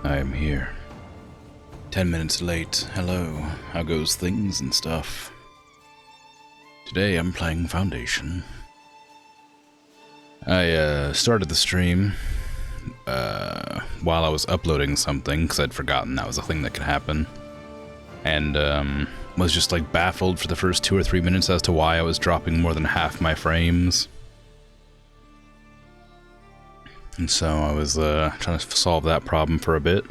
I am here. 10 minutes late. Hello. How goes things and stuff? Today I'm playing Foundation. I started the stream while I was uploading something, because I'd forgotten that was a thing that could happen. And was just like baffled for the first 2 or 3 minutes as to why I was dropping more than half my frames. And so I was trying to solve that problem for a bit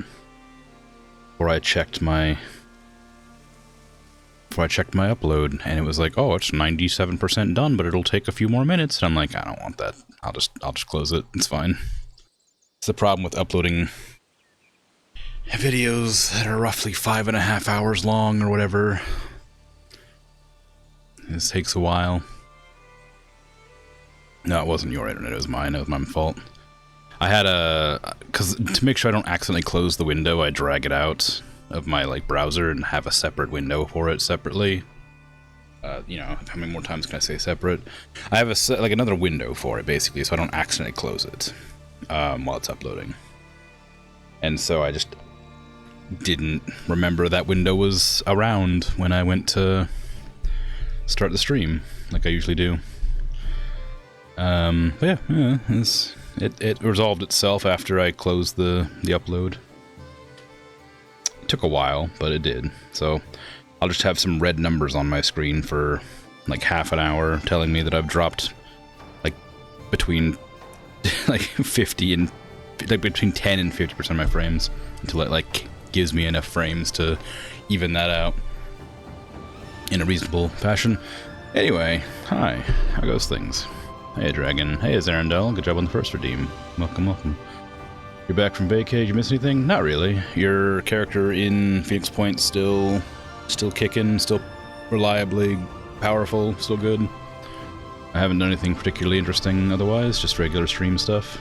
before I checked my upload, and it was like, oh, it's 97% done, but it'll take a few more minutes. And I'm like, I don't want that. I'll just close it. It's fine. It's the problem with uploading videos that are roughly 5.5 hours long or whatever. This takes a while. No, it wasn't your internet. It was mine. It was my fault. I had because to make sure I don't accidentally close the window, I drag it out of my browser and have a separate window for it separately. You know, how many more times can I say separate? I have another window for it basically, so I don't accidentally close it while it's uploading. And so I just didn't remember that window was around when I went to start the stream, like I usually do. But yeah, it resolved itself after I closed the upload. It took a while, but it did. So I'll just have some red numbers on my screen for like half an hour telling me that I've dropped between 50 and between 10 and 50% of my frames until it gives me enough frames to even that out in a reasonable fashion. Anyway, hi, how goes things? Hey Dragon, hey Zarandel, good job on the first redeem. Welcome, welcome. You're back from vacay, did you miss anything? Not really. Your character in Phoenix Point still kicking, still reliably powerful, still good. I haven't done anything particularly interesting otherwise, just regular stream stuff.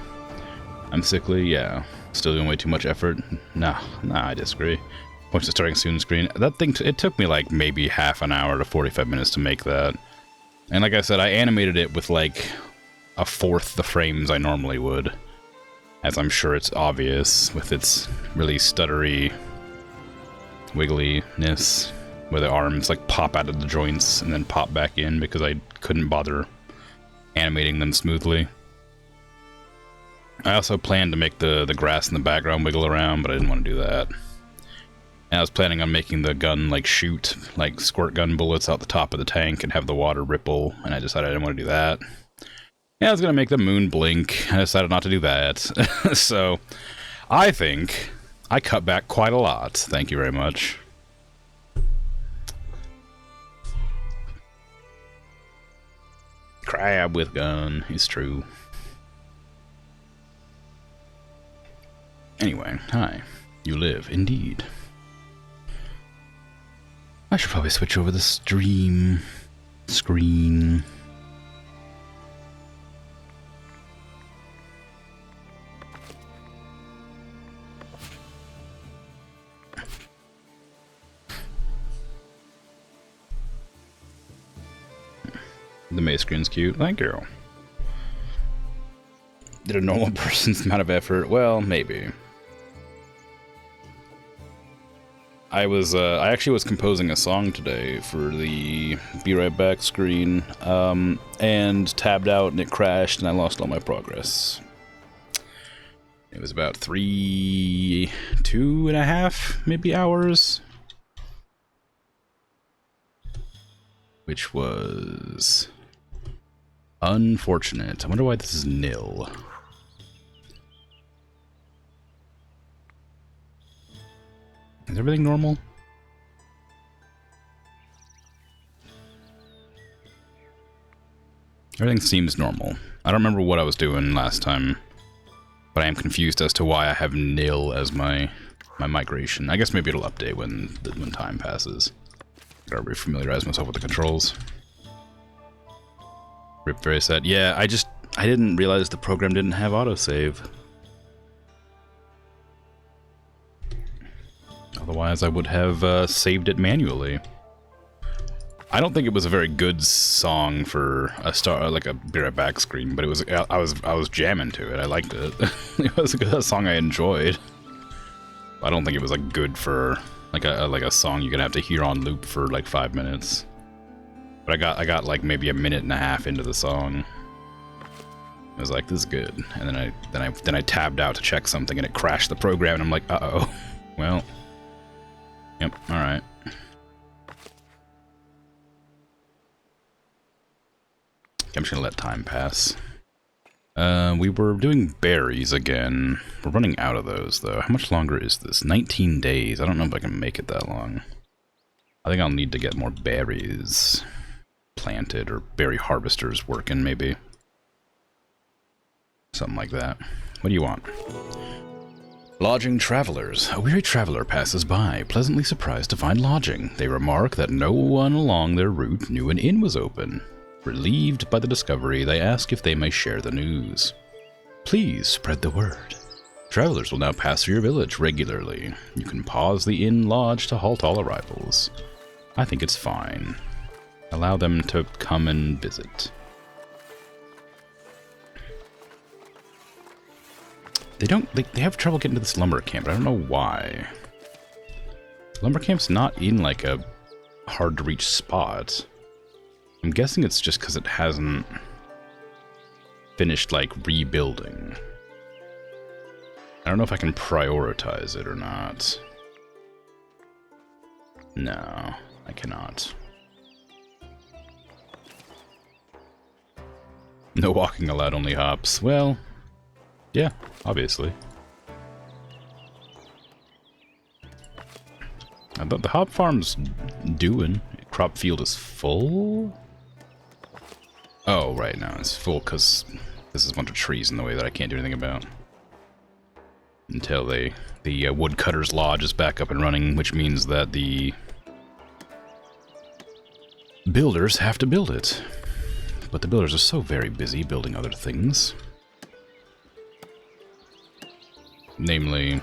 I'm sickly, yeah. Still doing way too much effort. Nah, I disagree. Points to starting soon screen. That thing, it took me maybe half an hour to 45 minutes to make that. And like I said, I animated it with a fourth the frames I normally would. As I'm sure it's obvious with its really stuttery wiggliness, where the arms pop out of the joints and then pop back in because I couldn't bother animating them smoothly. I also planned to make the grass in the background wiggle around, but I didn't want to do that. And I was planning on making the gun shoot squirt gun bullets out the top of the tank and have the water ripple, and I decided I didn't want to do that. Yeah, I was gonna make the moon blink. I decided not to do that. So I think I cut back quite a lot. Thank you very much. Crab with gun is true. Anyway, hi. You live, indeed. I should probably switch over the stream screen. The May screen's cute. Thank you. Did a normal person's amount of effort? Well, maybe. I actually was composing a song today for the Be Right Back screen, and tabbed out and it crashed and I lost all my progress. It was about 2.5 maybe hours, which was unfortunate. I wonder why this is nil. Is everything normal? Everything seems normal. I don't remember what I was doing last time, but I am confused as to why I have nil as my migration. I guess maybe it'll update when time passes. Gotta refamiliarize myself with the controls. Rip very sad. Yeah, I didn't realize the program didn't have autosave. Otherwise, I would have saved it manually. I don't think it was a very good song for a Be Right Back screen, but it was. I was jamming to it. I liked it. It was a song I enjoyed. I don't think it was like good for like a song you're gonna have to hear on loop for like 5 minutes. But I got like maybe a minute and a half into the song. I was like, this is good, and then I tabbed out to check something, and it crashed the program, and I'm like, uh-oh. Well, yep, all right. I'm just gonna let time pass. We were doing berries again. We're running out of those, though. How much longer is this? 19 days. I don't know if I can make it that long. I think I'll need to get more berries planted, or berry harvesters working, maybe. Something like that. What do you want? Lodging travelers. A weary traveler passes by, pleasantly surprised to find lodging. They remark that no one along their route knew an inn was open. Relieved by the discovery, they ask if they may share the news. Please spread the word. Travelers will now pass through your village regularly. You can pause the inn lodge to halt all arrivals. I think it's fine. Allow them to come and visit. They have trouble getting to this lumber camp, but I don't know why. Lumber camp's not in like a hard to reach spot. I'm guessing it's just because it hasn't finished like rebuilding. I don't know if I can prioritize it or not. No, I cannot. No walking allowed, only hops. Well, yeah, obviously. The hop farm's doing. Crop field is full? Oh, right now it's full because this is a bunch of trees in the way that I can't do anything about. Until the woodcutter's lodge is back up and running, which means that the builders have to build it. But the builders are so very busy building other things. Namely,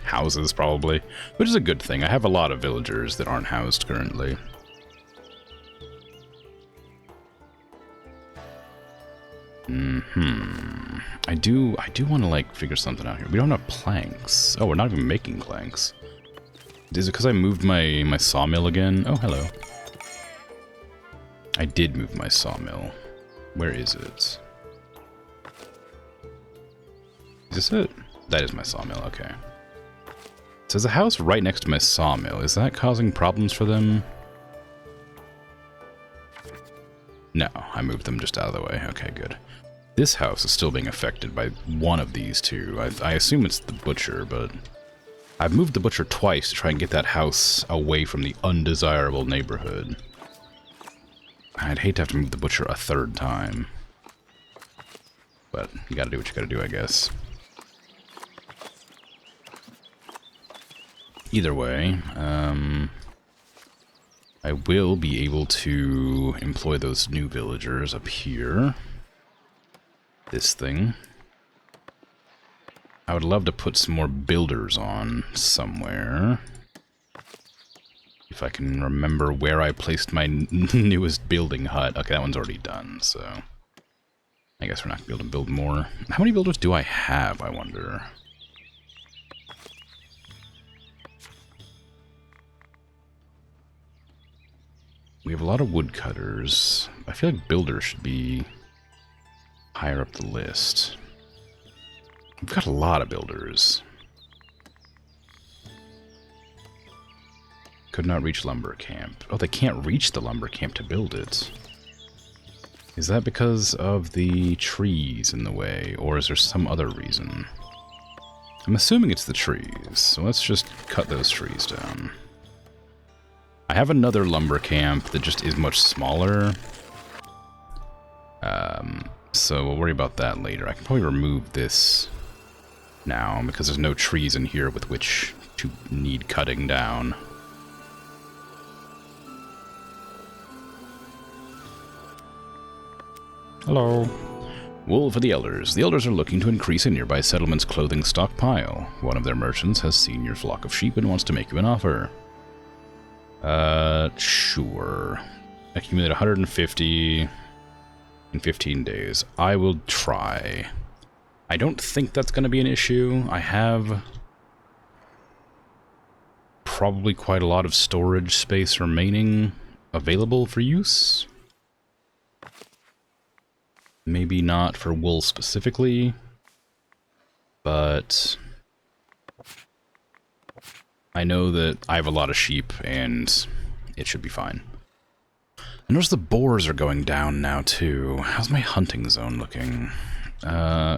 houses, probably. Which is a good thing. I have a lot of villagers that aren't housed currently. I do want to, like, figure something out here. We don't have planks. Oh, we're not even making planks. Is it because I moved my sawmill again? Oh, hello. I did move my sawmill. Where is it? Is this it? That is my sawmill, okay. So there's a house right next to my sawmill. Is that causing problems for them? No, I moved them just out of the way. Okay, good. This house is still being affected by one of these two. I assume it's the butcher, but I've moved the butcher twice to try and get that house away from the undesirable neighborhood. I'd hate to have to move the butcher a third time. But you gotta do what you gotta do, I guess. Either way, I will be able to employ those new villagers up here. This thing. I would love to put some more builders on somewhere. If I can remember where I placed my newest building hut. Okay, that one's already done, so I guess we're not going to be able to build more. How many builders do I have, I wonder? We have a lot of woodcutters. I feel like builders should be higher up the list. We've got a lot of builders. Could not reach lumber camp. Oh, they can't reach the lumber camp to build it. Is that because of the trees in the way, or is there some other reason? I'm assuming it's the trees, so let's just cut those trees down. I have another lumber camp that just is much smaller. So we'll worry about that later. I can probably remove this now because there's no trees in here with which to need cutting down. Hello. Wool for the elders. The elders are looking to increase a nearby settlement's clothing stockpile. One of their merchants has seen your flock of sheep and wants to make you an offer. Sure. Accumulate 150 in 15 days. I will try. I don't think that's going to be an issue. I have probably quite a lot of storage space remaining available for use. Maybe not for wool specifically, but I know that I have a lot of sheep and it should be fine. I notice the boars are going down now too. How's my hunting zone looking?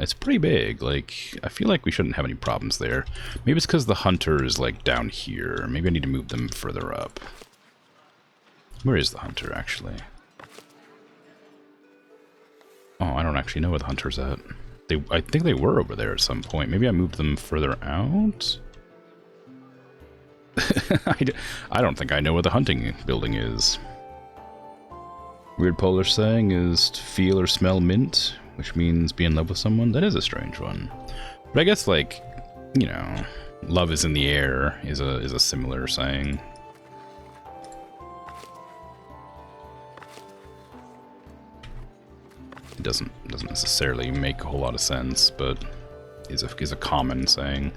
It's pretty big. Like, I feel like we shouldn't have any problems there. Maybe it's because the hunter is like down here. Maybe I need to move them further up. Where is the hunter actually? Oh, I don't actually know where the hunter's at. I think they were over there at some point. Maybe I moved them further out? I don't think I know where the hunting building is. Weird Polish saying is to feel or smell mint, which means be in love with someone. That is a strange one. But I guess, like, you know, love is in the air is a similar saying. It doesn't necessarily make a whole lot of sense, but is a common saying.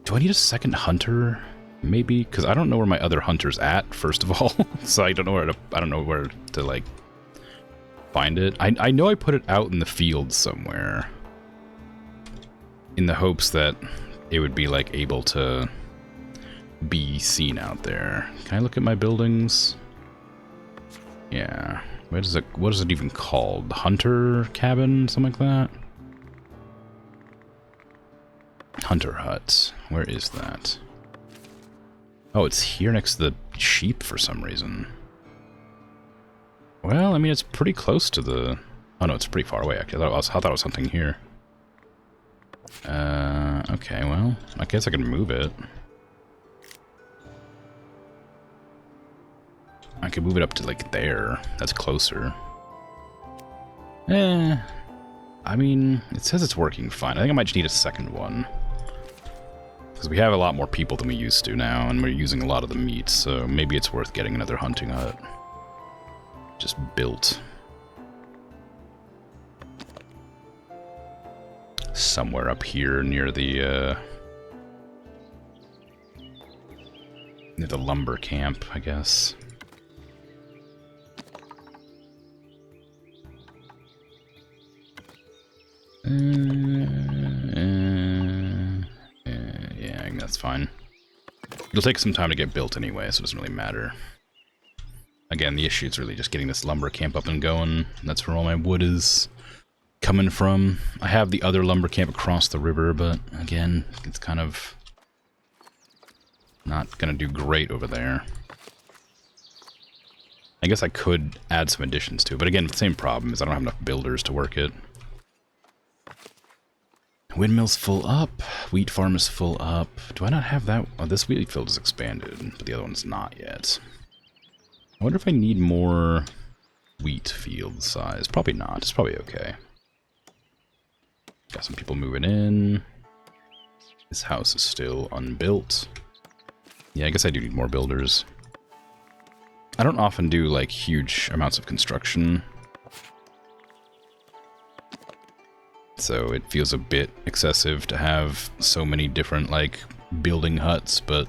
Do I need a second hunter? Maybe, because I don't know where my other hunter's at, first of all. So I don't know where to like find it. I know I put it out in the field somewhere in the hopes that it would be like able to be seen out there. Can I look at my buildings? Yeah. What is it even called? The hunter cabin? Something like that? Hunter hut. Where is that? Oh, it's here next to the sheep for some reason. Well, I mean, it's pretty close to the... Oh no, it's pretty far away, actually. I thought it was something here. Okay, well, I guess I can move it. I could move it up to, like, there. That's closer. I mean, it says it's working fine. I think I might just need a second one. Because we have a lot more people than we used to now, and we're using a lot of the meat, so maybe it's worth getting another hunting hut. Just built. Somewhere up here near the lumber camp, I guess. Yeah, I think that's fine. It'll take some time to get built anyway, so it doesn't really matter. Again, the issue is really just getting this lumber camp up and going. That's where all my wood is coming from. I have the other lumber camp across the river, but again, it's kind of not gonna do great over there. I guess I could add some additions to it, but again, the same problem is I don't have enough builders to work it. Windmill's full up. Wheat farm is full up. Do I not have that? Oh, this wheat field is expanded, but the other one's not yet. I wonder if I need more wheat field size. Probably not. It's probably okay. Got some people moving in. This house is still unbuilt. Yeah, I guess I do need more builders. I don't often do, like, huge amounts of construction. So it feels a bit excessive to have so many different, like, building huts, but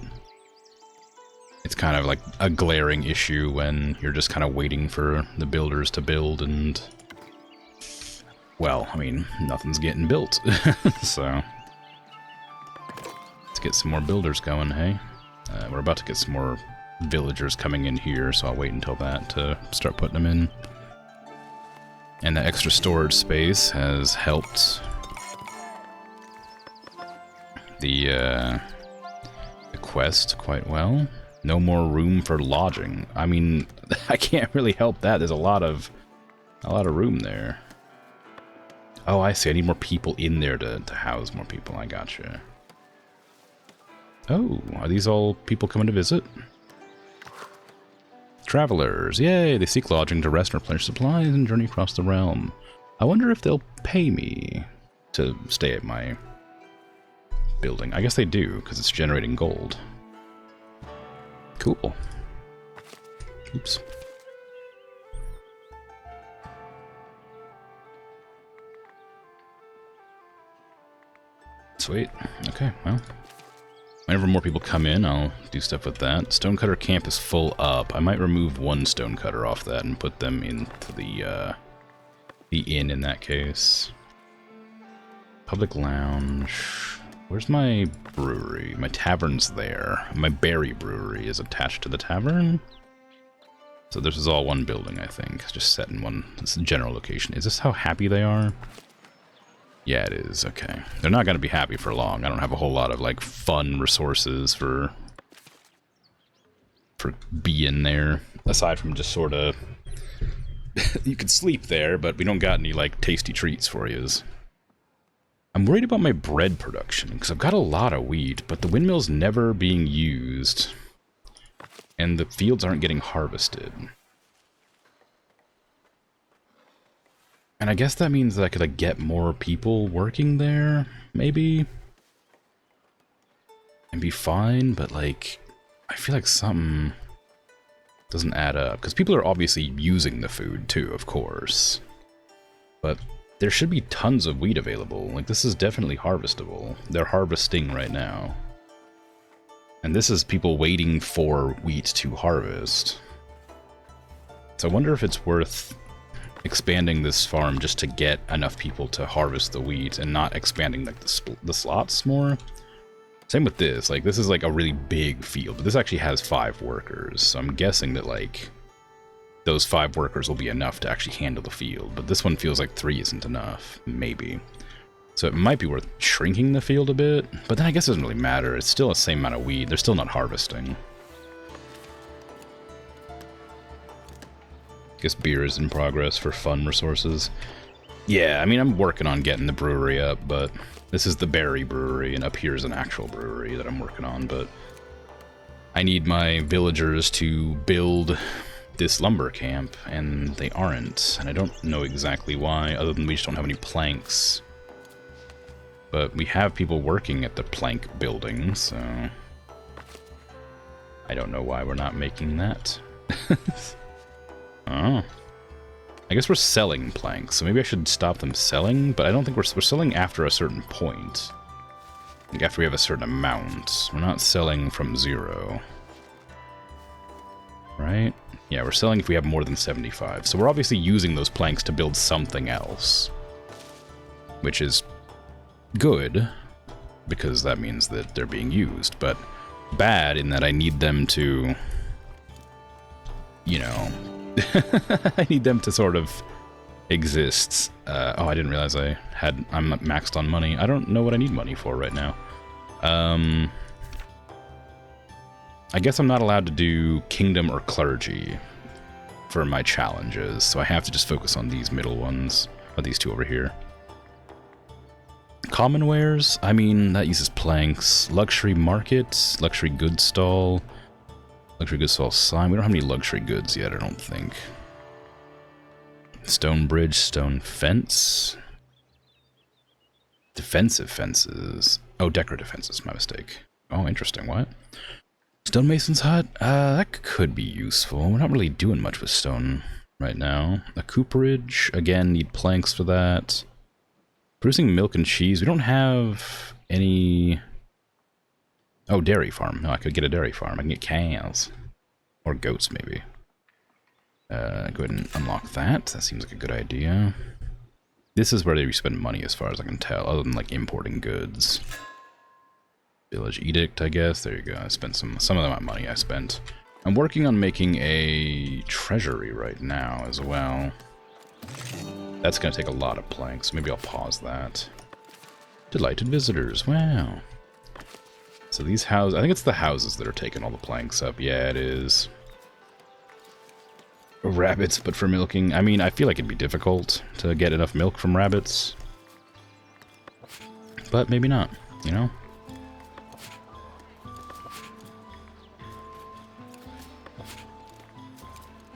it's kind of like a glaring issue when you're just kind of waiting for the builders to build and, well, I mean, nothing's getting built. So let's get some more builders going, hey? We're about to get some more villagers coming in here, so I'll wait until that to start putting them in. And the extra storage space has helped the quest quite well. No more room for lodging. I mean, I can't really help that. There's a lot of room there. Oh, I see. I need more people in there to house more people. I gotcha. Oh, are these all people coming to visit? Travelers, yay! They seek lodging to rest and replenish supplies and journey across the realm. I wonder if they'll pay me to stay at my building. I guess they do, because it's generating gold. Cool. Oops. Sweet. Okay, well. Whenever more people come in, I'll do stuff with that. Stonecutter camp is full up. I might remove one stonecutter off that and put them into the inn in that case. Public lounge. Where's my brewery? My tavern's there. My berry brewery is attached to the tavern. So this is all one building, I think. Just set in one general location. Is this how happy they are? Yeah, it is. Okay. They're not going to be happy for long. I don't have a whole lot of, like, fun resources for being there. Aside from just sort of... you could sleep there, but we don't got any, like, tasty treats for yous. I'm worried about my bread production, because I've got a lot of wheat, but the windmill's never being used. And the fields aren't getting harvested. And I guess that means that I could, like, get more people working there, maybe? And be fine, but, like, I feel like something doesn't add up. Because people are obviously using the food, too, of course. But there should be tons of wheat available. Like, this is definitely harvestable. They're harvesting right now. And this is people waiting for wheat to harvest. So I wonder if it's worth expanding this farm just to get enough people to harvest the wheat and not expanding like the slots more. Same with this. Like, this is like a really big field, but this actually has 5 workers. So I'm guessing that like those 5 workers will be enough to actually handle the field. But this one feels like 3 isn't enough, maybe. So it might be worth shrinking the field a bit, but then I guess it doesn't really matter. It's still the same amount of wheat. They're still not harvesting. Guess beer is in progress for fun resources. Yeah, I mean, I'm working on getting the brewery up, but this is the berry brewery, and up here is an actual brewery that I'm working on, but I need my villagers to build this lumber camp, and they aren't, and I don't know exactly why, other than we just don't have any planks. But we have people working at the plank building, so I don't know why we're not making that. Oh. I guess we're selling planks, so maybe I should stop them selling, but I don't think we're selling after a certain point. Like after we have a certain amount. We're not selling from 0. Right? Yeah, we're selling if we have more than 75. So we're obviously using those planks to build something else. Which is good, because that means that they're being used, but bad in that I need them to, you know... I need them to sort of exist. Oh, I didn't realize I'm maxed on money. I don't know what I need money for right now. I guess I'm not allowed to do kingdom or clergy for my challenges, so I have to just focus on these middle ones, or these 2 over here. Common wares, I mean, that uses planks. Luxury market, luxury goods stall. Luxury goods stall sign. We don't have any luxury goods yet, I don't think. Stone bridge, stone fence. Defensive fences. Oh, decorative fences, my mistake. Oh, interesting, what? Stonemason's hut? That could be useful. We're not really doing much with stone right now. A cooperage, again, need planks for that. Producing milk and cheese. We don't have any... Oh, dairy farm. No, I could get a dairy farm. I can get cows. Or goats, maybe. Go ahead and unlock that. That seems like a good idea. This is where they spend money, as far as I can tell, other than, like, importing goods. Village edict, I guess. There you go. I spent some of my money I spent. I'm working on making a treasury right now, as well. That's going to take a lot of planks. Maybe I'll pause that. Delighted visitors. Wow. So these houses, I think it's the houses that are taking all the planks up. Yeah, it is. Rabbits, but for milking. I mean, I feel like it'd be difficult to get enough milk from rabbits. But maybe not, you know?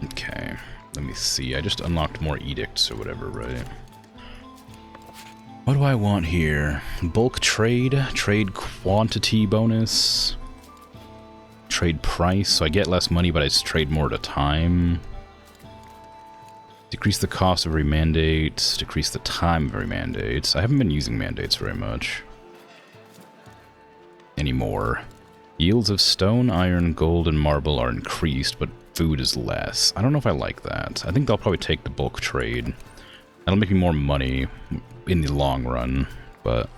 Okay, let me see. I just unlocked more edicts or whatever, right? What do I want here? Bulk trade, trade quantity bonus, trade price, so I get less money but I just trade more at a time. Decrease the cost of every mandate, decrease the time of every mandate. I haven't been using mandates very much anymore. Yields of stone, iron, gold, and marble are increased, but food is less. I don't know if I like that. I think they'll probably take the bulk trade. That'll make me more money in the long run, but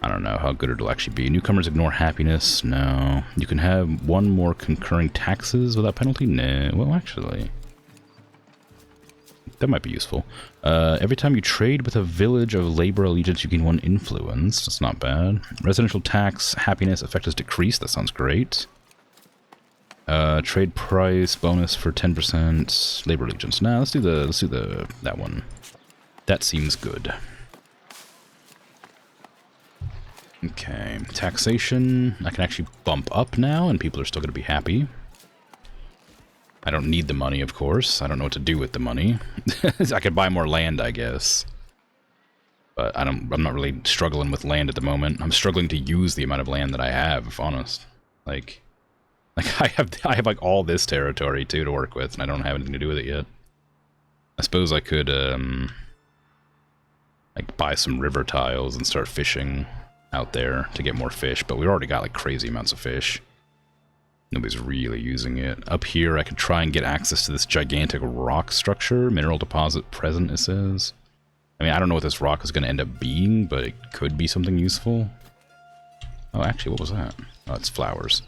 I don't know how good it'll actually be. Newcomers ignore happiness. No. You can have one more concurring taxes without penalty? No. Well, actually, that might be useful. Every time you trade with a village of labor allegiance, you gain 1 influence. That's not bad. Residential tax, happiness, effect is decreased. That sounds great. Trade price bonus for 10%. Labor allegiance. Nah, let's do that one. That seems good. Okay, taxation. I can actually bump up now, and people are still going to be happy. I don't need the money, of course. I don't know what to do with the money. I could buy more land, I guess. But I'm not really struggling with land at the moment. I'm struggling to use the amount of land that I have, if honest. Like I have like all this territory too to work with, and I don't have anything to do with it yet. I suppose I could like buy some river tiles and start fishing out there to get more fish, but we already got like crazy amounts of fish. Nobody's really using it. Up here, I could try and get access to this gigantic rock structure. Mineral deposit present, it says. I mean, I don't know what this rock is going to end up being, but it could be something useful. Oh, actually, what was that? Oh, it's flowers.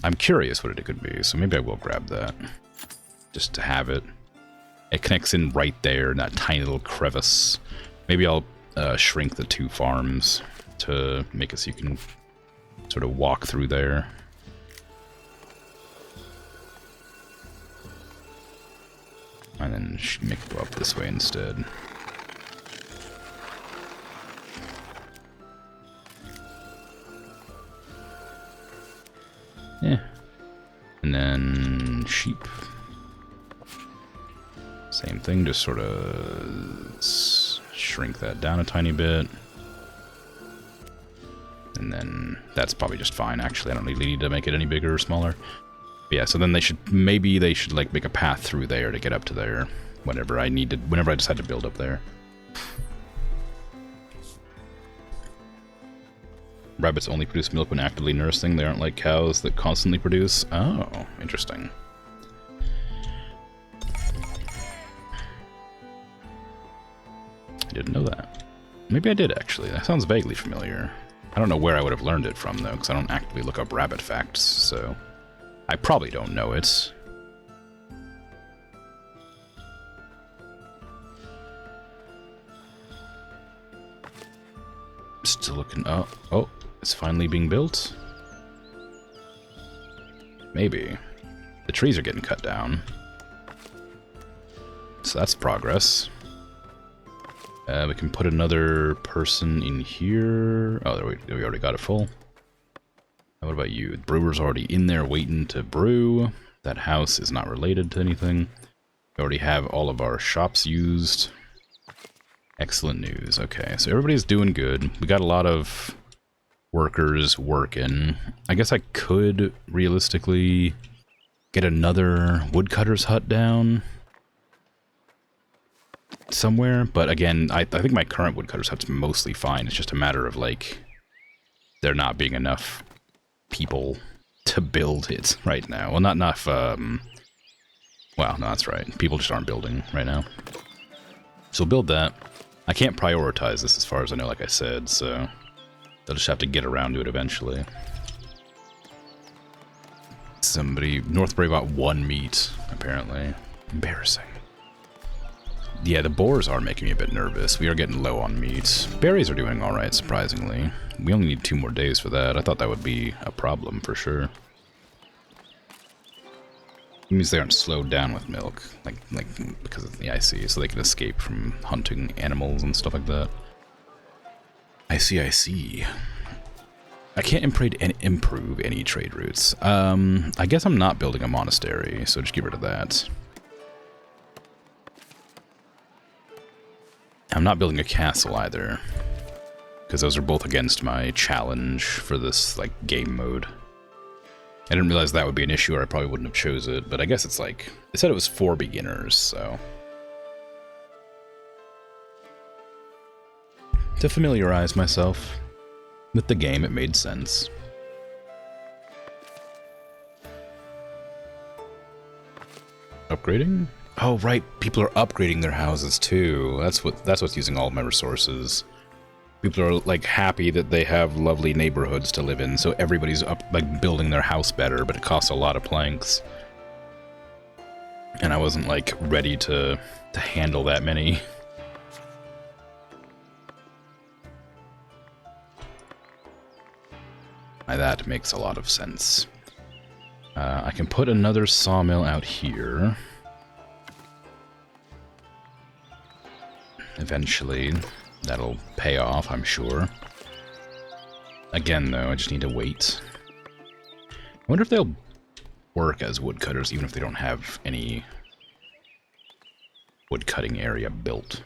I'm curious what it could be, so maybe I will grab that. Just to have it. It connects in right there in that tiny little crevice. Maybe I'll shrink the 2 farms to make it so you can sort of walk through there. And then make it go up this way instead. Yeah. And then sheep. Same thing, just sort of shrink that down a tiny bit. And then that's probably just fine, actually. I don't really need to make it any bigger or smaller. But yeah, so then maybe they should like make a path through there to get up to there whenever I decide to build up there. Rabbits only produce milk when actively nursing. They aren't like cows that constantly produce. Oh, interesting. I didn't know that. Maybe I did, actually. That sounds vaguely familiar. I don't know where I would have learned it from, though, because I don't actively look up rabbit facts, so I probably don't know it. Still looking... Oh, it's finally being built? Maybe. The trees are getting cut down. So that's progress. We can put another person in here. Oh, there we already got it full. What about you? The brewer's already in there waiting to brew. That house is not related to anything. We already have all of our shops used. Excellent news. Okay, so everybody's doing good. We got a lot of workers working. I guess I could realistically get another woodcutter's hut down somewhere, but again, I think my current woodcutter's hut's mostly fine. It's just a matter of, like, there not being enough people to build it right now. Well, not enough, well, no, that's right. People just aren't building right now. So build that. I can't prioritize this as far as I know, like I said, so they'll just have to get around to it eventually. Northbury got 1 meat, apparently. Embarrassing. Yeah, the boars are making me a bit nervous. We are getting low on meat. Berries are doing alright, surprisingly. We only need 2 more days for that. I thought that would be a problem, for sure. It means they aren't slowed down with milk, like because of the IC, so they can escape from hunting animals and stuff like that. I see. I can't improve any trade routes. I guess I'm not building a monastery, so just get rid of that. I'm not building a castle either, because those are both against my challenge for this, like, game mode. I didn't realize that would be an issue, or I probably wouldn't have chose it, but I guess it's like, it said it was for beginners, so. To familiarize myself with the game, it made sense. Upgrading? Oh, right. People are upgrading their houses, too. That's what's using all of my resources. People are, like, happy that they have lovely neighborhoods to live in, so everybody's up, like, building their house better, but it costs a lot of planks. And I wasn't, like, ready to handle that many. That makes a lot of sense. I can put another sawmill out here. Eventually, that'll pay off, I'm sure. Again, though, I just need to wait. I wonder if they'll work as woodcutters, even if they don't have any woodcutting area built.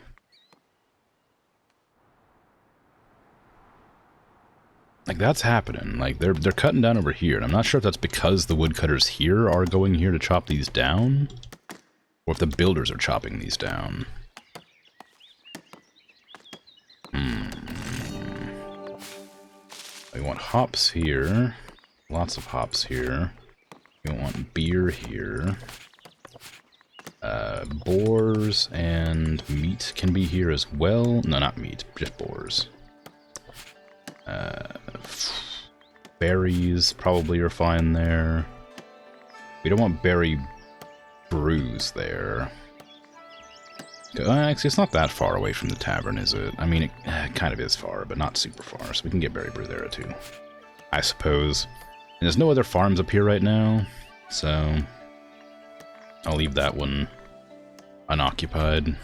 Like, that's happening. Like, they're cutting down over here, and I'm not sure if that's because the woodcutters here are going here to chop these down, or if the builders are chopping these down. We want hops here. Lots of hops here. We want beer here. Boars and meat can be here as well. No, not meat, just boars. Berries probably are fine there. We don't want berry brews there. Actually, it's not that far away from the tavern, is it? I mean, it kind of is far, but not super far, so we can get berry brew there too, I suppose. And there's no other farms up here right now, so I'll leave that one unoccupied.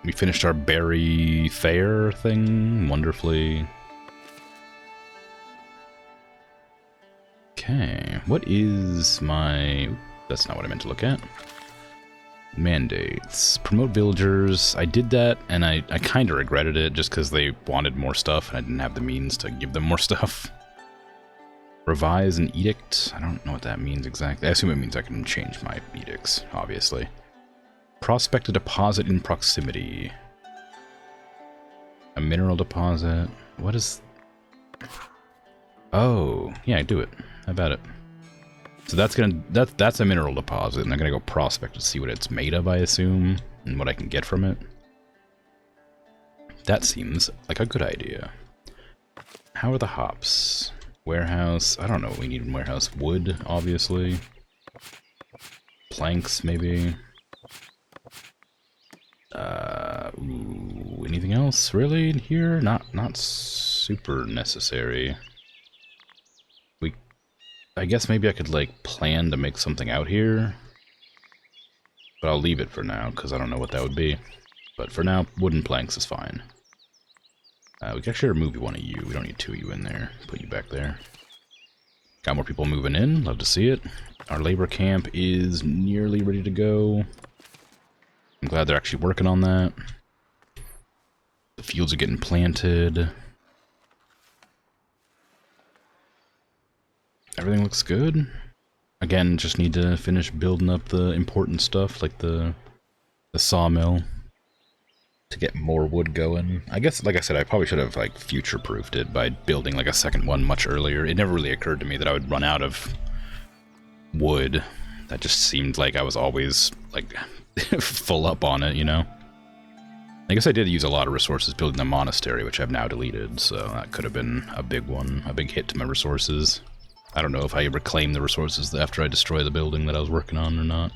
We finished our berry fair thing wonderfully. Okay, what is my... That's not what I meant to look at. Mandates. Promote villagers. I did that, and I kind of regretted it just because they wanted more stuff, and I didn't have the means to give them more stuff. Revise an edict. I don't know what that means exactly. I assume it means I can change my edicts, obviously. Prospect a deposit in proximity. A mineral deposit. What is... Oh, yeah, do it. How about it? So that's a mineral deposit, and I'm gonna go prospect to see what it's made of, I assume, and what I can get from it. That seems like a good idea. How are the hops? Warehouse. I don't know what we need in warehouse. Wood, obviously. Planks, maybe. Ooh, anything else really in here? Not super necessary. I guess maybe I could, like, plan to make something out here. But I'll leave it for now, because I don't know what that would be. But for now, wooden planks is fine. We can actually remove one of you. We don't need two of you in there. Put you back there. Got more people moving in. Love to see it. Our labor camp is nearly ready to go. I'm glad they're actually working on that. The fields are getting planted. Everything looks good. Again, just need to finish building up the important stuff, like the sawmill, to get more wood going. I guess, like I said, I probably should have, like, future-proofed it by building, like, a second one much earlier. It never really occurred to me that I would run out of wood. That just seemed like I was always, like, full up on it, you know? I guess I did use a lot of resources building the monastery, which I've now deleted, so that could have been a big one, a big hit to my resources. I don't know if I reclaim the resources after I destroy the building that I was working on or not.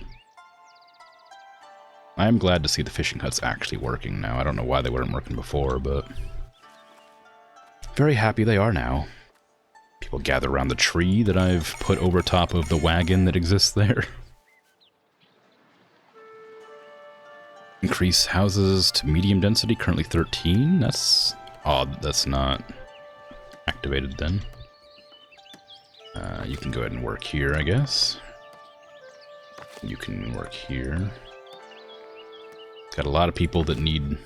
I am glad to see the fishing huts actually working now. I don't know why they weren't working before, but very happy they are now. People gather around the tree that I've put over top of the wagon that exists there. Increase houses to medium density, currently 13. That's odd. That's not activated then. You can go ahead and work here, I guess. You can work here. Got a lot of people that need...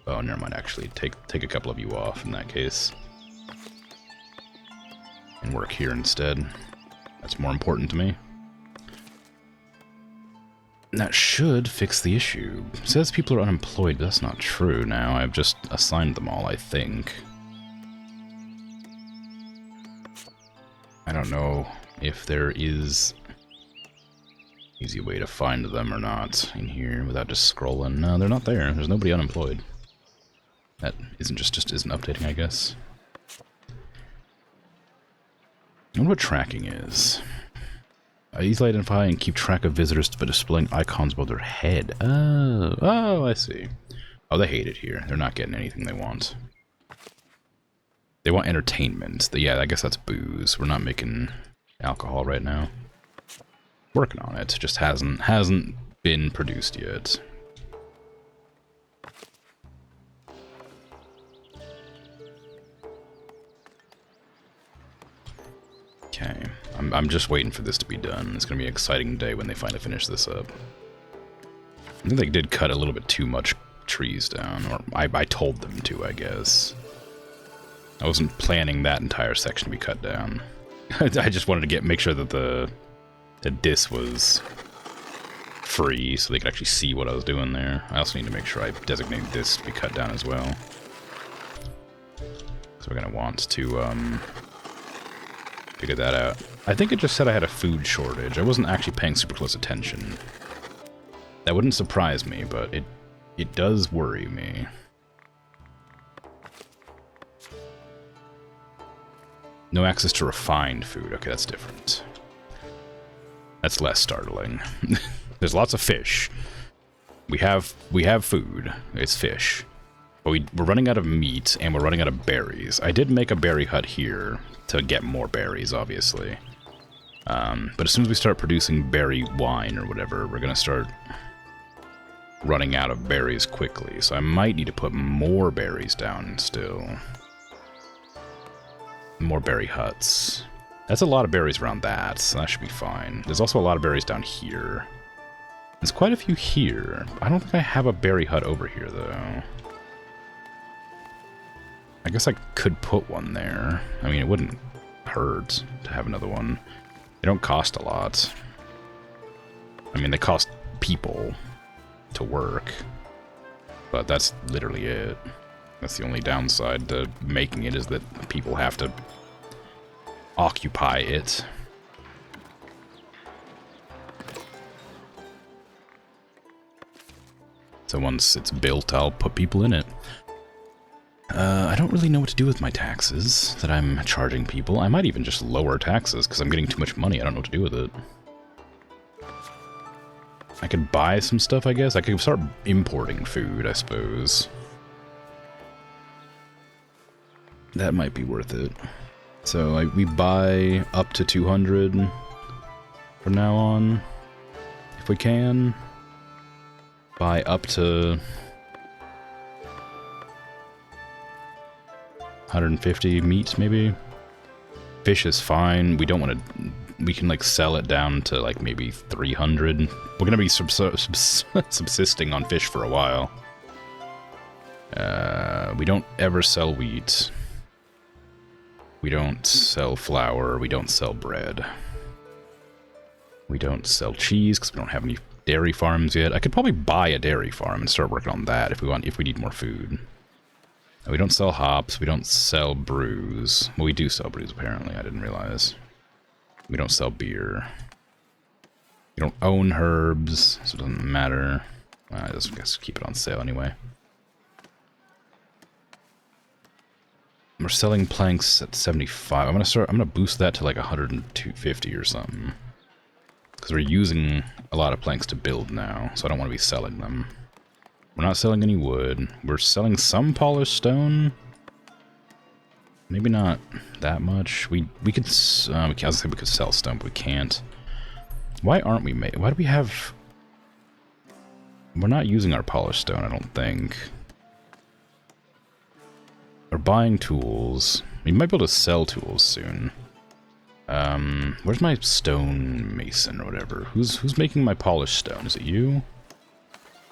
Oh, never mind, actually. Take a couple of you off in that case. And work here instead. That's more important to me. And that should fix the issue. It says people are unemployed, but that's not true now. I've just assigned them all, I think. I don't know if there is easy way to find them or not in here without just scrolling. No, they're not there. There's nobody unemployed. That isn't just isn't updating, I guess. I wonder what tracking is. Easily identify and keep track of visitors by displaying icons above their head. Oh, I see. Oh, they hate it here. They're not getting anything they want. They want entertainment. Yeah, I guess that's booze. We're not making alcohol right now. Working on it. Just hasn't been produced yet. Okay. I'm just waiting for this to be done. It's going to be an exciting day when they finally finish this up. I think they did cut a little bit too much trees down, or I told them to, I guess. I wasn't planning that entire section to be cut down. I just wanted to make sure that the dis was free so they could actually see what I was doing there. I also need to make sure I designate this to be cut down as well. So we're going to want to figure that out. I think it just said I had a food shortage. I wasn't actually paying super close attention. That wouldn't surprise me, but it does worry me. No access to refined food. Okay, that's different. That's less startling. There's lots of fish. We have food. It's fish. But we're running out of meat, and we're running out of berries. I did make a berry hut here to get more berries, obviously. But as soon as we start producing berry wine or whatever, we're going to start running out of berries quickly. So I might need to put more berries down still. More berry huts. That's a lot of berries around that, so that should be fine. There's also a lot of berries down here. There's quite a few here. I don't think I have a berry hut over here, though. I guess I could put one there. I mean, it wouldn't hurt to have another one. They don't cost a lot. I mean, they cost people to work. But that's literally it. That's the only downside to making it, is that people have to occupy it. So once it's built, I'll put people in it. I don't really know what to do with my taxes that I'm charging people. I might even just lower taxes because I'm getting too much money. I don't know what to do with it. I could buy some stuff, I guess. I could start importing food, I suppose. That might be worth it. So we buy up to 200 from now on, if we can. Buy up to 150 meat, maybe. Fish is fine. We don't want to. We can like sell it down to like maybe 300. We're gonna be subsisting on fish for a while. We don't ever sell wheat. We don't sell flour. We don't sell bread. We don't sell cheese because we don't have any dairy farms yet. I could probably buy a dairy farm and start working on that if we need more food. We don't sell hops. We don't sell brews. Well, we do sell brews, apparently. I didn't realize. We don't sell beer. We don't own herbs, so it doesn't matter. I just guess keep it on sale anyway. We're selling planks at 75. I'm gonna boost that to like 150 or something. Because we're using a lot of planks to build now, so I don't want to be selling them. We're not selling any wood. We're selling some polished stone. Maybe not that much. We could I was say we could sell stone, but we can't. Why aren't we why do we have? We're not using our polished stone, I don't think. We're buying tools. We might be able to sell tools soon. Where's my stone mason or whatever? Who's making my polished stone? Is it you?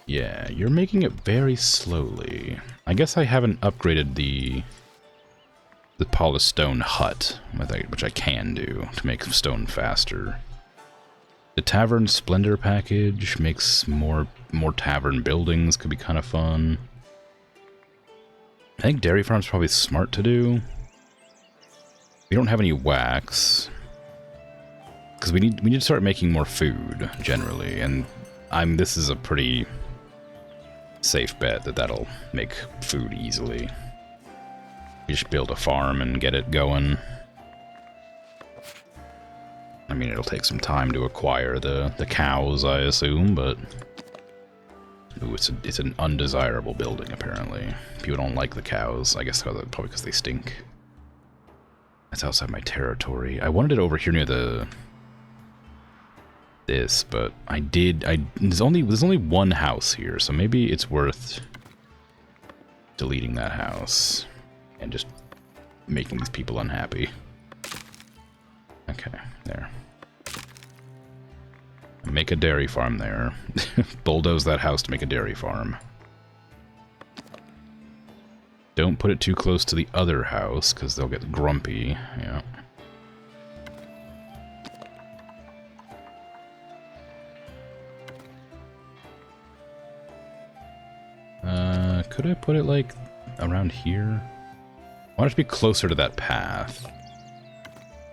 Yeah, you're making it very slowly. I guess I haven't upgraded the polished stone hut, which I can do to make stone faster. The Tavern Splendor package makes more tavern buildings, could be kind of fun. I think dairy farm's probably smart to do. We don't have any wax. Because we need to start making more food, generally, and this is a pretty safe bet that that'll make food easily. You just build a farm and get it going. I mean, it'll take some time to acquire the cows, I assume, but... Ooh, it's an undesirable building, apparently. People don't like the cows. I guess probably because they stink. That's outside my territory. I wanted it over here near this, but there's only one house here, so maybe it's worth deleting that house and just making these people unhappy. Okay, there. Make a dairy farm there. Bulldoze that house to make a dairy farm. Don't put it too close to the other house, because they'll get grumpy. Yeah. Could I put it, like, around here? I want it to be closer to that path.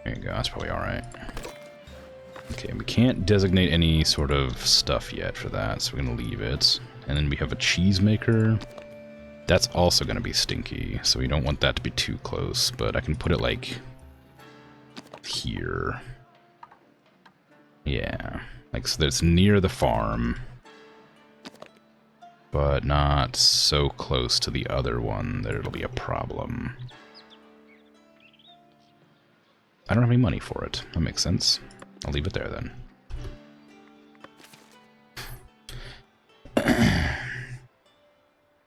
There you go, that's probably alright. Okay, we can't designate any sort of stuff yet for that, so we're gonna leave it. And then we have a cheesemaker. That's also gonna be stinky, so we don't want that to be too close, but I can put it, like, here. Yeah, like, so that it's near the farm, but not so close to the other one that it'll be a problem. I don't have any money for it. That makes sense. I'll leave it there then.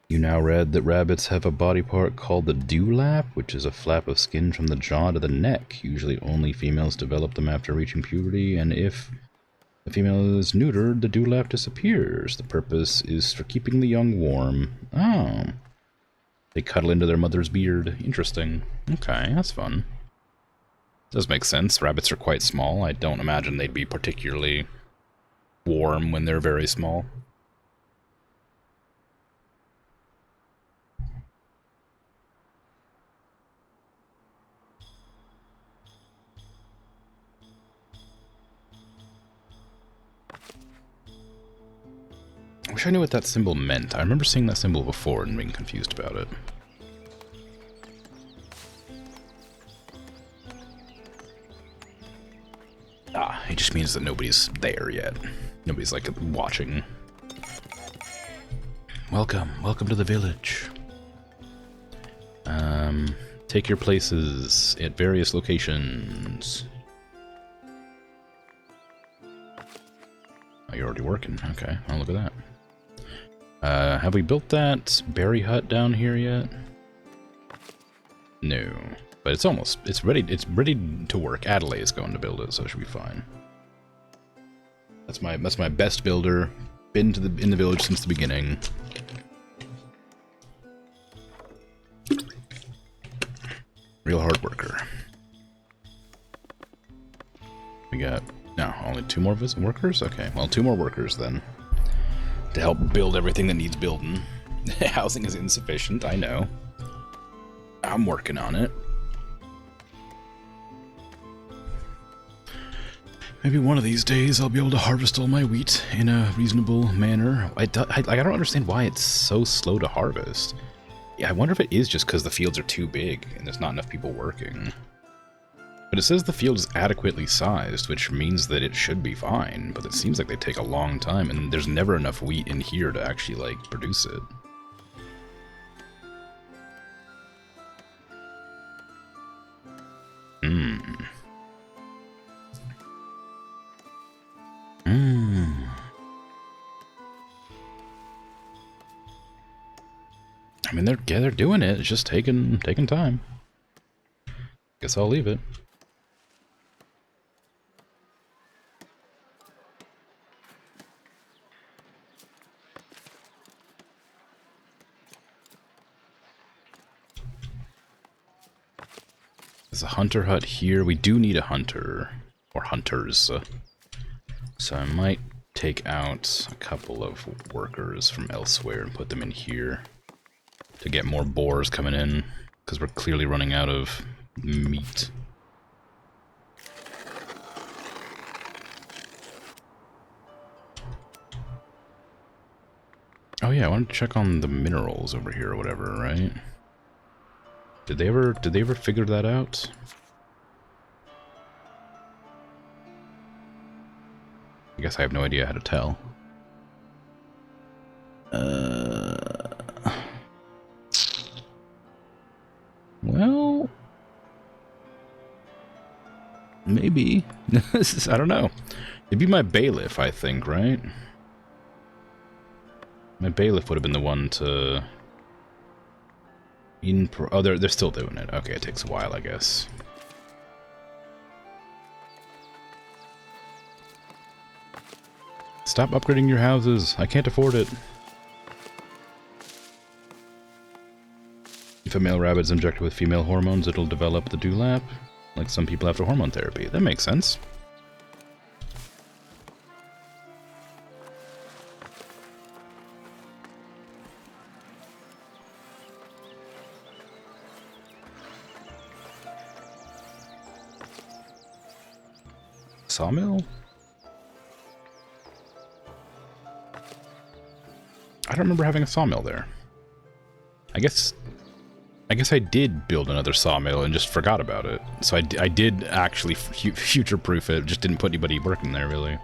You now read that rabbits have a body part called the dewlap, which is a flap of skin from the jaw to the neck. Usually only females develop them after reaching puberty, and if the female is neutered, the dewlap disappears. The purpose is for keeping the young warm. Oh. They cuddle into their mother's beard. Interesting. Okay, that's fun. Does make sense. Rabbits are quite small. I don't imagine they'd be particularly warm when they're very small. I wish I knew what that symbol meant. I remember seeing that symbol before and being confused about it. Ah, it just means that nobody's there yet. Nobody's, like, watching. Welcome to the village. Take your places at various locations. Oh, you're already working. Okay, I'll look at that. Have we built that berry hut down here yet? No. But it's ready to work. Adelaide's going to build it, so it should be fine. That's my best builder. Been in the village since the beginning. Real hard worker. We got only 2 more workers? Okay, well, 2 more workers then. To help build everything that needs building. Housing is insufficient, I know. I'm working on it. Maybe one of these days I'll be able to harvest all my wheat in a reasonable manner. I don't understand why it's so slow to harvest. Yeah, I wonder if it is just because the fields are too big and there's not enough people working. But it says the field is adequately sized, which means that it should be fine, but it seems like they take a long time, and there's never enough wheat in here to actually, like, produce it. I mean, they're doing it. It's just taking time. Guess I'll leave it. There's a hunter hut here. We do need a hunter. Or hunters. So I might take out a couple of workers from elsewhere and put them in here. To get more boars coming in. Because we're clearly running out of meat. Oh yeah, I wanted to check on the minerals over here or whatever, right? Did they ever figure that out? I guess I have no idea how to tell. Well, maybe. I don't know. It'd be my bailiff, I think, right? My bailiff would have been the one to... Oh, they're still doing it. Okay, it takes a while, I guess. Stop upgrading your houses. I can't afford it. If a male rabbit is injected with female hormones, it'll develop the dewlap, like some people after hormone therapy. That makes sense. Sawmill? I don't remember having a sawmill there. I guess I did build another sawmill and just forgot about it. So I did actually future-proof it, just didn't put anybody working there, really.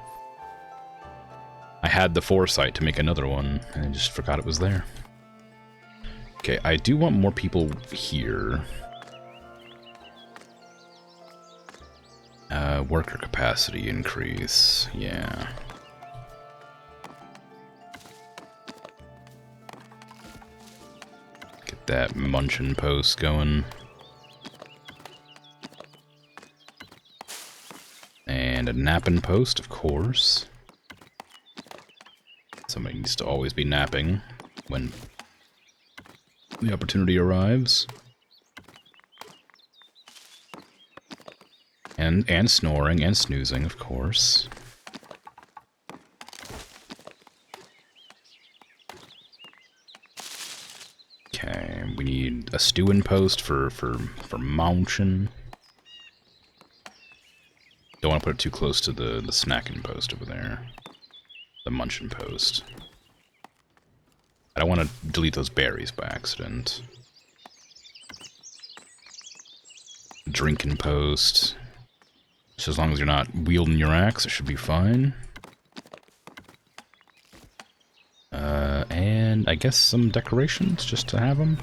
I had the foresight to make another one, and I just forgot it was there. Okay, I do want more people here. Worker capacity increase, yeah. Get that munchin' post going. And a napping post, of course. Somebody needs to always be napping when the opportunity arrives. And snoring and snoozing, of course. Okay, we need a stewing post for munching. Don't want to put it too close to the snacking post over there. The munchin' post. I don't want to delete those berries by accident. Drinking post. Just as long as you're not wielding your axe, it should be fine. And I guess some decorations, just to have them.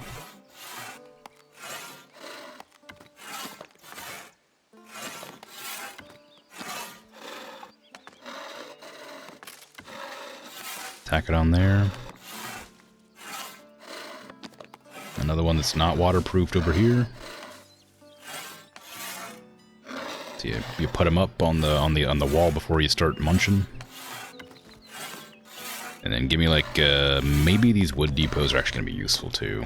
Tack it on there. Another one that's not waterproofed over here. So you put them up on the wall before you start munching. And then give me like maybe these wood depots are actually gonna be useful too.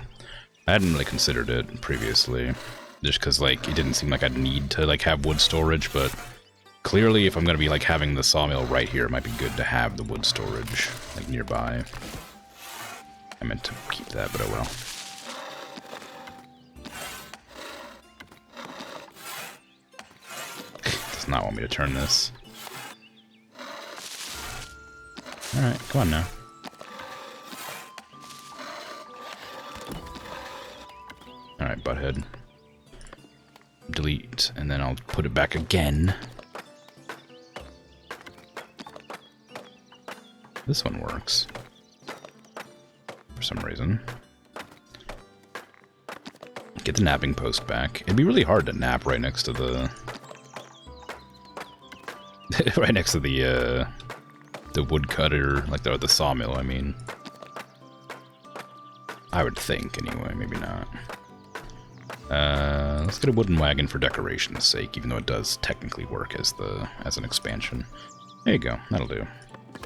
I hadn't really considered it previously, just because like it didn't seem like I'd need to like have wood storage, but clearly if I'm gonna be like having the sawmill right here, it might be good to have the wood storage like nearby. I meant to keep that, but oh well. Does not want me to turn this. Alright, come on now. Alright, butthead. Delete, and then I'll put it back again. This one works. For some reason. Get the napping post back. It'd be really hard to nap right next to the... right next to the woodcutter, like the sawmill, I mean. I would think, anyway, maybe not. Let's get a wooden wagon for decoration's sake, even though it does technically work as an expansion. There you go, that'll do.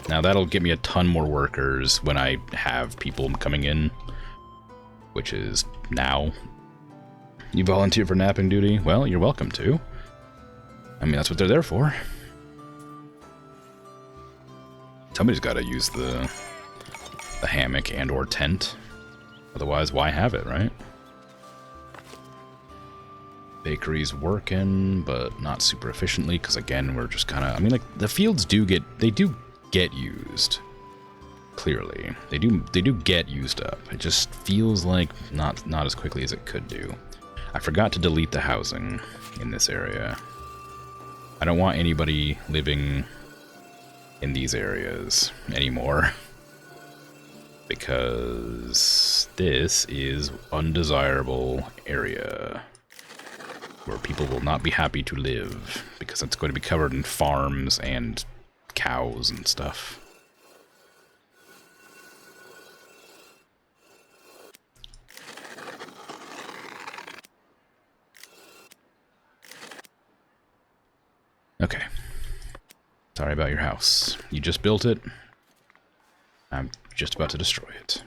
Now that'll give me a ton more workers when I have people coming in, which is now. You volunteer for napping duty? Well, you're welcome to. I mean, that's what they're there for. Somebody's got to use the hammock and or tent. Otherwise, why have it, right? Bakery's working, but not super efficiently, because again, we're just kind of... I mean, like, the fields do get... They do get used. clearly. They do get used up. It just feels like not as quickly as it could do. I forgot to delete the housing in this area. I don't want anybody living in these areas anymore. Because this is undesirable area where people will not be happy to live, because it's going to be covered in farms and cows and stuff. Okay. Sorry about your house. You just built it. I'm just about to destroy it.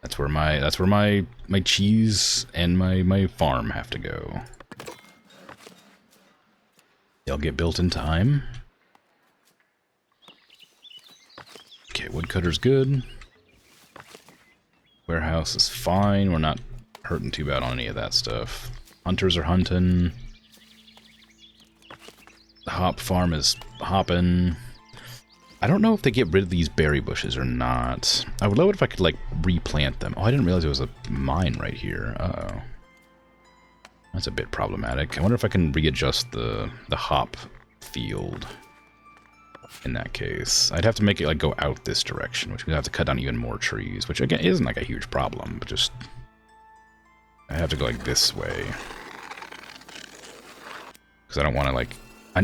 That's where my cheese and my farm have to go. They'll get built in time. Okay, woodcutter's good. Warehouse is fine. We're not hurting too bad on any of that stuff. Hunters are hunting. The hop farm is hopping. I don't know if they get rid of these berry bushes or not. I would love it if I could, like, replant them. Oh, I didn't realize there was a mine right here. Uh-oh. That's a bit problematic. I wonder if I can readjust the hop field in that case. I'd have to make it, like, go out this direction, which would have to cut down even more trees, which, again, isn't, like, a huge problem, but just... I have to go, like, this way. Because I don't want to, like... I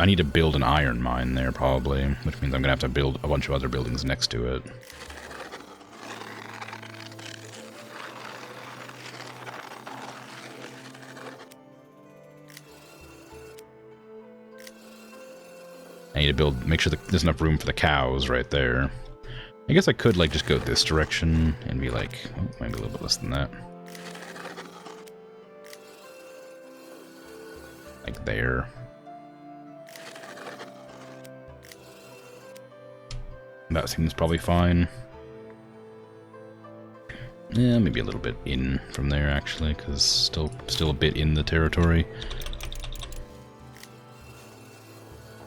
need to build an iron mine there, probably, which means I'm gonna have to build a bunch of other buildings next to it. I need to make sure that there's enough room for the cows right there. I guess I could, like, just go this direction and be like, oh, maybe a little bit less than that. Like there. That seems probably fine. Yeah, maybe a little bit in from there, actually, because still a bit in the territory.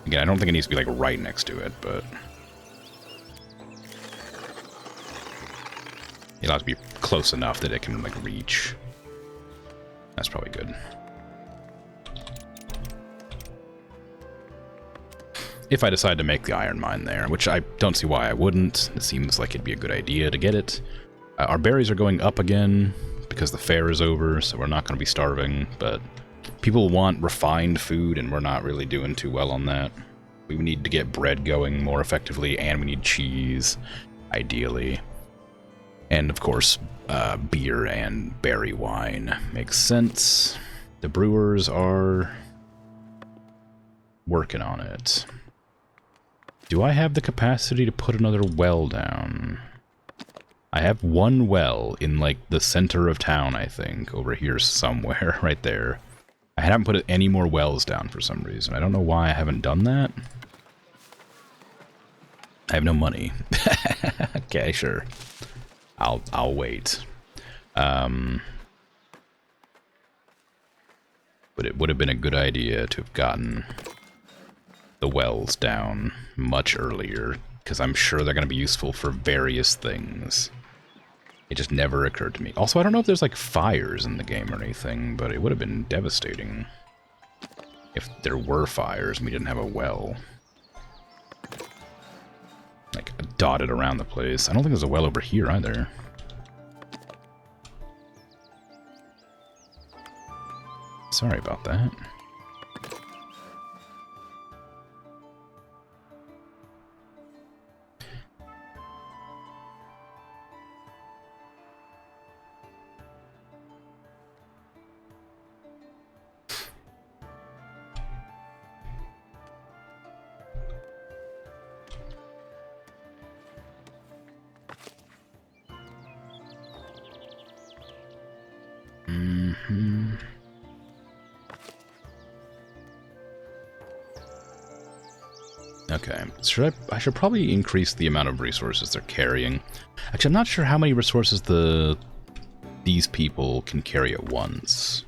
Again, I don't think it needs to be, like, right next to it, but... it'll have to be close enough that it can, like, reach. That's probably good. If I decide to make the iron mine there, which I don't see why I wouldn't. It seems like it'd be a good idea to get it. Our berries are going up again because the fair is over, so we're not going to be starving, but people want refined food, and we're not really doing too well on that. We need to get bread going more effectively, and we need cheese, ideally. And, of course, beer and berry wine makes sense. The brewers are working on it. Do I have the capacity to put another well down? I have one well in, like, the center of town, I think. Over here somewhere, right there. I haven't put any more wells down for some reason. I don't know why I haven't done that. I have no money. Okay, sure. I'll wait. But it would have been a good idea to have gotten the wells down much earlier, because I'm sure they're going to be useful for various things. It just never occurred to me. Also, I don't know if there's, like, fires in the game or anything, but it would have been devastating if there were fires and we didn't have a well. Like, dotted around the place. I don't think there's a well over here either. Sorry about that. Okay, I should probably increase the amount of resources they're carrying. Actually, I'm not sure how many resources these people can carry at once.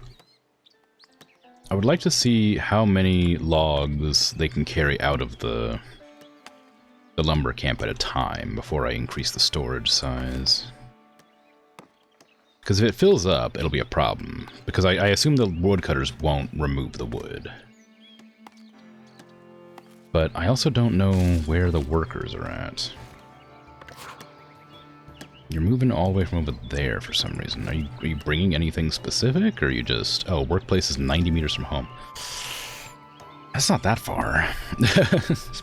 I would like to see how many logs they can carry out of the the lumber camp at a time before I increase the storage size. Because if it fills up, it'll be a problem. Because I assume the woodcutters won't remove the wood. But I also don't know where the workers are at. You're moving all the way from over there for some reason. Are you bringing anything specific, or are you just... Oh, workplace is 90 meters from home. That's not that far.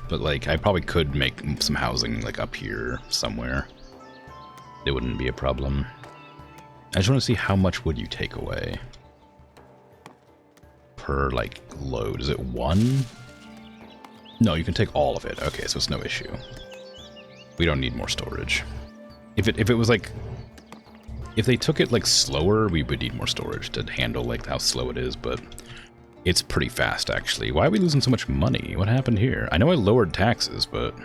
But, like, I probably could make some housing, like, up here somewhere. It wouldn't be a problem. I just want to see how much wood you take away. Per, like, load. Is it 1? No, you can take all of it. Okay, so it's no issue. We don't need more storage. If it was like... If they took it, like, slower, we would need more storage to handle, like, how slow it is, but... It's pretty fast, actually. Why are we losing so much money? What happened here? I know I lowered taxes, but...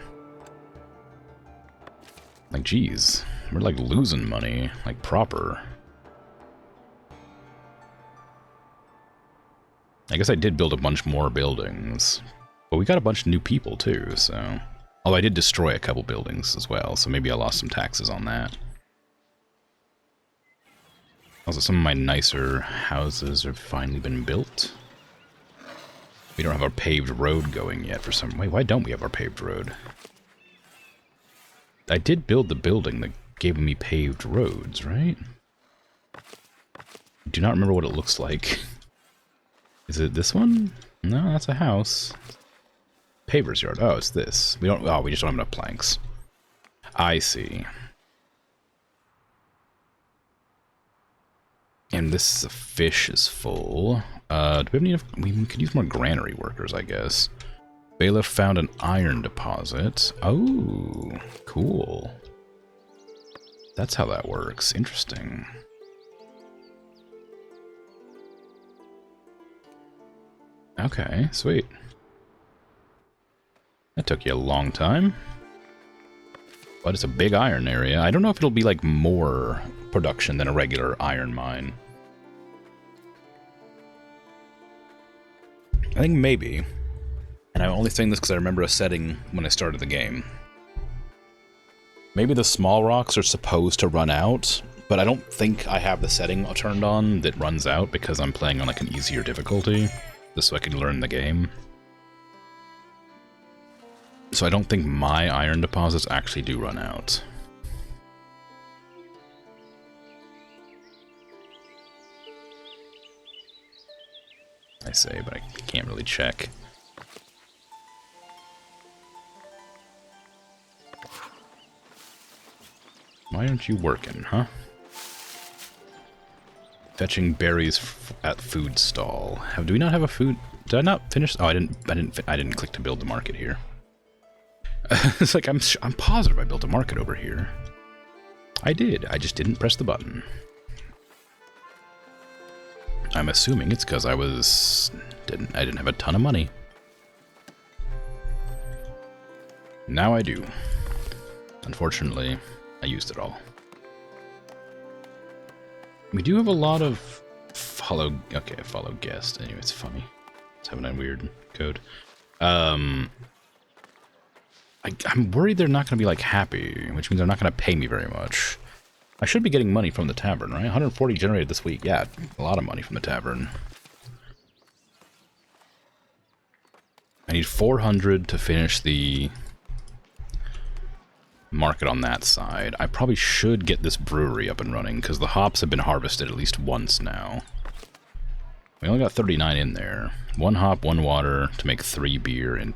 Like, geez. We're, like, losing money. Like, proper. I guess I did build a bunch more buildings. But we got a bunch of new people, too, so... Although I did destroy a couple buildings as well, so maybe I lost some taxes on that. Also, some of my nicer houses have finally been built. We don't have our paved road going yet for some... Wait, why don't we have our paved road? I did build the building that gave me paved roads, right? I do not remember what it looks like. Is it this one? No, that's a house. Paver's yard. Oh, it's this. We don't... Oh, we just don't have enough planks. I see. And this fish is full. Do we have any enough... We could use more granary workers, I guess. Bailiff found an iron deposit. Oh, cool. That's how that works. Interesting. Okay, sweet. That took you a long time. But it's a big iron area. I don't know if it'll be, like, more production than a regular iron mine. I think maybe. And I'm only saying this because I remember a setting when I started the game. Maybe the small rocks are supposed to run out, but I don't think I have the setting turned on that runs out because I'm playing on, like, an easier difficulty, just so I can learn the game. So I don't think my iron deposits actually do run out. I say, but I can't really check. Why aren't you working, huh? Fetching berries at food stall. Do we not have a food? Did I not finish? Oh, I didn't click to build the market here. It's like I'm positive I built a market over here. I did. I just didn't press the button. I'm assuming it's because I didn't have a ton of money. Now I do. Unfortunately, I used it all. We do have a lot of follow guest. Anyway, it's funny. It's having a weird code. I'm worried they're not going to be, like, happy, which means they're not going to pay me very much. I should be getting money from the tavern, right? 140 generated this week. Yeah, a lot of money from the tavern. I need 400 to finish the market on that side. I probably should get this brewery up and running, because the hops have been harvested at least once now. We only got 39 in there. 1 hop, 1 water to make 3 beer and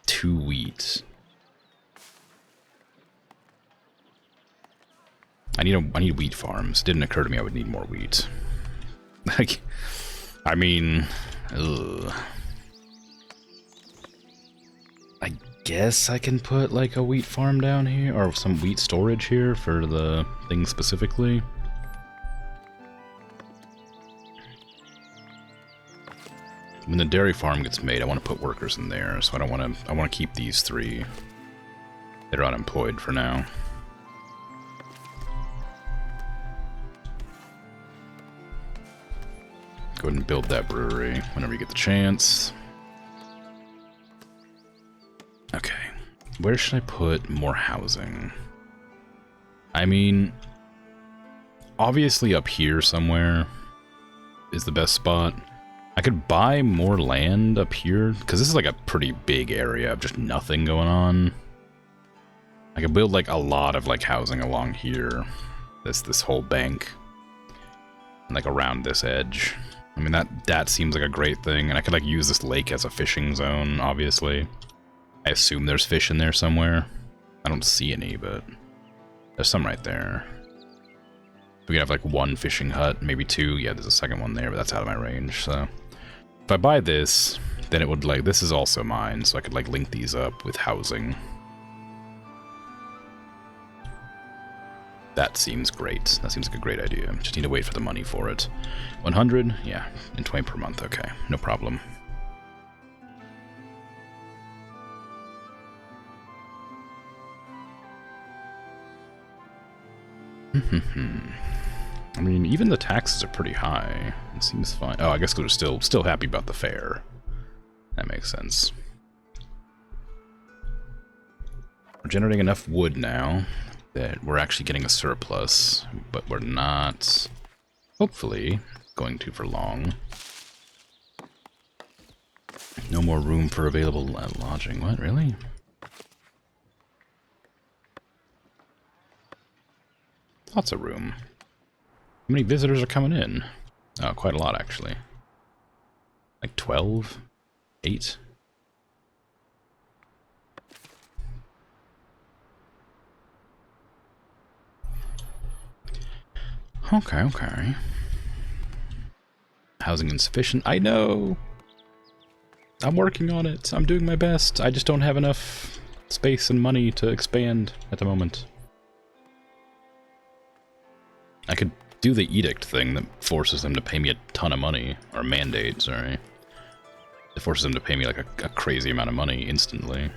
2 wheat. I need wheat farms. Didn't occur to me I would need more wheat. Like, I mean, ugh. I guess I can put, like, a wheat farm down here, or some wheat storage here for the thing specifically. When the dairy farm gets made, I want to put workers in there, so I want to keep these 3 that are unemployed for now. Go ahead and build that brewery whenever you get the chance. Okay. Where should I put more housing? I mean, obviously up here somewhere is the best spot. I could buy more land up here, because this is like a pretty big area of just nothing going on. I could build like a lot of like housing along here. This whole bank. And like around this edge. I mean, that seems like a great thing, and I could like use this lake as a fishing zone, obviously. I assume there's fish in there somewhere. I don't see any, but there's some right there. We could have like one fishing hut, maybe two. Yeah, there's a second one there, but that's out of my range, so. If I buy this, then it would like, this is also mine, so I could like link these up with housing. That seems great. That seems like a great idea. Just need to wait for the money for it. 100? Yeah, and 20 per month. Okay, no problem. I mean, even the taxes are pretty high. It seems fine. Oh, I guess they're still happy about the fair. That makes sense. We're generating enough wood now that we're actually getting a surplus, but we're not, hopefully, going to for long. No more room for available lodging. What, really? Lots of room. How many visitors are coming in? Oh, quite a lot, actually. Like 12? 8? Okay, okay. Housing insufficient. I know! I'm working on it. I'm doing my best. I just don't have enough space and money to expand at the moment. I could do the edict thing that forces them to pay me a ton of money. Or mandate, sorry. It forces them to pay me like a crazy amount of money instantly.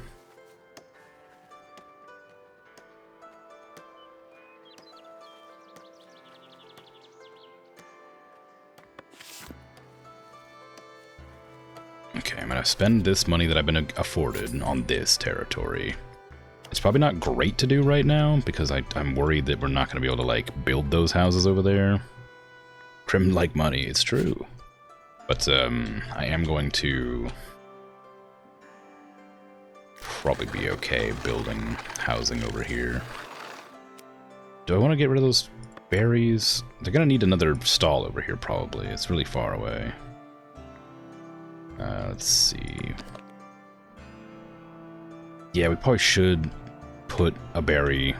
Okay, I'm gonna spend this money that I've been afforded on this territory. It's probably not great to do right now, because I'm worried that we're not gonna be able to, like, build those houses over there. Krim like money, it's true. But, I am going to probably be okay building housing over here. Do I want to get rid of those berries? They're gonna need another stall over here, probably. It's really far away. Let's see. Yeah, we probably should put a berry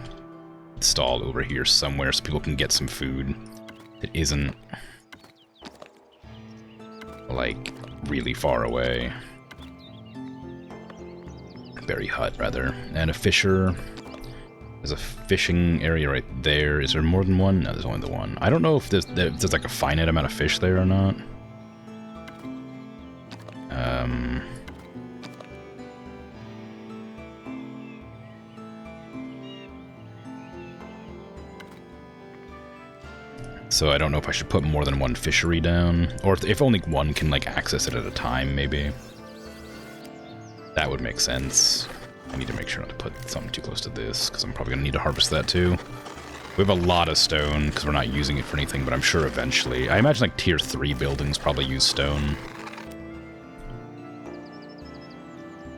stall over here somewhere so people can get some food. It isn't, like, really far away. Berry hut, rather. And a fisher. There's a fishing area right there. Is there more than one? No, there's only the one. I don't know if there's like a finite amount of fish there or not. So I don't know if I should put more than one fishery down, or if only one can like access it at a time, maybe. That would make sense. I need to make sure not to put something too close to this, because I'm probably going to need to harvest that too. We have a lot of stone, because we're not using it for anything, but I'm sure eventually. I imagine like tier 3 buildings probably use stone.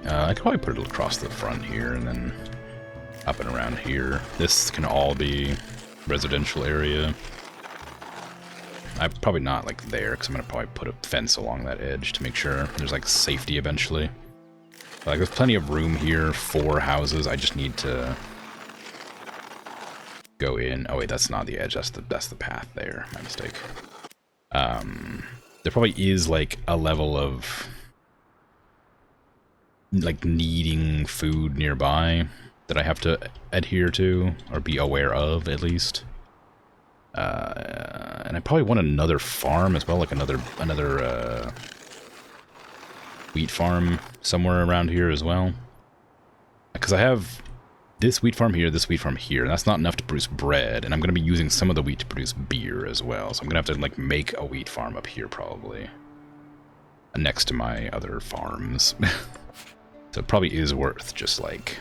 I could probably put it across the front here, and then up and around here. This can all be residential area. Probably not like there, because I'm going to probably put a fence along that edge to make sure there's like safety eventually. Like, there's plenty of room here for houses. I just need to go in. Oh wait, that's not the edge. That's the path there. My mistake. There probably is like a level of like needing food nearby that I have to adhere to or be aware of at least. And I probably want another farm as well, like another wheat farm somewhere around here as well. Because I have this wheat farm here, this wheat farm here, and that's not enough to produce bread, and I'm going to be using some of the wheat to produce beer as well, so I'm going to have to like make a wheat farm up here probably. Next to my other farms. So it probably is worth just like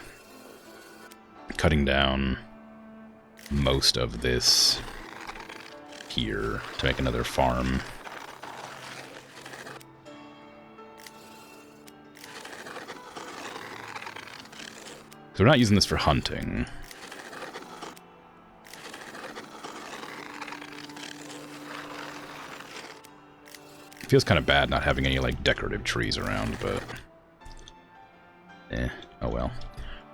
cutting down most of this here to make another farm. So we're not using this for hunting. It feels kind of bad not having any, like, decorative trees around, but... oh well.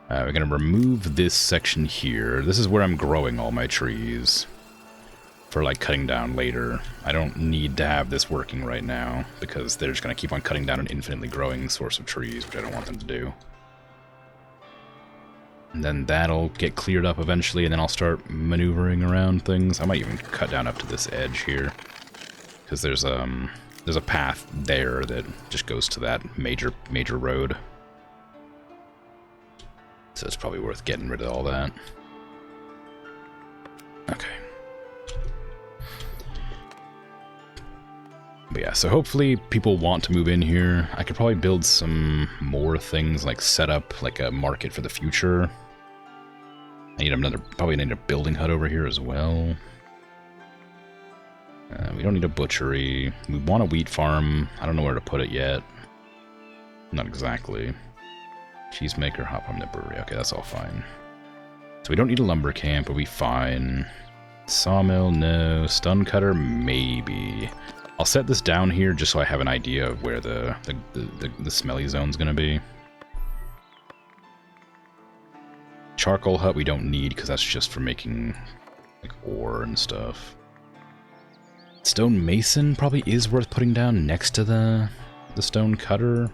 We're going to remove this section here. This is where I'm growing all my trees for, like, cutting down later. I don't need to have this working right now, because they're just going to keep on cutting down an infinitely growing source of trees, which I don't want them to do. And then that'll get cleared up eventually, and then I'll start maneuvering around things. I might even cut down up to this edge here, because there's a path there that just goes to that major road. So it's probably worth getting rid of all that. Okay. But yeah, so hopefully people want to move in here. I could probably build some more things, like set up like a market for the future. I need probably need a building hut over here as well. We don't need a butchery. We want a wheat farm. I don't know where to put it yet. Not exactly. Cheesemaker, hop on the brewery. Okay, that's all fine. So we don't need a lumber camp, but we fine. Sawmill, no. Stun cutter, maybe. I'll set this down here just so I have an idea of where the smelly zone's gonna be. Charcoal hut we don't need because that's just for making like ore and stuff. Stone mason probably is worth putting down next to the stone cutter.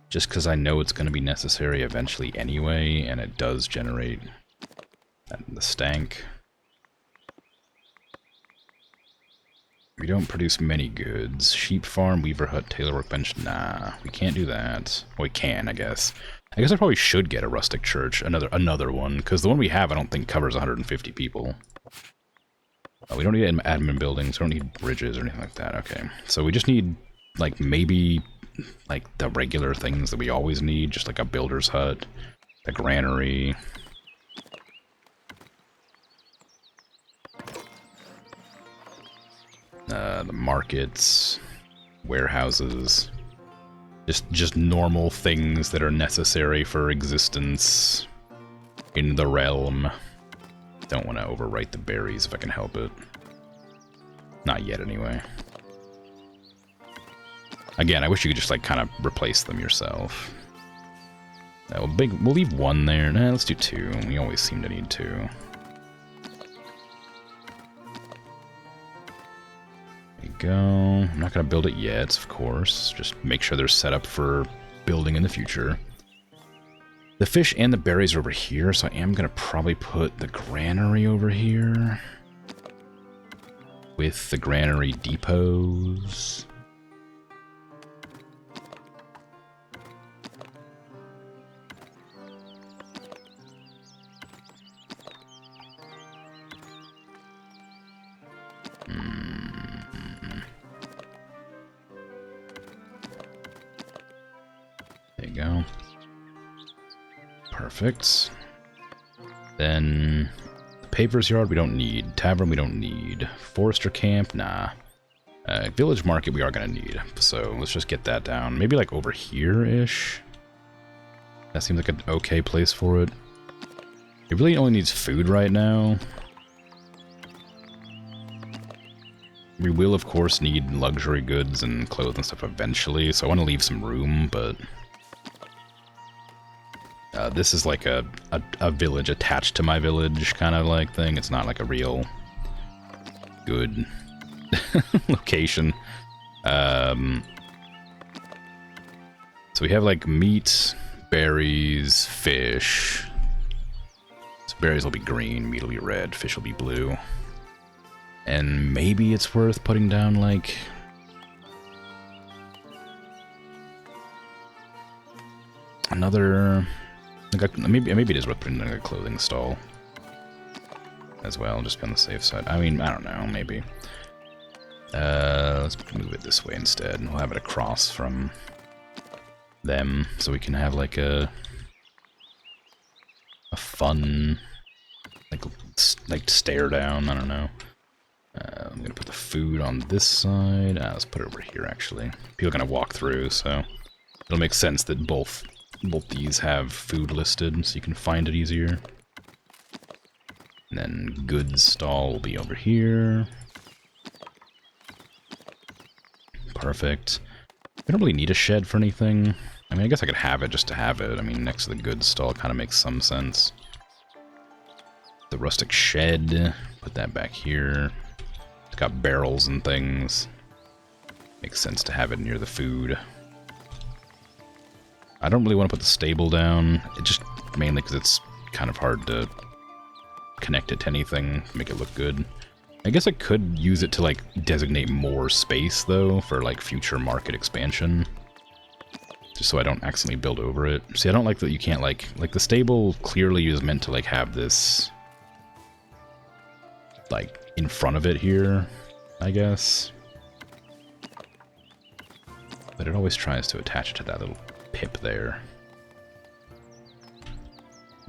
Just because I know it's going to be necessary eventually anyway, and it does generate the stank. We don't produce many goods. Sheep farm, weaver hut, tailor workbench, nah. We can't do that. Well, we can, I guess. I guess I probably should get a rustic church, another one, because the one we have I don't think covers 150 people. We don't need admin buildings, we don't need bridges or anything like that, okay. So we just need, like, maybe... like the regular things that we always need, just like a builder's hut, a granary. The markets, warehouses, just normal things that are necessary for existence in the realm. Don't want to overwrite the berries if I can help it. Not yet, anyway. Again, I wish you could just, like, kind of replace them yourself. We'll leave one there. Nah, let's do two. We always seem to need two. There you go. I'm not going to build it yet, of course. Just make sure they're set up for building in the future. The fish and the berries are over here, so I am going to probably put the granary over here. With the granary depots. There you go. Perfect. Then the paper's yard we don't need. Tavern we don't need. Forester camp, nah. Village market we are gonna need. So let's just get that down. Maybe like over here-ish. That seems like an okay place for it. It really only needs food right now. We will, of course, need luxury goods and clothes and stuff eventually, so I want to leave some room, but... this is like a village attached to my village kind of like thing. It's not like a real good location. So we have like meat, berries, fish. So berries will be green, meat will be red, fish will be blue. And maybe it's worth putting down, like... another... like maybe it is worth putting in a clothing stall. As well, just be on the safe side. I mean, I don't know, maybe. Let's move it this way instead. We'll have it across from them, so we can have, like, a fun, like stare down. I don't know. I'm gonna put the food on this side. Let's put it over here. Actually, people are gonna walk through, so it'll make sense that both these have food listed, so you can find it easier. And then goods stall will be over here. Perfect. We don't really need a shed for anything. I mean, I guess I could have it just to have it. I mean, next to the goods stall kind of makes some sense. The rustic shed, put that back here. It's got barrels and things. Makes sense to have it near the food. I don't really want to put the stable down. It just mainly because it's kind of hard to connect it to anything, make it look good. I guess I could use it to, like, designate more space, though, for, like, future market expansion. Just so I don't accidentally build over it. See, I don't like that you can't, like, the stable clearly is meant to, like, have this, like, in front of it here, I guess. But it always tries to attach it to that little pip there.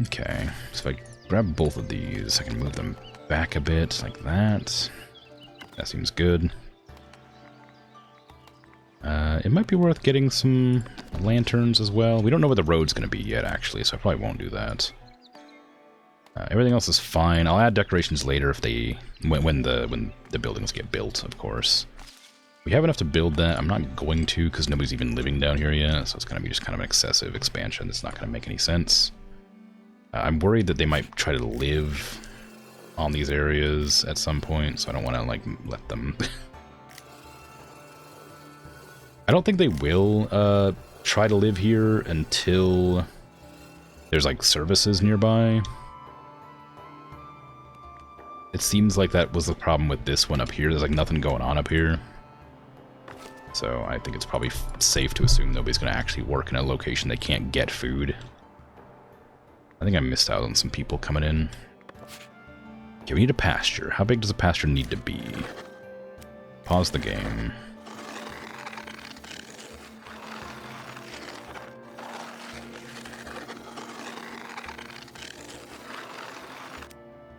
Okay, so if I grab both of these, I can move them back a bit, like that. That seems good. It might be worth getting some lanterns as well. We don't know where the road's going to be yet, actually, so I probably won't do that. Everything else is fine. I'll add decorations later if they when the buildings get built, of course. We have enough to build that. I'm not going to because nobody's even living down here yet, so it's going to be just kind of an excessive expansion. It's not going to make any sense. I'm worried that they might try to live on these areas at some point, so I don't want to, like, let them... I don't think they will try to live here until there's, like, services nearby. It seems like that was the problem with this one up here. There's, like, nothing going on up here. So I think it's probably safe to assume nobody's going to actually work in a location they can't get food. I think I missed out on some people coming in. Okay, we need a pasture. How big does a pasture need to be? Pause the game.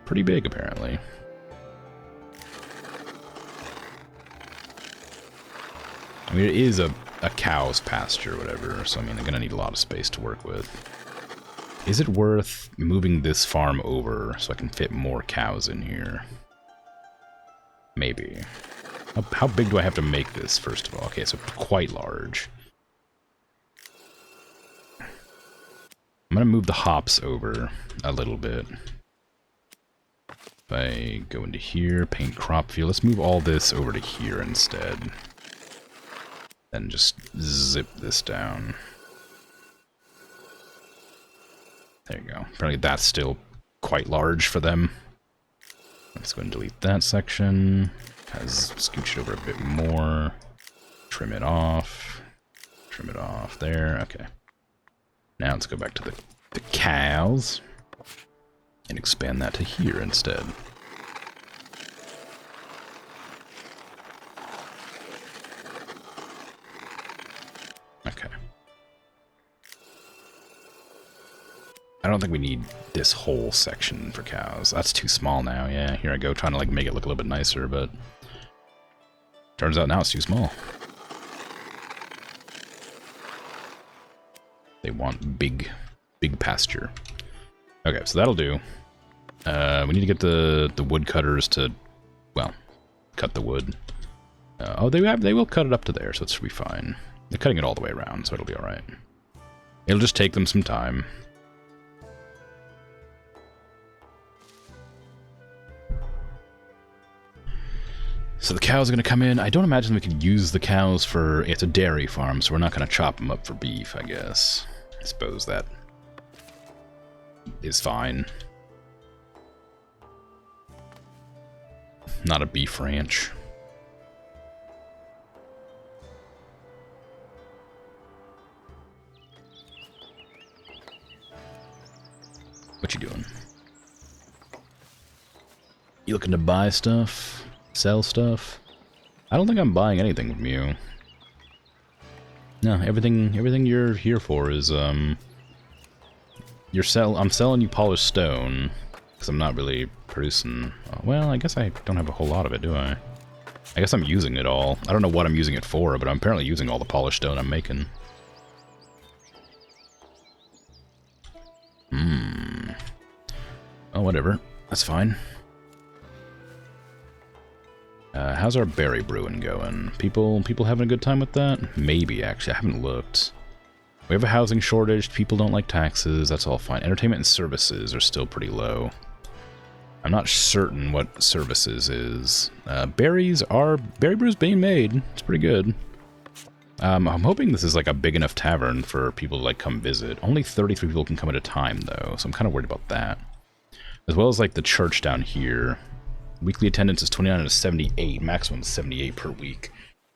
Pretty big, apparently. I mean, it is a cow's pasture or whatever, so I mean, they're gonna need a lot of space to work with. Is it worth moving this farm over so I can fit more cows in here? Maybe. How big do I have to make this, first of all? Okay, so quite large. I'm gonna move the hops over a little bit. If I go into here, paint crop field, let's move all this over to here instead. Then just zip this down. There you go. Apparently that's still quite large for them. Let's go and delete that section. Kind of scooch it over a bit more. Trim it off. Trim it off there. Okay. Now let's go back to the cows. And expand that to here instead. Okay. I don't think we need this whole section for cows. That's too small now. Yeah, here I go trying to, like, make it look a little bit nicer, but turns out now it's too small. They want big pasture. Okay, so that'll do. We need to get the woodcutters to, well, cut the wood. Oh, they will cut it up to there, so it should be fine. They're cutting it all the way around, so it'll be alright. It'll just take them some time. So the cows are going to come in. I don't imagine we could use the cows for... It's a dairy farm, so we're not going to chop them up for beef, I guess. I suppose that is fine. Not a beef ranch. What you doing? You looking to buy stuff? Sell stuff? I don't think I'm buying anything from you. No, everything you're here for is I'm selling you polished stone because I'm not really producing. Well, I guess I don't have a whole lot of it, do I? I guess I'm using it all. I don't know what I'm using it for, but I'm apparently using all the polished stone I'm making. Oh, whatever. That's fine. How's our berry brewing going? People having a good time with that? Maybe, actually. I haven't looked. We have a housing shortage. People don't like taxes. That's all fine. Entertainment and services are still pretty low. I'm not certain what services is. Berry brew's being made. It's pretty good. I'm hoping this is like a big enough tavern for people to like come visit. Only 33 people can come at a time though, so I'm kind of worried about that. As well as like the church down here. Weekly attendance is 29 out of 78, maximum 78 per week.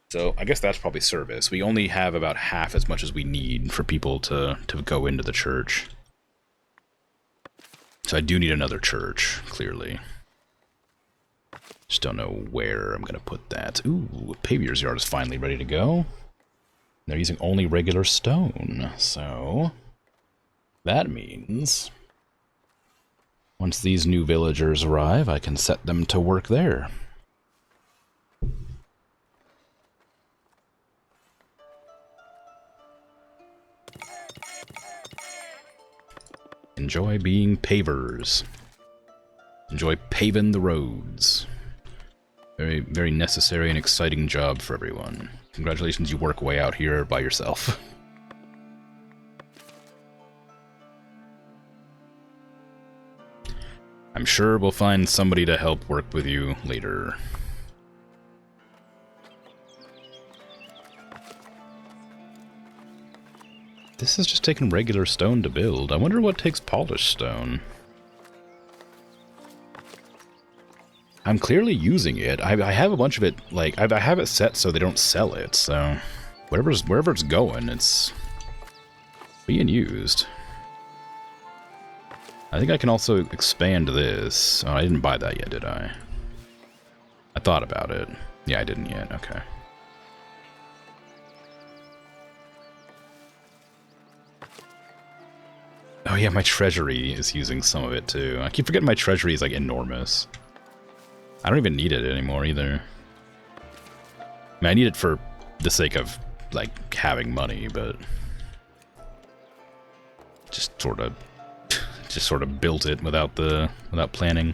So I guess that's probably service. We only have about half as much as we need for people to go into the church. So I do need another church, clearly. Just don't know where I'm going to put that. Ooh, Paviour's Yard is finally ready to go. They're using only regular stone, so that means once these new villagers arrive, I can set them to work there. Enjoy being pavers. Enjoy paving the roads. Very, very necessary and exciting job for everyone. Congratulations, you work way out here by yourself. I'm sure we'll find somebody to help work with you later. This is just taking regular stone to build. I wonder what takes polished stone. I'm clearly using it. I have a bunch of it, like, I have it set so they don't sell it, so wherever it's going, it's being used. I think I can also expand this. Oh, I didn't buy that yet, did I? I thought about it. Yeah, I didn't yet. Okay. Oh yeah, my treasury is using some of it too. I keep forgetting my treasury is like enormous. I don't even need it anymore either. I mean, I need it for the sake of like having money, but just sort of built it without planning.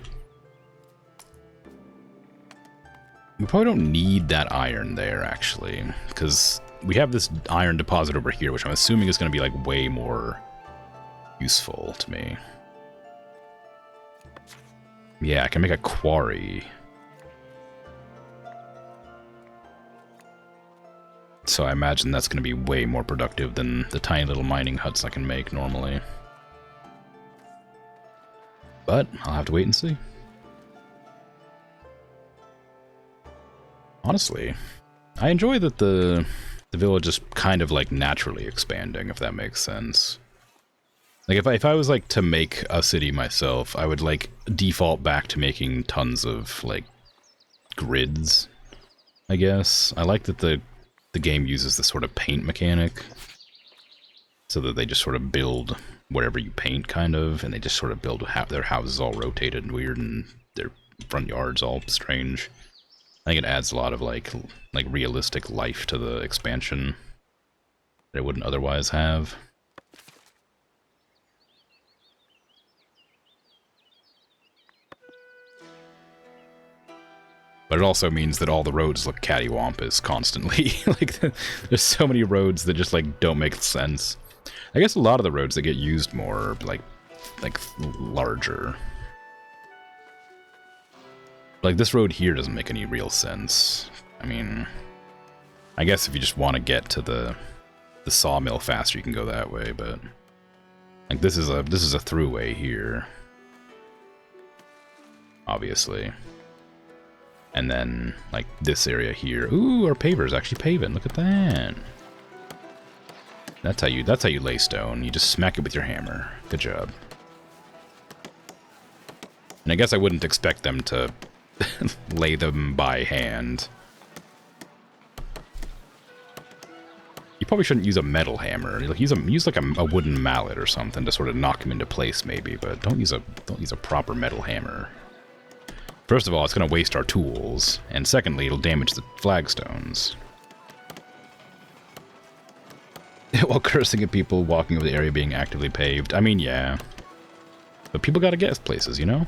We probably don't need that iron there actually, because we have this iron deposit over here, which I'm assuming is going to be like way more useful to me. Yeah, I can make a quarry. So I imagine that's going to be way more productive than the tiny little mining huts I can make normally. But I'll have to wait and see. Honestly, I enjoy that the village is kind of like naturally expanding, if that makes sense. Like if I was like to make a city myself, I would like default back to making tons of like grids, I guess. I like that the game uses this sort of paint mechanic so that they just sort of build whatever you paint kind of, and they just sort of build their houses all rotated and weird and their front yards all strange. I think it adds a lot of like realistic life to the expansion that it wouldn't otherwise have. But it also means that all the roads look cattywampus constantly. Like, there's so many roads that just, like, don't make sense. I guess a lot of the roads that get used more are, like larger. Like, this road here doesn't make any real sense. I mean, I guess if you just want to get to the sawmill faster, you can go that way, but... Like, this is a throughway here. Obviously. And then, like, this area here. Ooh, our paver's actually paving. Look at that. That's how you lay stone. You just smack it with your hammer. Good job. And I guess I wouldn't expect them to lay them by hand. probably shouldn't use a metal hammer. Like use like a wooden mallet or something to sort of knock him into place, maybe. But don't use a proper metal hammer. First of all, it's going to waste our tools, and secondly, it'll damage the flagstones. While cursing at people walking over the area being actively paved. I mean, yeah. But people got to get places, you know?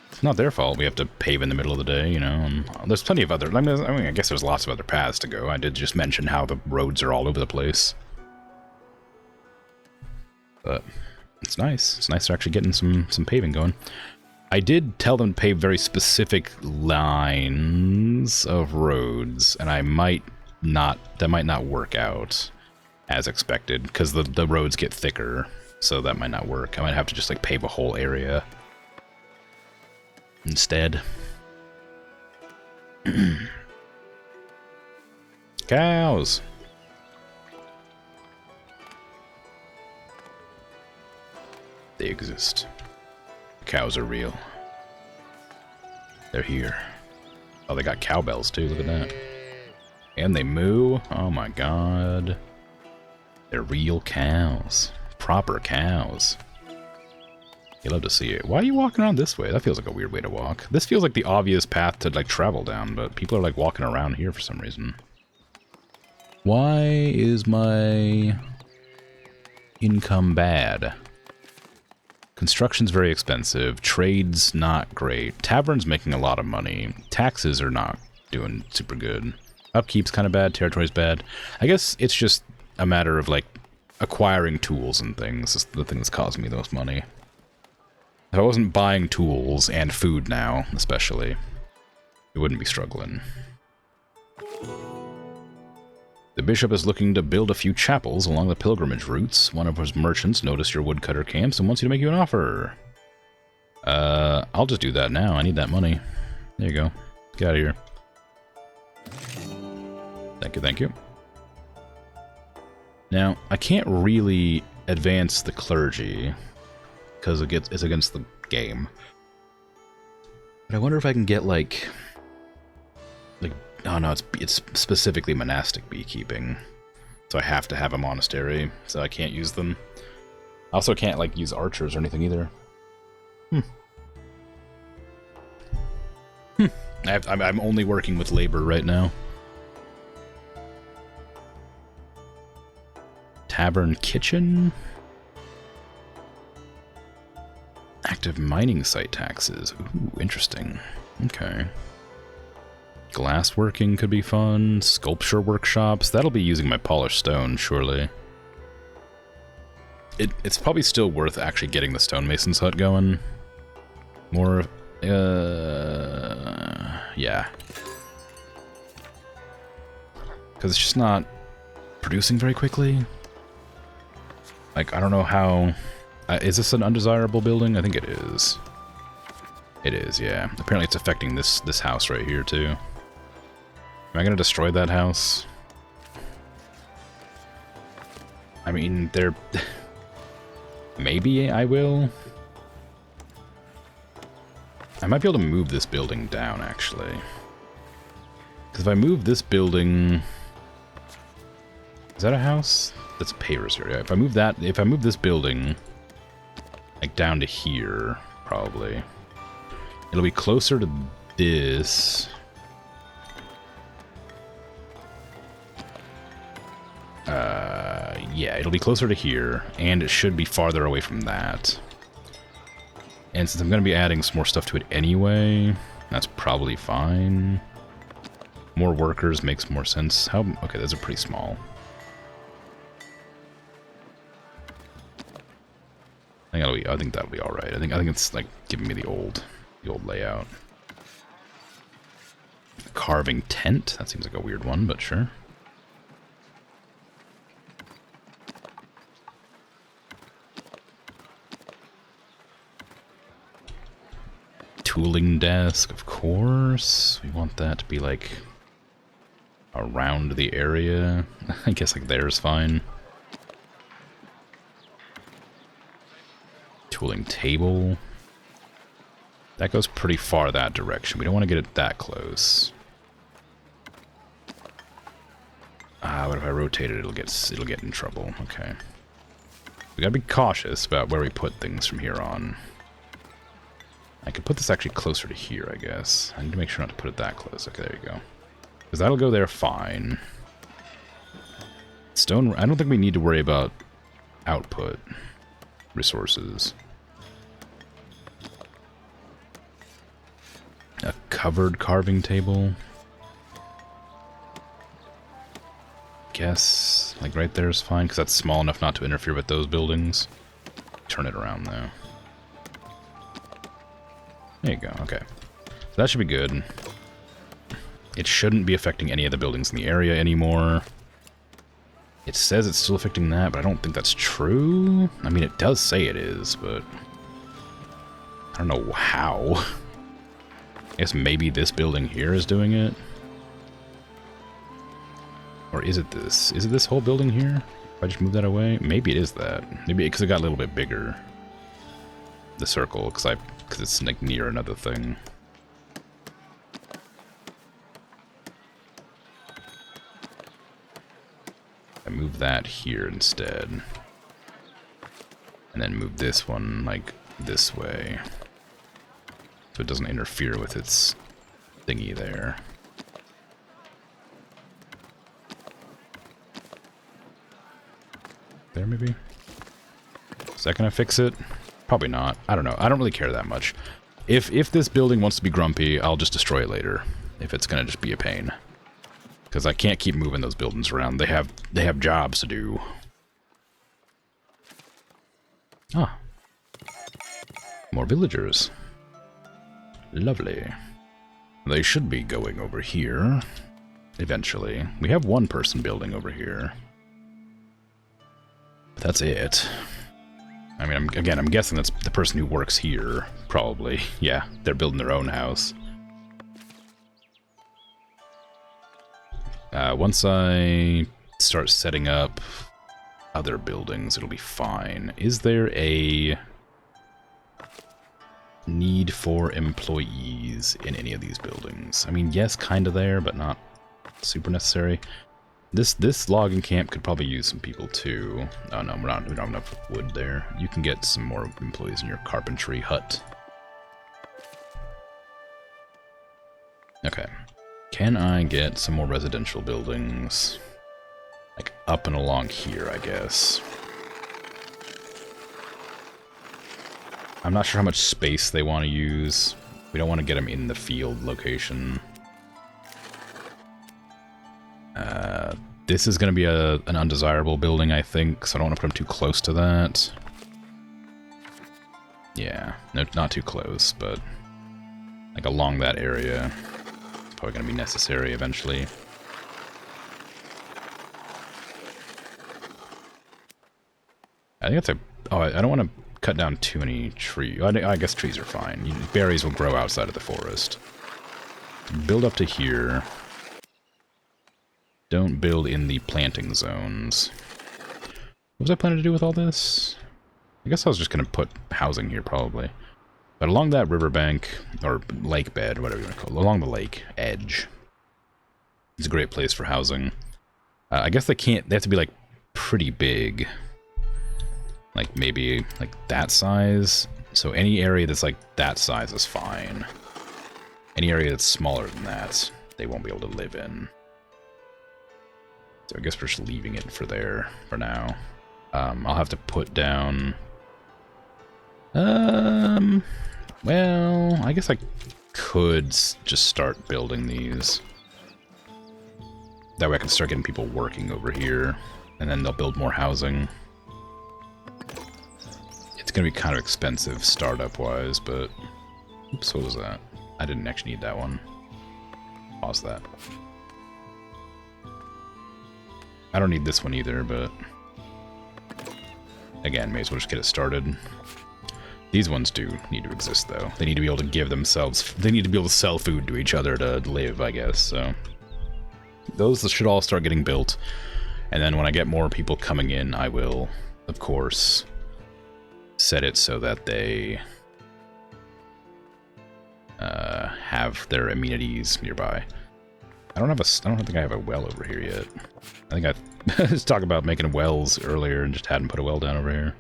It's not their fault we have to pave in the middle of the day, you know? And there's plenty of other... I mean, I guess there's lots of other paths to go. I did just mention how the roads are all over the place. But it's nice. It's nice they're actually getting some paving going. I did tell them to pave very specific lines of roads, and that might not work out as expected, because the roads get thicker, so that might not work. I might have to just like pave a whole area instead. Cows! They exist. Cows are real. They're here. Oh, they got cowbells too, look at that. And they moo. Oh my god. They're real cows. Proper cows. You love to see it. Why are you walking around this way? That feels like a weird way to walk. This feels like the obvious path to like travel down, but people are like walking around here for some reason. Why is my income bad? Construction's very expensive. Trade's not great. Tavern's making a lot of money. Taxes are not doing super good. Upkeep's kind of bad. Territory's bad. I guess it's just a matter of, like, acquiring tools and things is the thing that's causing me the most money. If I wasn't buying tools and food now, especially, it wouldn't be struggling. The bishop is looking to build a few chapels along the pilgrimage routes. One of his merchants noticed your woodcutter camps and wants you to make you an offer. I'll just do that now. I need that money. There you go. Get out of here. Thank you, thank you. Now, I can't really advance the clergy because it's against the game. But I wonder if I can get like oh no, it's specifically monastic beekeeping. So I have to have a monastery, so I can't use them. I also can't like use archers or anything either. I'm only working with labor right now. Tavern kitchen. Active mining site taxes. Ooh, interesting. Okay. Glassworking could be fun. Sculpture workshops. That'll be using my polished stone, surely. It's probably still worth actually getting the stonemason's hut going. More, yeah. Because it's just not producing very quickly. Like, I don't know how... is this an undesirable building? I think it is. It is, yeah. Apparently it's affecting this house right here, too. Am I gonna destroy that house? I mean, they're... Maybe I will. I might be able to move this building down, actually. Because if I move this building... Is that a house? That's a pay reserve. Yeah, if I move this building... Like, down to here, probably. It'll be closer to this... yeah, it'll be closer to here, and it should be farther away from that. And since I'm going to be adding some more stuff to it anyway, that's probably fine. More workers makes more sense. How? Okay, those are pretty small. I think that'll be all right. I think it's like giving me the old layout. Carving tent. That seems like a weird one, but sure. Tooling desk, of course. We want that to be like around the area. I guess like there's fine. Tooling table. That goes pretty far that direction. We don't want to get it that close. But if I rotate it, it'll get in trouble. Okay. We gotta be cautious about where we put things from here on. I could put this actually closer to here, I guess. I need to make sure not to put it that close. Okay, there you go. Because that'll go there fine. Stone, I don't think we need to worry about output resources. A covered carving table. Guess, like right there is fine, because that's small enough not to interfere with those buildings. Turn it around, though. There you go, okay. So that should be good. It shouldn't be affecting any of the buildings in the area anymore. It says it's still affecting that, but I don't think that's true. I mean, it does say it is, but I don't know how. I guess maybe this building here is doing it. Or is it this? Is it this whole building here? If I just move that away? Maybe it is that. Maybe because it got a little bit bigger. The circle, because it's like near another thing. I move that here instead. And then move this one like this way. So it doesn't interfere with its thingy there. There maybe? Is that gonna fix it? Probably not. I don't know. I don't really care that much. If this building wants to be grumpy, I'll just destroy it later. If it's gonna just be a pain. Because I can't keep moving those buildings around. They have jobs to do. Ah. More villagers. Lovely. They should be going over here. Eventually. We have one person building over here. But that's it. I mean, I'm guessing that's the person who works here. Probably. Yeah, they're building their own house. Once I start setting up other buildings, it'll be fine. Is there a need for employees in any of these buildings? I mean, yes, kind of there, but not super necessary. This logging camp could probably use some people too. Oh no, we don't have enough wood there. You can get some more employees in your carpentry hut. Okay. Can I get some more residential buildings? Like up and along here, I guess. I'm not sure how much space they want to use. We don't want to get them in the field location. This is going to be an undesirable building, I think, so I don't want to put them too close to that. Yeah, no, not too close, but like along that area. It's probably going to be necessary eventually. I think that's a... Oh, I don't want to cut down too many trees. I guess trees are fine. Berries will grow outside of the forest. Build up to here. Don't build in the planting zones. What was I planning to do with all this? I guess I was just going to put housing here, probably. But along that riverbank, or lake bed, whatever you want to call it, along the lake edge, it's a great place for housing. I guess they have to be, like, pretty big. Like, maybe, like, that size. So any area that's, like, that size is fine. Any area that's smaller than that, they won't be able to live in. So I guess we're just leaving it for there for now. I'll have to put down... well, I guess I could just start building these. That way I can start getting people working over here, and then they'll build more housing. It's going to be kind of expensive startup-wise, but... Oops, what was that? I didn't actually need that one. Pause that. I don't need this one either, but... Again, may as well just get it started. These ones do need to exist, though. They need to be able to give themselves... They need to be able to sell food to each other to live, I guess, so... Those should all start getting built. And then when I get more people coming in, I will, of course, set it so that they... have their amenities nearby. I don't think I have a well over here yet. I think I was talking about making wells earlier and just hadn't put a well down over here.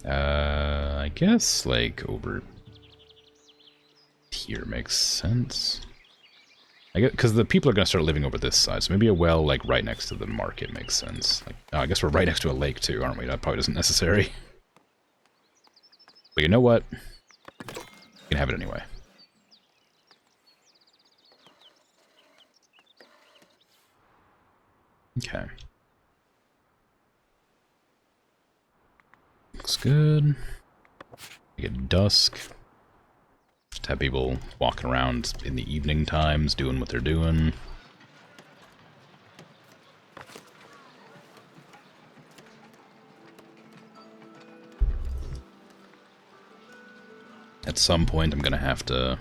I guess like over here makes sense. I guess because the people are gonna start living over this side, so maybe a well like right next to the market makes sense. Like, oh, I guess we're right next to a lake too, aren't we? That probably isn't necessary. But you know what? You can have it anyway. Okay. Looks good. We get dusk. Just have people walking around in the evening times, doing what they're doing. At some point, I'm gonna have to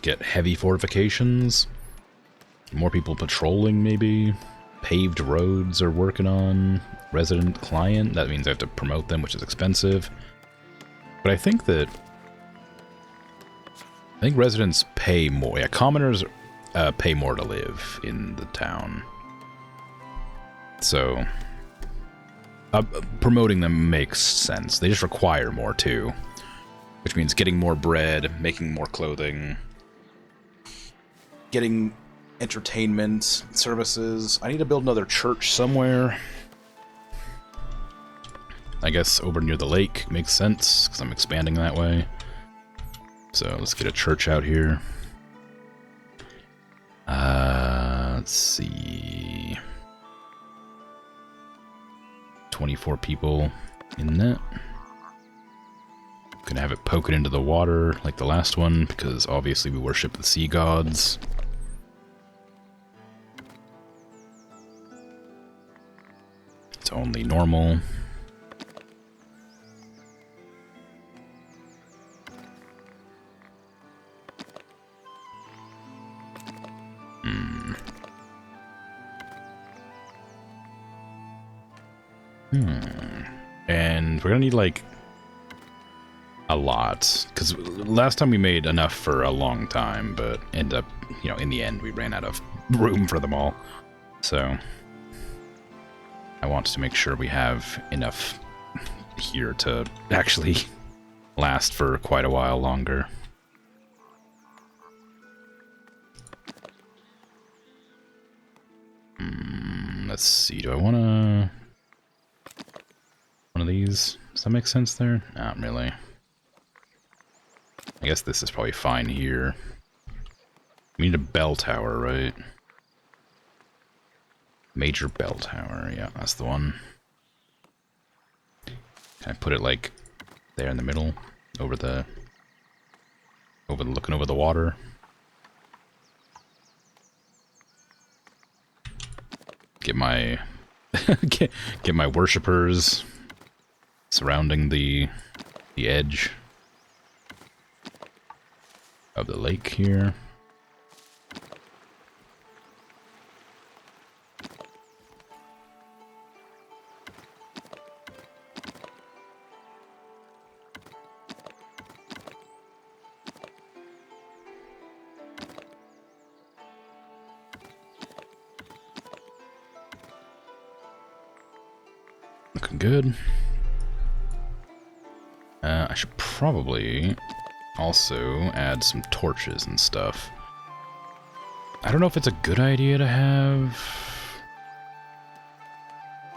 get heavy fortifications. More people patrolling, maybe. Paved roads are working on. Resident client, that means I have to promote them, which is expensive. But I think residents pay more. Yeah, commoners pay more to live in the town. So promoting them makes sense. They just require more too, which means getting more bread, making more clothing, getting entertainment services. I need to build another church somewhere. I guess over near the lake makes sense because I'm expanding that way. So let's get a church out here. Let's see. 24 people in that. Gonna have it poking into the water like the last one because obviously we worship the sea gods. It's only normal. And we're gonna need like a lot because last time we made enough for a long time, but end up, you know, in the end we ran out of room for them all. So I want to make sure we have enough here to actually last for quite a while longer. Let's see, do I want to... one of these? Does that make sense there? Not really. I guess this is probably fine here. We need a bell tower, right? Major bell tower, yeah, that's the one. Can I put it like there in the middle, looking over the water? Get my get my worshippers surrounding the edge of the lake here. Looking good. I should probably also add some torches and stuff. I don't know if it's a good idea to have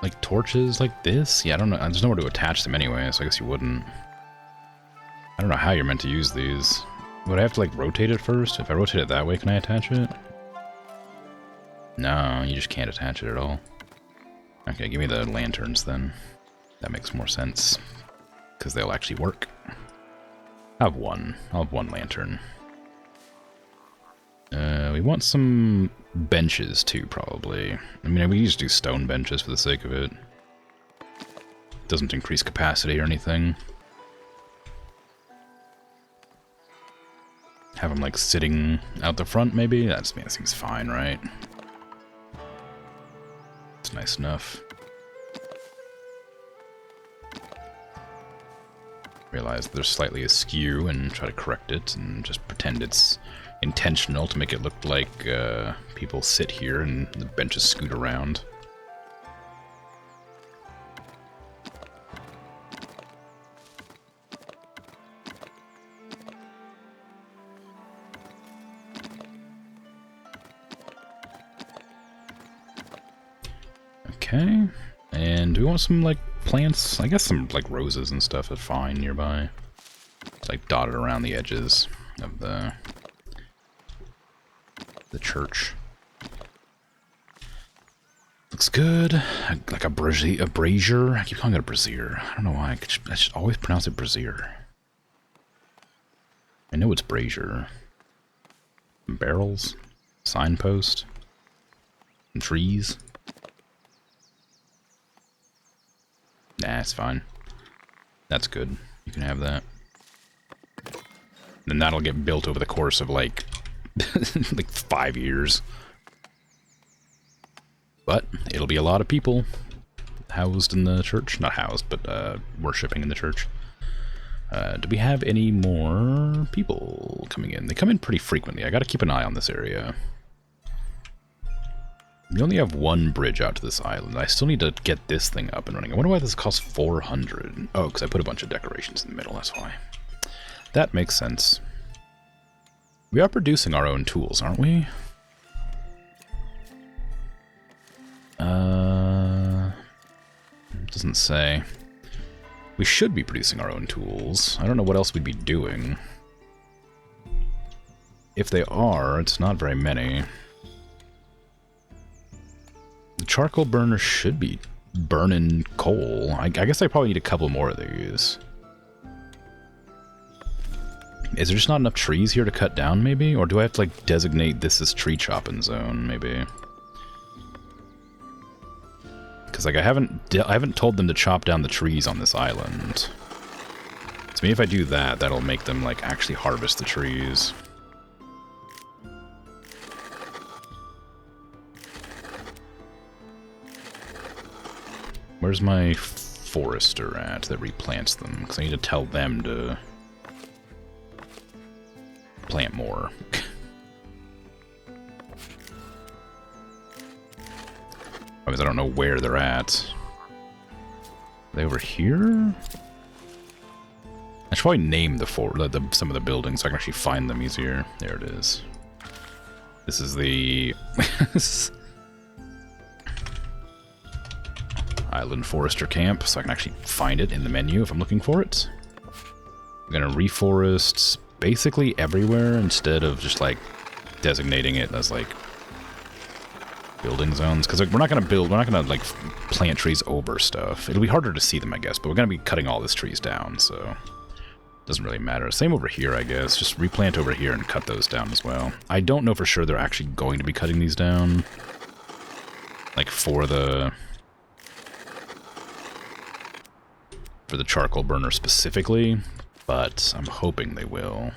like torches like this. Yeah, I don't know. There's nowhere to attach them anyway, so I guess you wouldn't. I don't know how you're meant to use these. Would I have to like rotate it first? If I rotate it that way, can I attach it? No, you just can't attach it at all. Okay, give me the lanterns then. That makes more sense. Because they'll actually work. I'll have one lantern. We want some benches too, probably. I mean, we just do stone benches for the sake of it. Doesn't increase capacity or anything. Have them like sitting out the front, maybe? That seems fine, right? It's nice enough. realize they're slightly askew and try to correct it and just pretend it's intentional to make it look like people sit here and the benches scoot around. Okay, and do we want some, like, plants? I guess some, like, roses and stuff are fine nearby. It's, like, dotted around the edges of the church. Looks good. Like a brazier. I keep calling it a brazier. I don't know why. I should always pronounce it brazier. I know it's brazier. Barrels. Signpost. And trees. Nah, it's fine. That's good. You can have that. And that'll get built over the course of, like, like 5 years. But it'll be a lot of people housed in the church. Not housed, but worshipping in the church. Do we have any more people coming in? They come in pretty frequently. I gotta keep an eye on this area. We only have one bridge out to this island. I still need to get this thing up and running. I wonder why this costs 400. Oh, because I put a bunch of decorations in the middle, that's why. That makes sense. We are producing our own tools, aren't we? Doesn't say. We should be producing our own tools. I don't know what else we'd be doing. If they are, it's not very many. The charcoal burner should be burning coal. I guess I probably need a couple more of these. Is there just not enough trees here to cut down, maybe? Or do I have to, like, designate this as tree chopping zone, maybe? Because, like, I haven't told them to chop down the trees on this island. So maybe if I do that, that'll make them, like, actually harvest the trees. Where's my forester at that replants them? Because I need to tell them to plant more. Because I don't know where they're at. Are they over here? I should probably name some of the buildings so I can actually find them easier. There it is. This is the Island Forester Camp, so I can actually find it in the menu if I'm looking for it. I'm gonna reforest basically everywhere instead of just, like, designating it as, like, building zones, because, like, we're not gonna like plant trees over stuff. It'll be harder to see them, I guess, but we're gonna be cutting all these trees down, so it doesn't really matter. Same over here, I guess. Just replant over here and cut those down as well. I don't know for sure they're actually going to be cutting these down, like, for the charcoal burner specifically, but I'm hoping they will,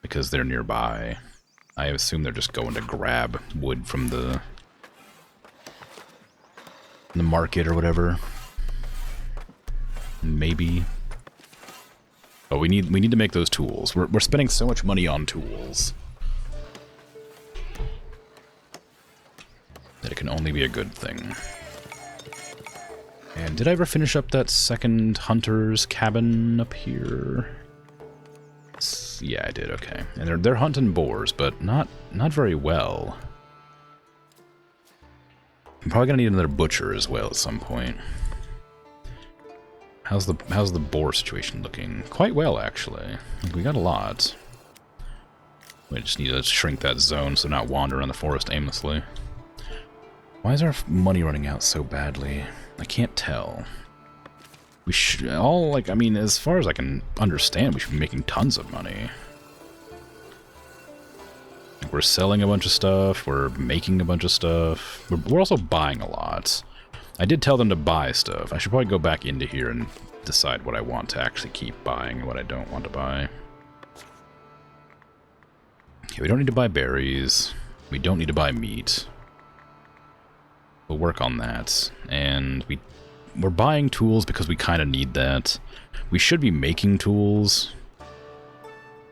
because they're nearby. I assume they're just going to grab wood from the market or whatever. Maybe. But we need to make those tools. We're spending so much money on tools that it can only be a good thing. And did I ever finish up that second hunter's cabin up here? Yeah, I did, okay. And they're hunting boars, but not very well. I'm probably gonna need another butcher as well at some point. How's the boar situation looking? Quite well, actually. Like, we got a lot. We just need to shrink that zone so not wander around the forest aimlessly. Why is our money running out so badly? I can't tell. We should all, like, I mean, as far as I can understand, we should be making tons of money. Like, we're selling a bunch of stuff, we're making a bunch of stuff. We're also buying a lot. I did tell them to buy stuff. I should probably go back into here and decide what I want to actually keep buying and what I don't want to buy. Okay, we don't need to buy berries. We don't need to buy meat. We'll work on that. And we we're buying tools because we kind of need that. We should be making tools.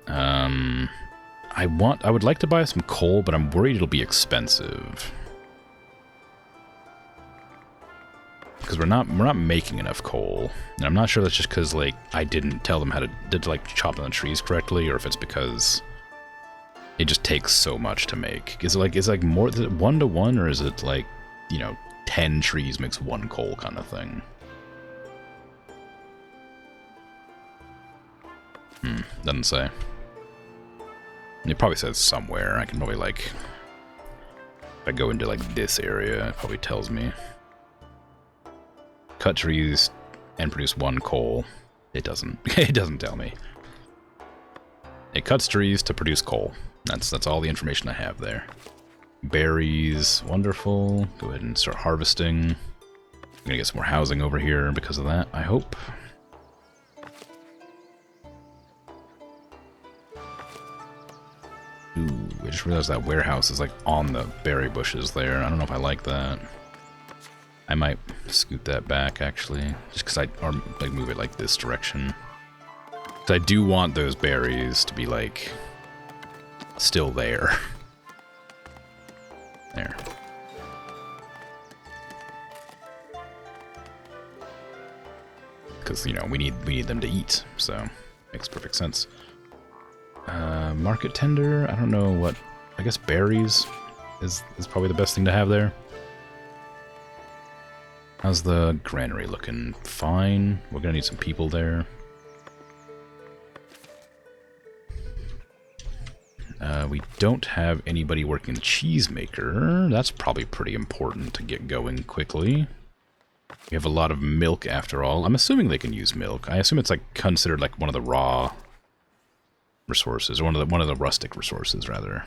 I would like to buy some coal, but I'm worried it'll be expensive. Because we're not making enough coal. And I'm not sure that's just because, like, I didn't tell them how to like, chop down the trees correctly, or if it's because it just takes so much to make. Is it like more, is it 1 to 1, or is it like, you know, 10 trees makes 1 coal kind of thing? Doesn't say. It probably says somewhere. I can probably, like, if I go into, like, this area, it probably tells me. Cut trees and produce 1 coal. It doesn't. It doesn't tell me. It cuts trees to produce coal. That's all the information I have there. Berries, wonderful. Go ahead and start harvesting. I'm gonna get some more housing over here because of that, I hope. Ooh, I just realized that warehouse is like on the berry bushes there. I don't know if I like that. I might scoot that back actually, just because or like move it like this direction. Because I do want those berries to be like still there. There. Because, you know, we need them to eat, so makes perfect sense. Market tender, I don't know what, I guess berries is probably the best thing to have there. How's the granary looking? Fine. We're gonna need some people there. We don't have anybody working the cheese maker. That's probably pretty important to get going quickly. We have a lot of milk after all. I'm assuming they can use milk. I assume it's like considered like one of the raw resources, or one of the rustic resources rather.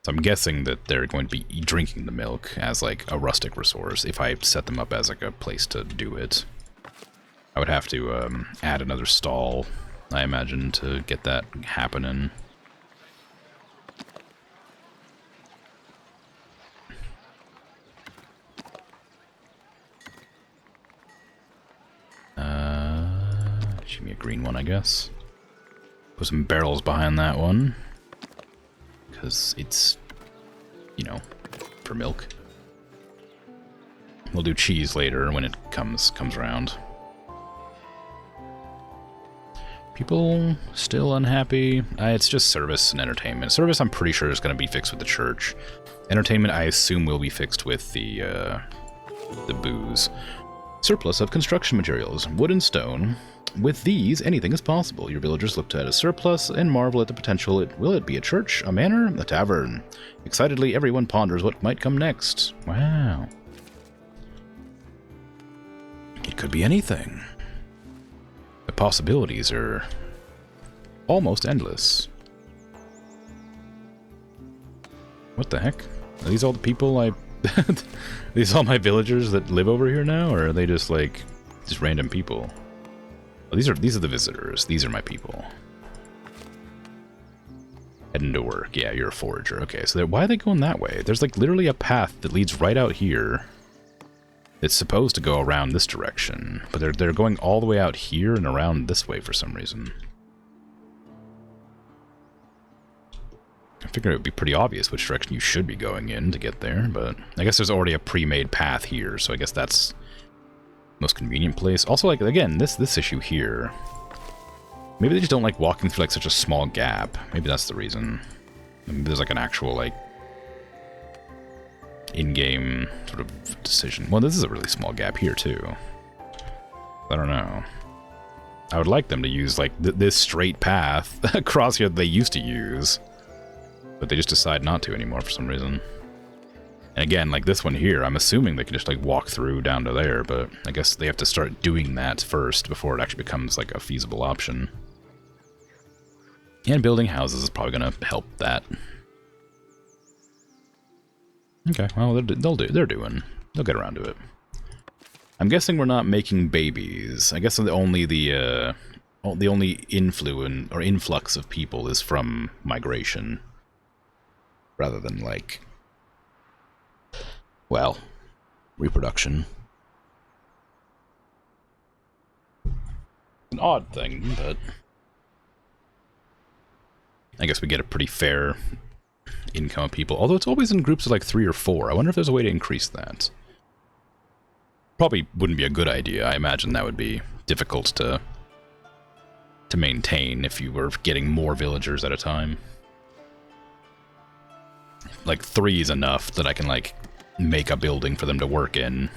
So I'm guessing that they're going to be drinking the milk as like a rustic resource if I set them up as like a place to do it. I would have to add another stall, I imagine, to get that happening. Should be a green one, I guess. Put some barrels behind that one, because it's, you know, for milk. We'll do cheese later when it comes around. People still unhappy. It's just service and entertainment. Service, I'm pretty sure, is going to be fixed with the church. Entertainment, I assume, will be fixed with the booze. Surplus of construction materials, wood and stone. With these, anything is possible. Your villagers look at a surplus and marvel at the potential. Will it be a church, a manor, a tavern? Excitedly, everyone ponders what might come next. Wow. It could be anything. The possibilities are almost endless. What the heck? Are these all the people I... Are these all my villagers that live over here now, or are they just like just random people? Oh, these are the visitors. These are my people. Heading to work. Yeah, you're a forager. Okay, so why are they going that way? There's like literally a path that leads right out here. It's supposed to go around this direction, but they're going all the way out here and around this way for some reason. I figured it would be pretty obvious which direction you should be going in to get there, but I guess there's already a pre-made path here, so I guess that's the most convenient place. Also, like, again, this issue here, maybe they just don't like walking through like such a small gap. Maybe that's the reason. Maybe there's like an actual like in-game sort of decision. Well, this is a really small gap here too. I don't know. I would like them to use like this straight path across here that they used to use, but they just decide not to anymore for some reason. And again, like this one here, I'm assuming they can just like walk through down to there, but I guess they have to start doing that first before it actually becomes like a feasible option. And building houses is probably going to help that. Okay, well, they'll get around to it. I'm guessing we're not making babies. I guess the only influx of people is from migration, rather than like, well, reproduction. An odd thing, but I guess we get a pretty fair income of people. Although it's always in groups of like 3 or 4. I wonder if there's a way to increase that. Probably wouldn't be a good idea. I imagine that would be difficult to maintain if you were getting more villagers at a time. Like 3 is enough that I can like make a building for them to work in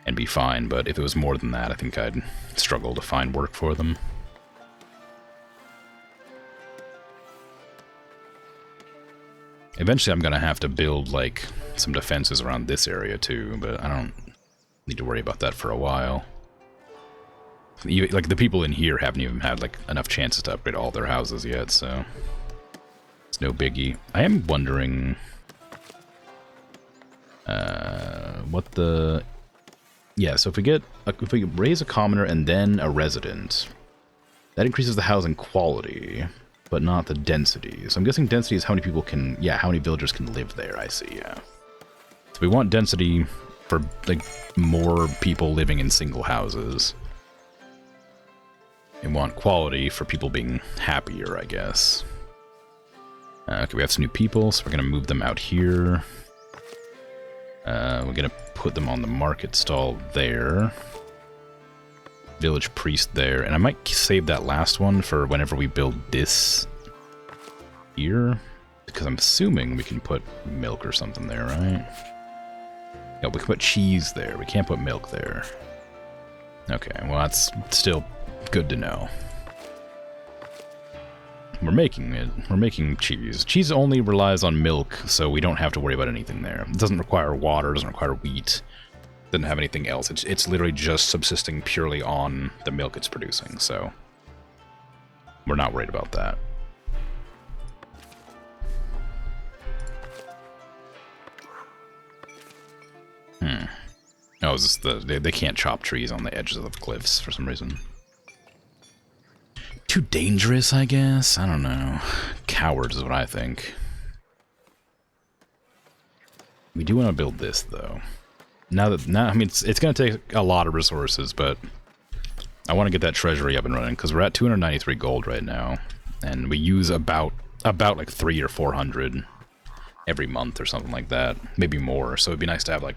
and be fine, but if it was more than that, I think I'd struggle to find work for them. Eventually I'm gonna have to build like some defenses around this area too, but I don't need to worry about that for a while. Like the people in here haven't even had like enough chances to upgrade all their houses yet, so it's no biggie. I am wondering what the... Yeah, so if we raise a commoner and then a resident, that increases the housing quality, but not the density. So I'm guessing density is how many people can... Yeah, how many villagers can live there, I see, yeah. So we want density for like more people living in single houses. We want quality for people being happier, I guess. Okay, we have some new people, so we're going to move them out here. We're going to put them on the market stall there. Village priest there. And I might save that last one for whenever we build this here. Because I'm assuming we can put milk or something there, right? Yeah, we can put cheese there. We can't put milk there. Okay, well that's still good to know. We're making it. We're making cheese. Cheese only relies on milk, so we don't have to worry about anything there. It doesn't require water, doesn't require wheat, doesn't have anything else. It's literally just subsisting purely on the milk it's producing, so we're not worried about that. Oh, is this they can't chop trees on the edges of the cliffs for some reason. Too dangerous, I guess? I don't know. Cowards is what I think. We do want to build this, though. Now, I mean, it's going to take a lot of resources, but I want to get that treasury up and running, because we're at 293 gold right now, and we use about like 300 or 400 every month or something like that. Maybe more, so it'd be nice to have, like,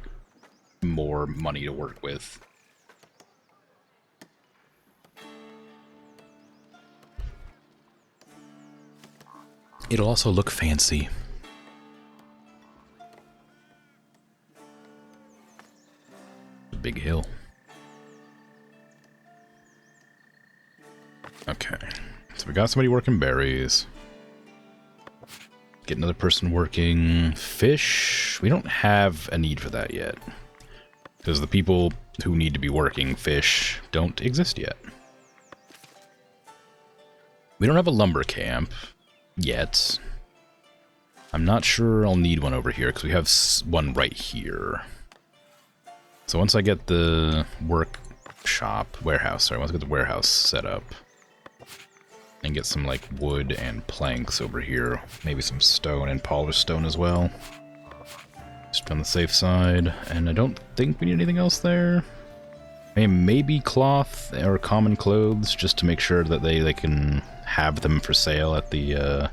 more money to work with. It'll also look fancy. A big hill. Okay. So we got somebody working berries. Get another person working fish. We don't have a need for that yet. Because the people who need to be working fish don't exist yet. We don't have a lumber camp yet. I'm not sure I'll need one over here because we have one right here. So once I get the warehouse set up and get some like wood and planks over here, maybe some stone and polished stone as well. Just on the safe side, and I don't think we need anything else there. I mean, maybe cloth or common clothes, just to make sure that they can have them for sale at the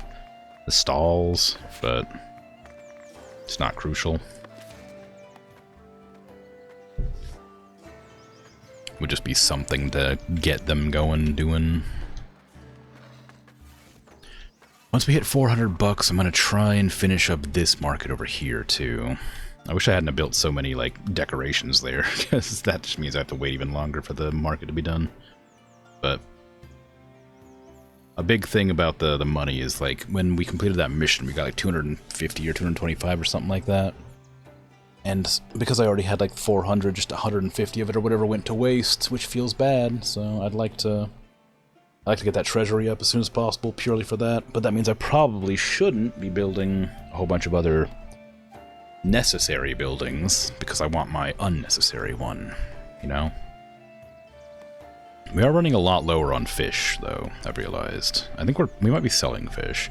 stalls, but it's not crucial. Would just be something to get them going, doing. Once we hit 400 bucks, I'm gonna try and finish up this market over here too. I wish I hadn't built so many like decorations there, because that just means I have to wait even longer for the market to be done. But a big thing about the money is like when we completed that mission, we got like 250 or 225 or something like that. And because I already had like 400, just 150 of it or whatever went to waste, which feels bad. So I'd like to get that treasury up as soon as possible purely for that. But that means I probably shouldn't be building a whole bunch of other necessary buildings because I want my unnecessary one, you know? We are running a lot lower on fish, though, I've realized. I think we might be selling fish.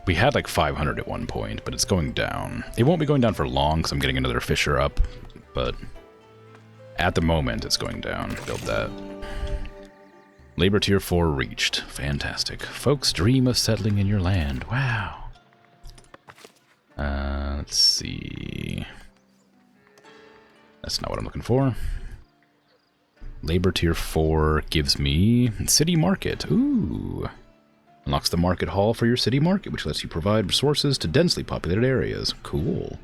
We had like 500 at one point, but it's going down. It won't be going down for long because I'm getting another fisher up, but at the moment it's going down. Build that. Labor Tier 4 reached. Fantastic. Folks dream of settling in your land. Wow. Let's see. That's not what I'm looking for. Labor Tier 4 gives me City Market. Ooh. Unlocks the market hall for your city market, which lets you provide resources to densely populated areas. Cool.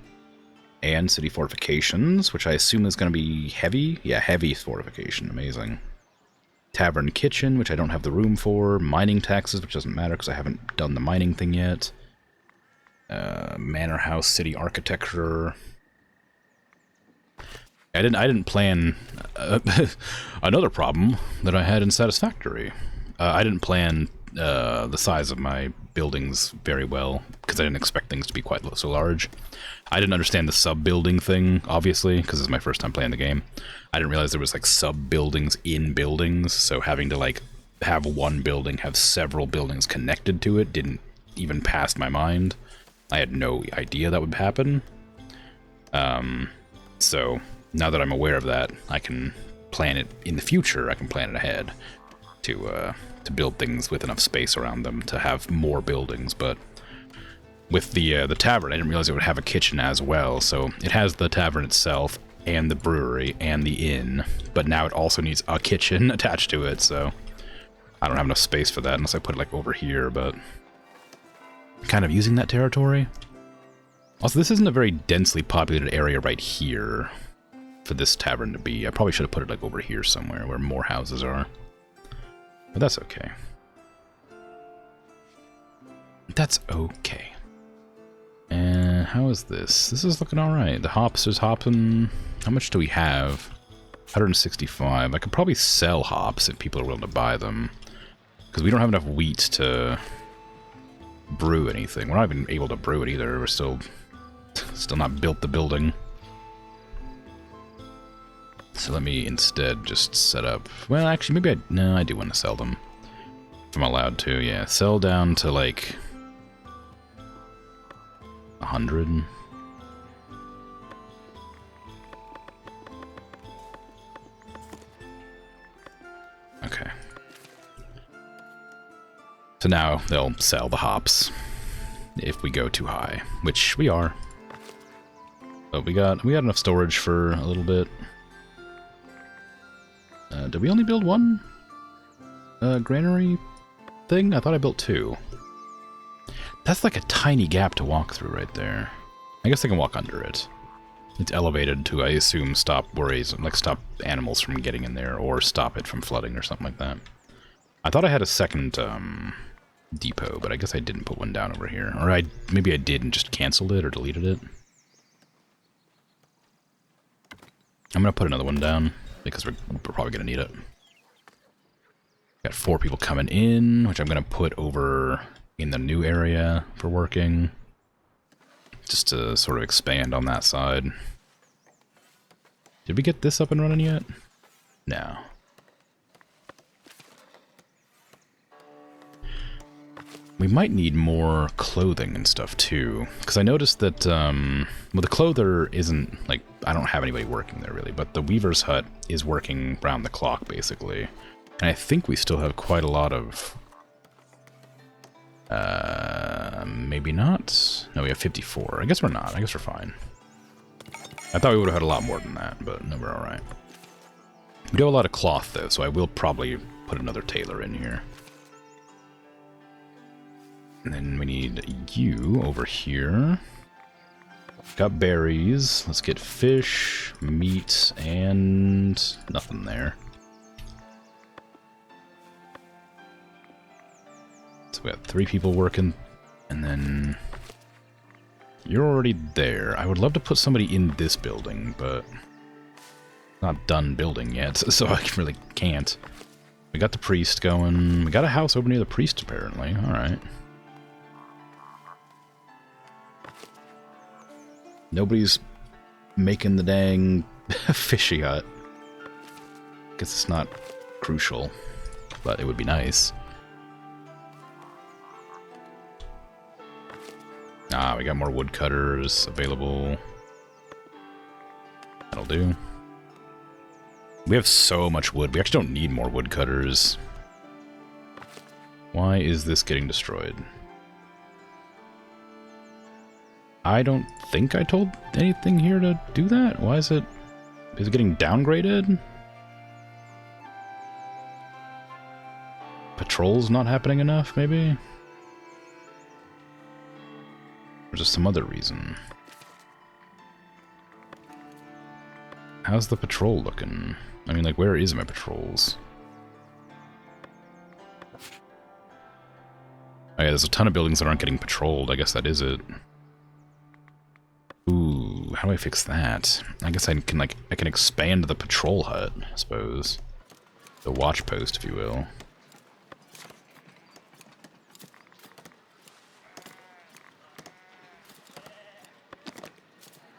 And city fortifications, which I assume is going to be heavy. Yeah, heavy fortification. Amazing. Tavern kitchen, which I don't have the room for. Mining taxes, which doesn't matter because I haven't done the mining thing yet. Manor house, city architecture. I didn't plan another problem that I had in Satisfactory. I didn't plan the size of my buildings very well because I didn't expect things to be quite so large. I didn't understand the sub-building thing, obviously, because it's my first time playing the game. I didn't realize there was like sub-buildings in buildings, so having to like have one building have several buildings connected to it didn't even pass my mind. I had no idea that would happen. So now that I'm aware of that, I can plan it in the future. I can plan it ahead to build things with enough space around them to have more buildings. But with the tavern, I didn't realize it would have a kitchen as well. So it has the tavern itself and the brewery and the inn, but now it also needs a kitchen attached to it. So I don't have enough space for that unless I put it like over here, but kind of using that territory. Also, this isn't a very densely populated area right here for this tavern to be. I probably should have put it like over here somewhere where more houses are. But that's okay. That's okay. And how is this? This is looking alright. The hops is hopping. How much do we have? 165. I could probably sell hops if people are willing to buy them. Because we don't have enough wheat to brew anything. We're not even able to brew it either. We're still not built the building. So let me instead just set up... Well, actually, maybe no, I do want to sell them. If I'm allowed to, yeah. Sell down to, like... 100. Okay. So now they'll sell the hops if we go too high, which we are. But we got enough storage for a little bit. Did we only build one granary thing? I thought I built 2. That's like a tiny gap to walk through right there. I guess I can walk under it. It's elevated to, I assume, stop worries, like stop animals from getting in there, or stop it from flooding or something like that. I thought I had a second depot, but I guess I didn't put one down over here. Or maybe I did and just canceled it or deleted it. I'm gonna put another one down, because we're probably gonna need it. Got 4 people coming in, which I'm gonna put over in the new area for working. Just to sort of expand on that side. Did we get this up and running yet? No. We might need more clothing and stuff too, because I noticed that, well, the clother isn't, like, I don't have anybody working there really, but the weaver's hut is working round the clock basically. And I think we still have quite a lot of, maybe not? No, we have 54. I guess we're not. I guess we're fine. I thought we would have had a lot more than that, but no, we're alright. We do have a lot of cloth though, so I will probably put another tailor in here. And then we need you over here. Got berries. Let's get fish, meat, and nothing there. So we got 3 people working, and then you're already there. I would love to put somebody in this building, but not done building yet, so I really can't. We got the priest going. We got a house over near the priest, apparently. Alright. Nobody's making the dang fishy hut. Guess it's not crucial, but it would be nice. Ah, we got more woodcutters available. That'll do. We have so much wood. We actually don't need more woodcutters. Why is this getting destroyed? I don't think I told anything here to do that. Why is it... Is it getting downgraded? Patrol's not happening enough, maybe? Or just some other reason? How's the patrol looking? I mean, like, where is my patrols? Oh yeah, there's a ton of buildings that aren't getting patrolled. I guess that is it. Ooh, how do I fix that? I guess I can expand the patrol hut, I suppose. The watch post, if you will.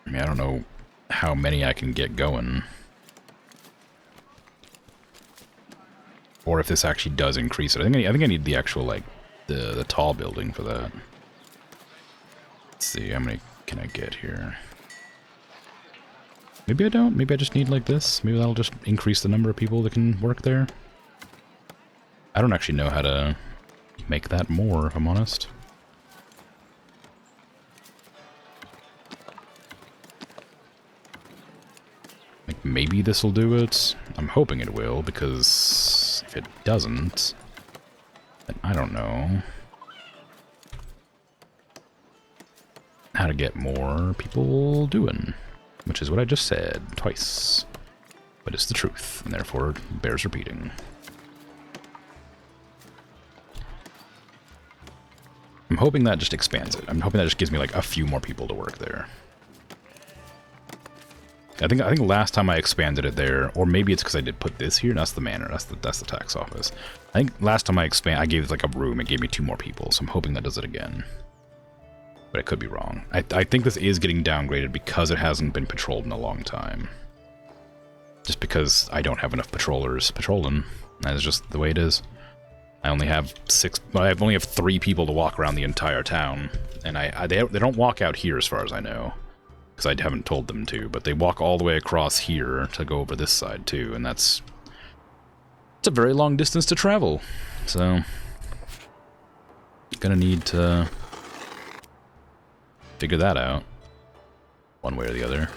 I mean, I don't know how many I can get going. Or if this actually does increase it. I think I need the actual, like, the tall building for that. Let's see, how many can I get here? Maybe I don't. Maybe I just need like this. Maybe that'll just increase the number of people that can work there. I don't actually know how to make that more, if I'm honest. Like, maybe this will do it. I'm hoping it will, because if it doesn't, then I don't know how to get more people doing, which is what I just said twice. But it's the truth, and therefore bears repeating. I'm hoping that just expands it. I'm hoping that just gives me like a few more people to work there. I think last time I expanded it there, or maybe it's because I did put this here. That's the manor. That's the tax office. I think last time I gave it like a room. It gave me 2 more people. So I'm hoping that does it again. But I could be wrong. I think this is getting downgraded because it hasn't been patrolled in a long time. Just because I don't have enough patrollers patrolling. That's just the way it is. I only have 6. Well, I only have 3 people to walk around the entire town, and they don't walk out here as far as I know, because I haven't told them to. But they walk all the way across here to go over this side too, and it's a very long distance to travel. So gonna need to figure that out, one way or the other.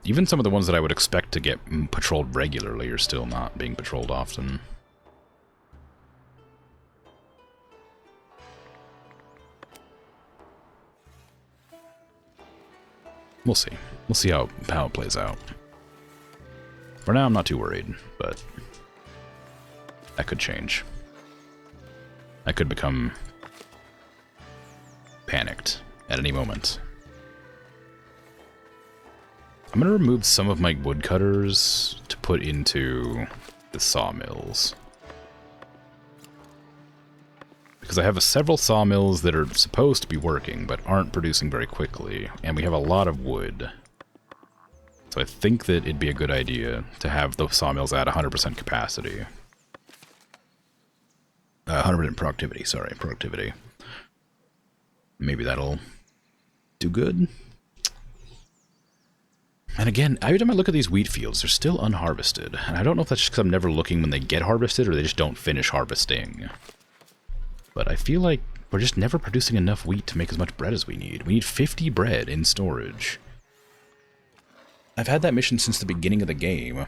Even some of the ones that I would expect to get patrolled regularly are still not being patrolled often. We'll see. We'll see how it plays out. For now, I'm not too worried, but that could change. I could become panicked at any moment. I'm going to remove some of my woodcutters to put into the sawmills. Because I have several sawmills that are supposed to be working, but aren't producing very quickly, and we have a lot of wood. So I think that it'd be a good idea to have those sawmills at 100% capacity. 100% productivity, sorry, productivity. Maybe that'll do good. And again, every time I look at these wheat fields, they're still unharvested. And I don't know if that's just because I'm never looking when they get harvested, or they just don't finish harvesting. But I feel like we're just never producing enough wheat to make as much bread as we need. We need 50 bread in storage. I've had that mission since the beginning of the game,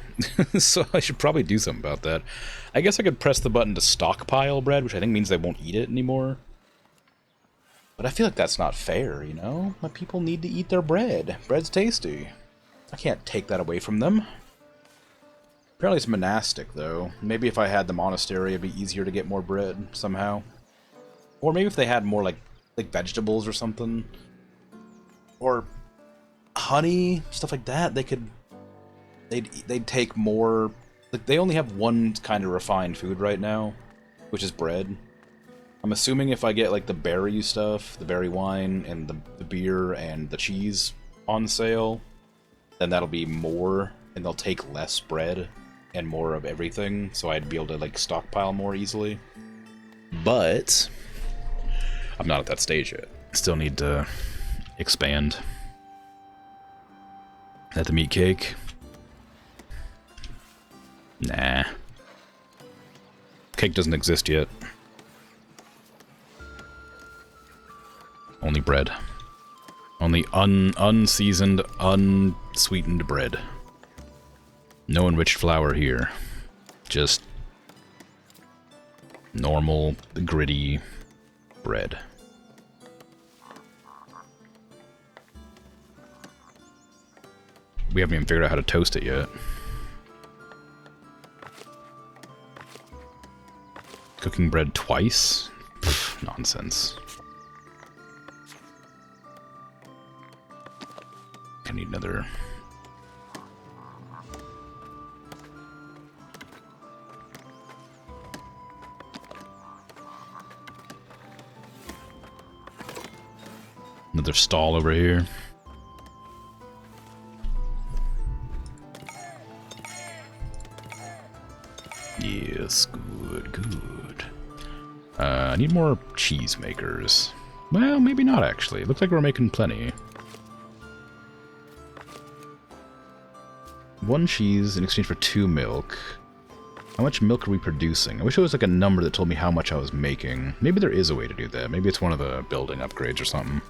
so I should probably do something about that. I guess I could press the button to stockpile bread, which I think means they won't eat it anymore. But I feel like that's not fair, you know? My people need to eat their bread. Bread's tasty. I can't take that away from them. Apparently it's monastic, though. Maybe if I had the monastery, it'd be easier to get more bread, somehow. Or maybe if they had more, like vegetables or something. Or honey, stuff like that, they'd take more. Like, they only have one kind of refined food right now, which is bread. I'm assuming if I get like the berry stuff, the berry wine, and the beer and the cheese on sale, then that'll be more, and they'll take less bread and more of everything, so I'd be able to like stockpile more easily. But I'm not at that stage yet. Still need to expand. At the meat cake. Nah. Cake doesn't exist yet. Only bread. Only unseasoned, unsweetened bread. No enriched flour here. Just normal, gritty bread. We haven't even figured out how to toast it yet. Cooking bread twice? Pfft, nonsense. I need another. Another stall over here. Yes, good, good. I need more cheese makers. Well, maybe not actually. It looks like we're making plenty. 1 cheese in exchange for 2 milk. How much milk are we producing? I wish there was like a number that told me how much I was making. Maybe there is a way to do that. Maybe it's one of the building upgrades or something.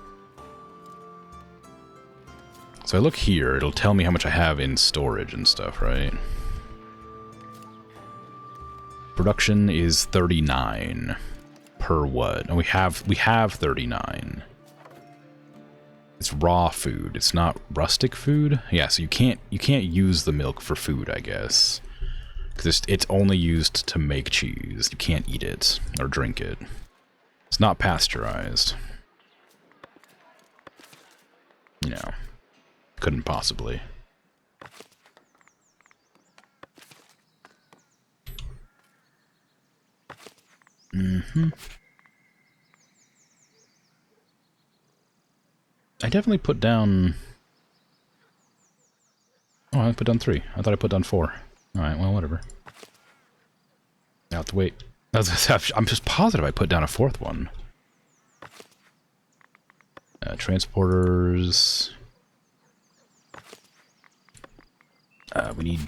So I look here, it'll tell me how much I have in storage and stuff, right? Production is 39 per what? And we have 39. It's raw food. It's not rustic food. Yeah, so you can't use the milk for food, I guess. Because it's only used to make cheese. You can't eat it or drink it. It's not pasteurized. You know, couldn't possibly. I definitely put down... Oh, I put down 3. I thought I put down 4. Alright, well, whatever. I'll have to wait. I'm just positive I put down a 4th one. Transporters... we need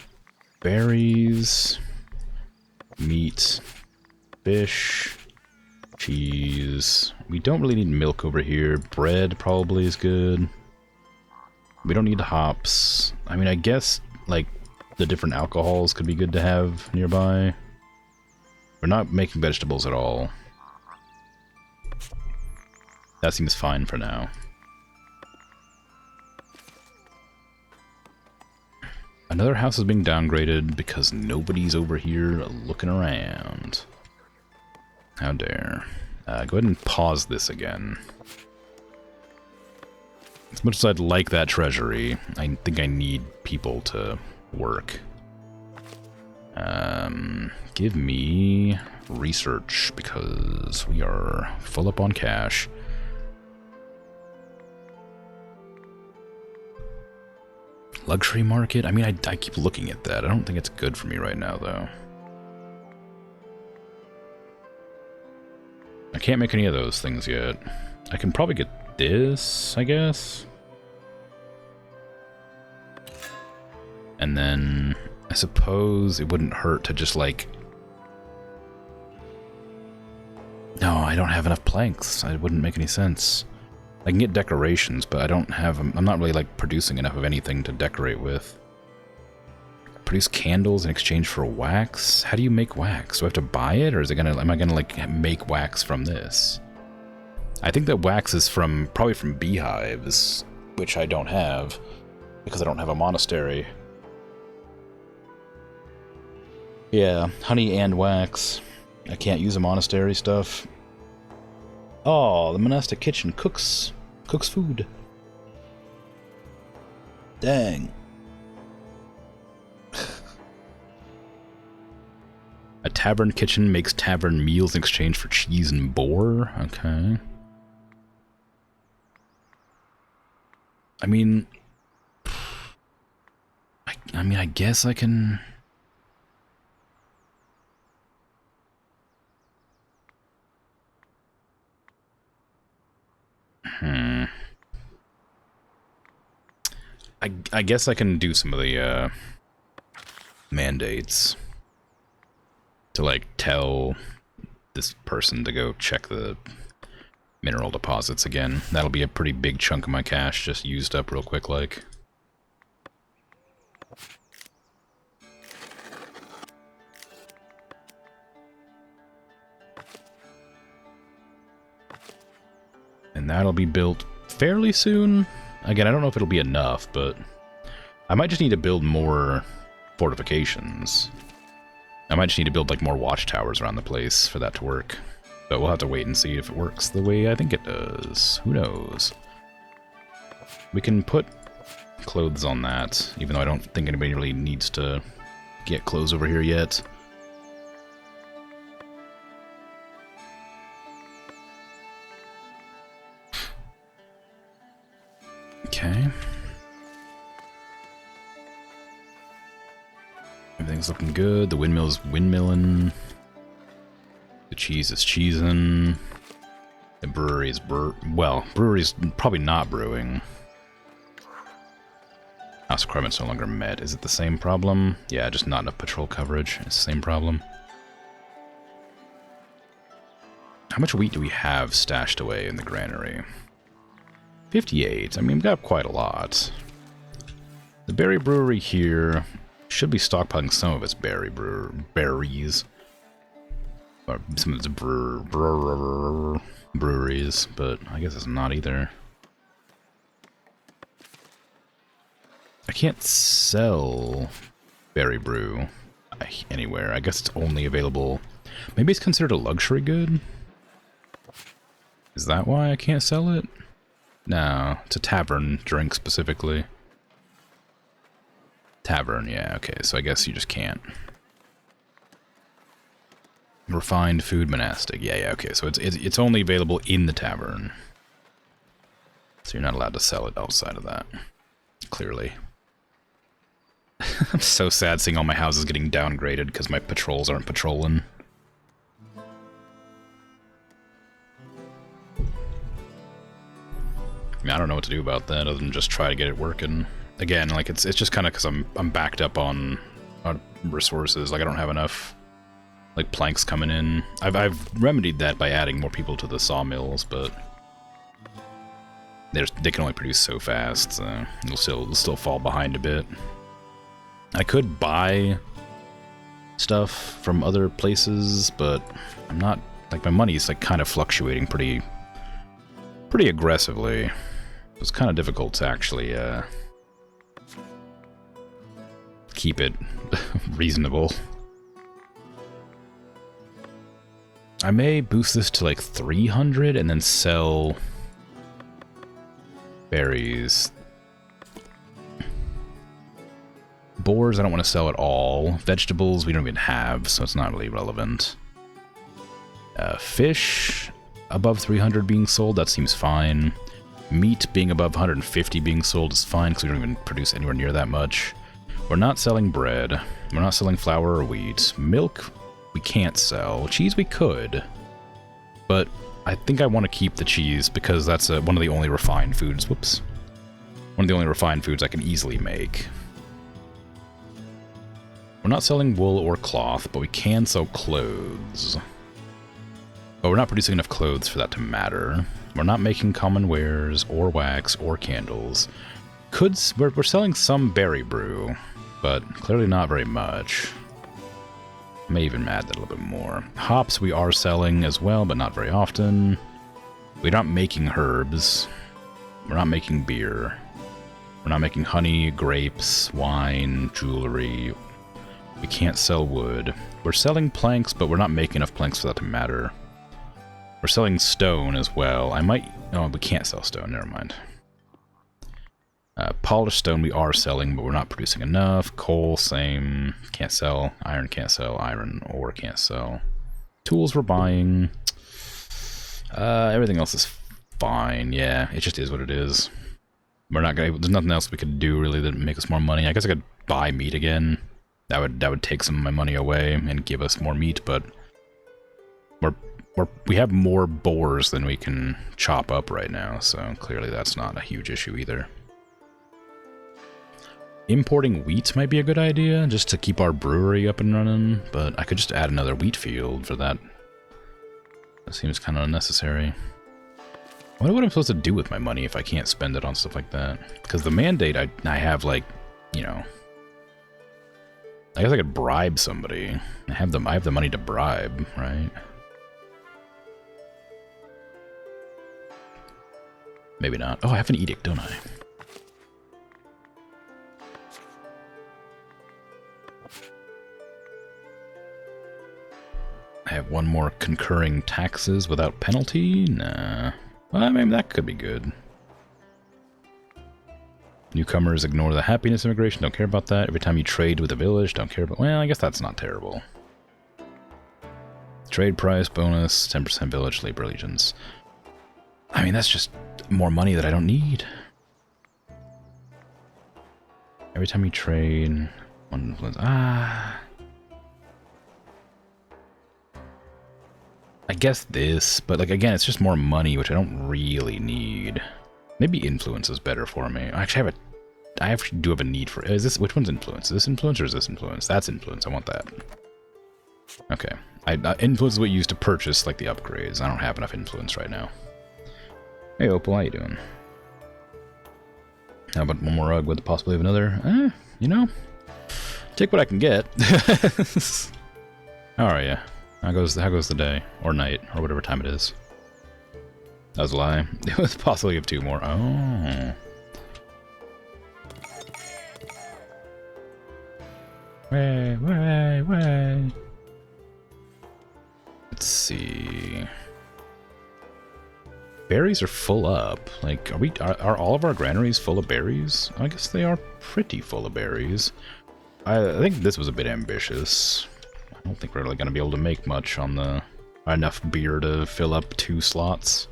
berries, meat, fish, cheese. We don't really need milk over here. Bread probably is good. We don't need hops. I mean, I guess, like, the different alcohols could be good to have nearby. We're not making vegetables at all. That seems fine for now. Another house is being downgraded because nobody's over here looking around. How dare. Go ahead and pause this again. As much as I'd like that treasury, I think I need people to work. Give me research because we are full up on cash. Luxury market? I mean, I keep looking at that. I don't think it's good for me right now, though. I can't make any of those things yet. I can probably get this, I guess. And then I suppose it wouldn't hurt to just, like... No, I don't have enough planks. It wouldn't make any sense. I can get decorations, but I don't have them. I'm not really, like, producing enough of anything to decorate with. Produce candles in exchange for wax? How do you make wax? Do I have to buy it, or is it gonna, am I gonna, like, make wax from this? I think that wax is probably from beehives, which I don't have, because I don't have a monastery. Yeah, honey and wax. I can't use a monastery stuff. Oh, the monastic kitchen cooks food. Dang. A tavern kitchen makes tavern meals in exchange for cheese and boar? Okay. I mean... I guess I can... I guess I can do some of the, mandates. to, like, tell this person to go check the mineral deposits again. That'll be a pretty big chunk of my cash just used up real quick, like. And that'll be built fairly soon. Again, I don't know if it'll be enough, but I might just need to build more fortifications. I might just need to build, like, more watchtowers around the place for that to work. But we'll have to wait and see if it works the way I think it does. Who knows? We can put clothes on that, even though I don't think anybody really needs to get clothes over here yet. Okay. Everything's looking good. The windmill's windmilling. The cheese is cheesing. The brewery is brewery's probably not brewing. House requirements no longer met. Is it the same problem? Yeah, just not enough patrol coverage. It's the same problem. How much wheat do we have stashed away in the granary? 58. I mean, we've got quite a lot. The berry brewery here should be stockpiling some of its berries. Or some of its breweries, but I guess it's not either. I can't sell berry brew anywhere. I guess it's only available... Maybe it's considered a luxury good? Is that why I can't sell it? No, it's a tavern drink specifically. Tavern, yeah, okay, so I guess you just can't. Refined food monastic. Yeah, okay. So it's only available in the tavern. So you're not allowed to sell it outside of that. Clearly. I'm so sad seeing all my houses getting downgraded because my patrols aren't patrolling. I mean, I don't know what to do about that other than just try to get it working. Again, like it's just kind of because I'm backed up on resources. Like I don't have enough like planks coming in. I've remedied that by adding more people to the sawmills, but they can only produce so fast, so they'll still fall behind a bit. I could buy stuff from other places, but I'm not, like my money's like kind of fluctuating pretty aggressively. It's kind of difficult to actually keep it reasonable. I may boost this to like 300 and then sell berries. Boars I don't want to sell at all. Vegetables we don't even have, so it's not really relevant. Fish above 300 being sold, that seems fine. Meat being above 150 being sold is fine because we don't even produce anywhere near that much. We're not selling bread. We're not selling flour or wheat. Milk we can't sell. Cheese we could, but I think I want to keep the cheese because that's one of the only refined foods. Whoops. One of the only refined foods I can easily make. We're not selling wool or cloth, but we can sell clothes. But we're not producing enough clothes for that to matter. We're not making common wares or wax or candles. We're selling some berry brew, but clearly not very much. I may even add that a little bit more. Hops we are selling as well, but not very often. We're not making herbs. We're not making beer. We're not making honey, grapes, wine, jewelry. We can't sell wood. We're selling planks, but we're not making enough planks for that to matter. We're selling stone as well. Oh, we can't sell stone, never mind. Polished stone we are selling, but we're not producing enough. Coal, same. Can't sell. Iron can't sell. Iron ore can't sell. Tools we're buying. Everything else is fine. Yeah, it just is what it is. We're not gonna. There's nothing else we could do really that make us more money. I guess I could buy meat again. That would take some of my money away and give us more meat, but we have more boars than we can chop up right now, so clearly that's not a huge issue either. Importing wheat might be a good idea, just to keep our brewery up and running, but I could just add another wheat field for that. That seems kind of unnecessary. I wonder what I'm supposed to do with my money if I can't spend it on stuff like that. Because the mandate, I have, like, you know... I guess I could bribe somebody. I have the money to bribe, right? Maybe not. Oh, I have an edict, don't I? I have one more concurring taxes without penalty? Nah. Well, I mean, that could be good. Newcomers ignore the happiness immigration, don't care about that. Every time you trade with a village, don't care about... Well, I guess that's not terrible. Trade price, bonus, 10% village, labor allegiance. I mean, that's just more money that I don't need. Every time you trade... One influence... Ah... I guess this, but like again, it's just more money, which I don't really need. Maybe influence is better for me. Actually, I actually do have a need for. Is this which one's influence? Is this influence or is this influence? That's influence. I want that. Okay, influence is what you use to purchase like the upgrades. I don't have enough influence right now. Hey Opal, how you doing? How about one more rug with the possibility of another? You know, take what I can get. How are you? How goes the day? Or night, or whatever time it is. That was a lie. It was possibly of 2 more. Oh. Way. Let's see. Berries are full up. Like, are all of our granaries full of berries? I guess they are pretty full of berries. I think this was a bit ambitious. I don't think we're really going to be able to make much on the... enough beer to fill up 2 slots.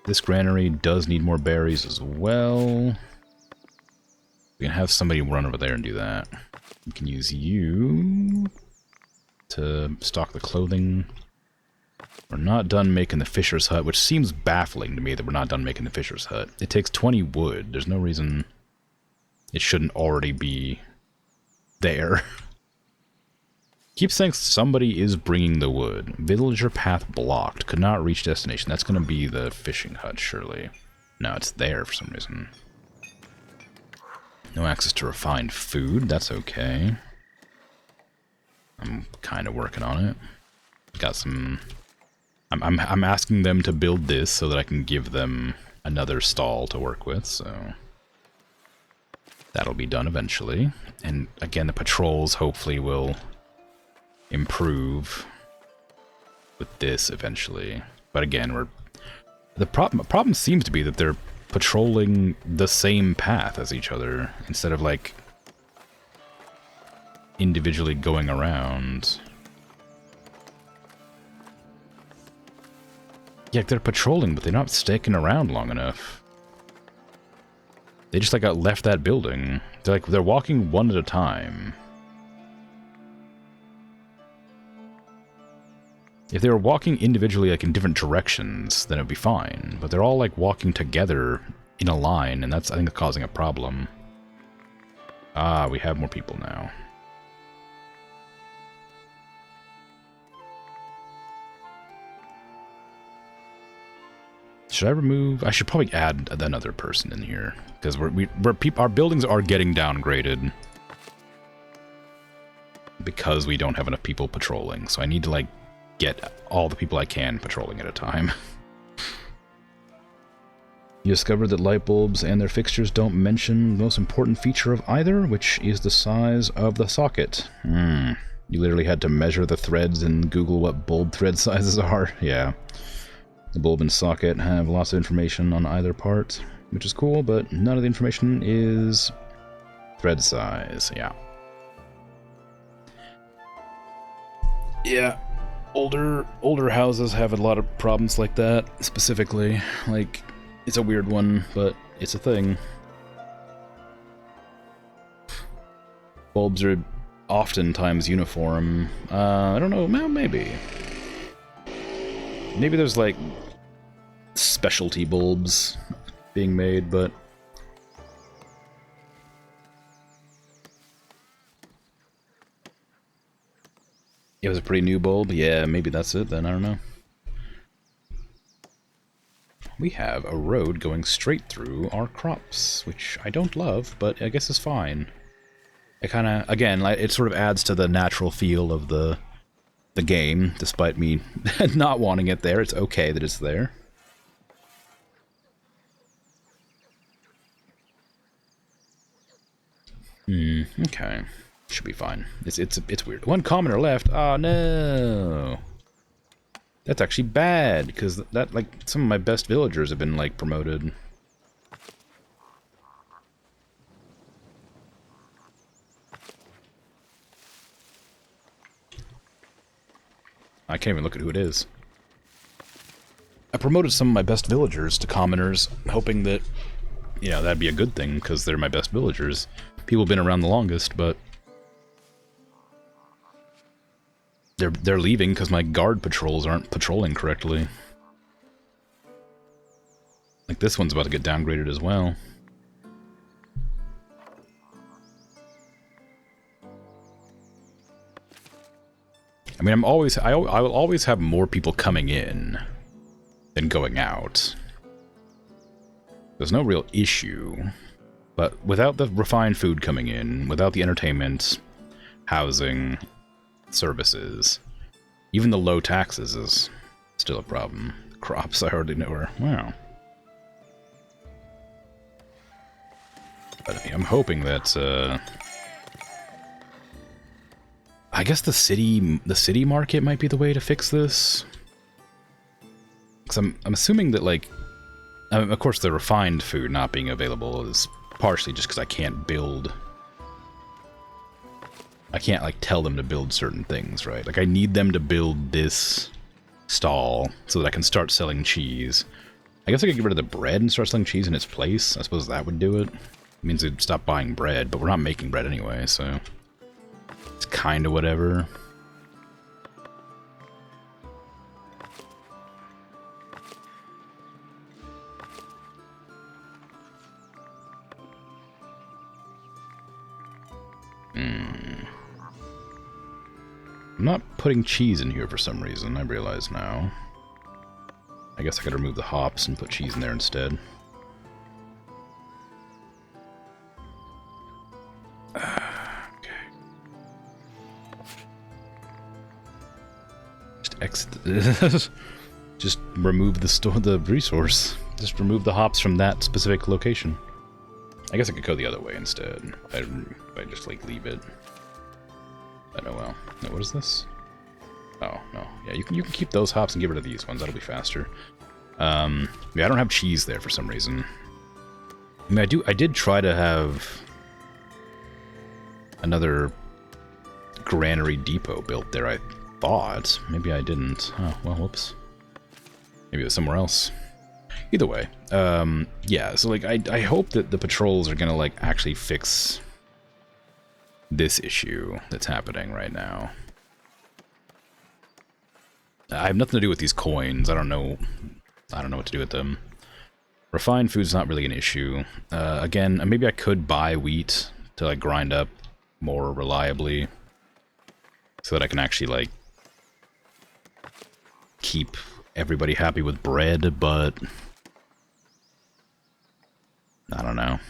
This granary does need more berries as well. We can have somebody run over there and do that. We can use you to stock the clothing. We're not done making the fisher's hut, which seems baffling to me that we're not done making the fisher's hut. It takes 20 wood. There's no reason it shouldn't already be there. Keep saying somebody is bringing the wood. Villager path blocked. Could not reach destination. That's going to be the fishing hut, surely. No, it's there for some reason. No access to refined food. That's okay. I'm kind of working on it. Got some... I'm asking them to build this so that I can give them another stall to work with, so... That'll be done eventually. And again, the patrols hopefully will... improve with this eventually, but again, the problem seems to be that they're patrolling the same path as each other instead of like individually going around. Yeah, they're patrolling, but they're not sticking around long enough. They just like got left that building. They're walking one at a time. If they were walking individually, like, in different directions, then it would be fine. But they're all, like, walking together in a line, and that's, I think, causing a problem. Ah, we have more people now. Should I remove... I should probably add another person in here. Because our buildings are getting downgraded. Because we don't have enough people patrolling. So I need to, like... get all the people I can patrolling at a time. You discovered that light bulbs and their fixtures don't mention the most important feature of either, which is the size of the socket. You literally had to measure the threads and Google what bulb thread sizes are. Yeah. The bulb and socket have lots of information on either part, which is cool, but none of the information is thread size. Yeah. Yeah. Older houses have a lot of problems like that, specifically. Like, it's a weird one, but it's a thing. Bulbs are oftentimes uniform. I don't know, well, maybe. Maybe there's, like, specialty bulbs being made, but... It was a pretty new bulb? Yeah, maybe that's it then, I don't know. We have a road going straight through our crops, which I don't love, but I guess is fine. It kind of, again, like it sort of adds to the natural feel of the game, despite me not wanting it there. It's okay that it's there. Okay. Should be fine. It's weird. One commoner left. Oh no. That's actually bad, because that, like, some of my best villagers have been, like, promoted. I can't even look at who it is. I promoted some of my best villagers to commoners, hoping that, you know, that'd be a good thing, because they're my best villagers. People have been around the longest, but they're leaving because my guard patrols aren't patrolling correctly. Like, this one's about to get downgraded as well. I mean, I will always have more people coming in than going out. There's no real issue. But without the refined food coming in, without the entertainment, housing, services, even the low taxes is still a problem. Crops, I hardly know her. Wow. But I'm hoping that, I guess the city market might be the way to fix this. Because I'm assuming that, like, I mean, of course the refined food not being available is partially just because I can't build. I can't, like, tell them to build certain things, right? Like, I need them to build this stall so that I can start selling cheese. I guess I could get rid of the bread and start selling cheese in its place. I suppose that would do it. It means they'd stop buying bread, but we're not making bread anyway, so it's kind of whatever. I'm not putting cheese in here for some reason, I realize now. I guess I could remove the hops and put cheese in there instead. Okay. Just exit. Just remove the resource. Just remove the hops from that specific location. I guess I could go the other way instead. If I just, like, leave it. But oh well. No, what is this? Oh, no. Yeah, you can keep those hops and get rid of these ones. That'll be faster. Yeah, I don't have cheese there for some reason. I mean, I did try to have another granary depot built there, I thought. Maybe I didn't. Oh, well, whoops. Maybe it was somewhere else. Either way, yeah, so, like, I hope that the patrols are gonna, like, actually fix this issue that's happening right now. I have nothing to do with these coins. I don't know what to do with them. Refined food's not really an issue. Again, maybe I could buy wheat to, like, grind up more reliably so that I can actually, like, keep everybody happy with bread, but I don't know.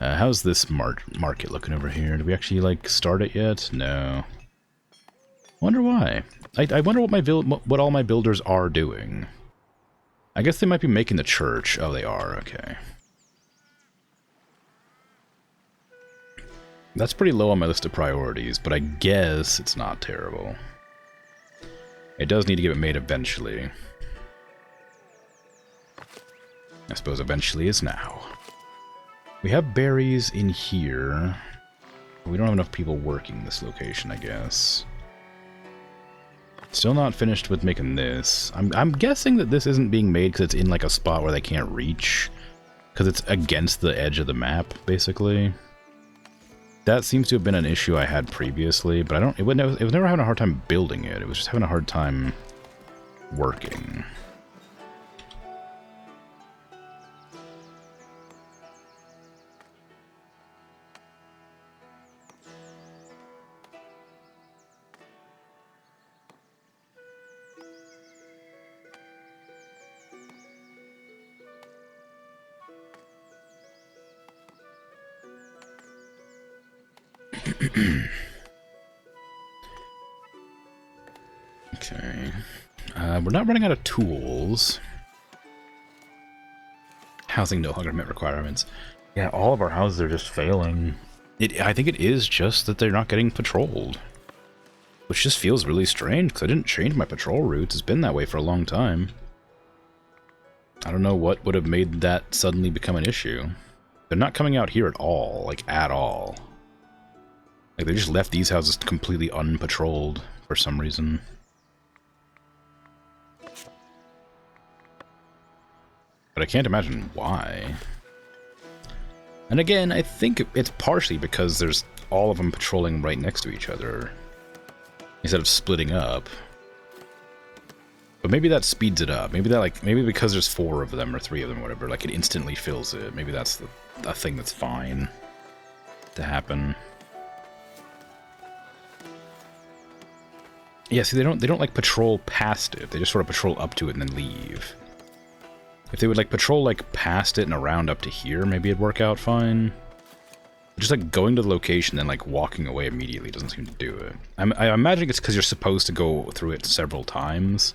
How's this market looking over here? Did we actually, like, start it yet? No. Wonder why. I wonder what all my builders are doing. I guess they might be making the church. Oh, they are. Okay. That's pretty low on my list of priorities, but I guess it's not terrible. It does need to get it made eventually. I suppose eventually is now. We have berries in here. We don't have enough people working this location, I guess. Still not finished with making this. I'm guessing that this isn't being made because it's in, like, a spot where they can't reach. Because it's against the edge of the map, basically. That seems to have been an issue I had previously, but it was never having a hard time building it. It was just having a hard time working. Okay. We're not running out of tools. Housing no longer met requirements. Yeah, all of our houses are just failing. I think it is just that they're not getting patrolled. Which just feels really strange, because I didn't change my patrol routes. It's been that way for a long time. I don't know what would have made that suddenly become an issue. They're not coming out here at all, like, at all. Like, they just left these houses completely unpatrolled for some reason. But I can't imagine why. And again, I think it's partially because there's all of them patrolling right next to each other, instead of splitting up. But maybe that speeds it up. Maybe that, like, maybe because there's 4 of them or 3 of them, or whatever, like, it instantly fills it. Maybe that's a thing that's fine to happen. Yeah, see, they don't like patrol past it. They just sort of patrol up to it and then leave. If they would like patrol like past it and around up to here, maybe it'd work out fine. Just like going to the location and like walking away immediately doesn't seem to do it. I imagine it's because you're supposed to go through it several times.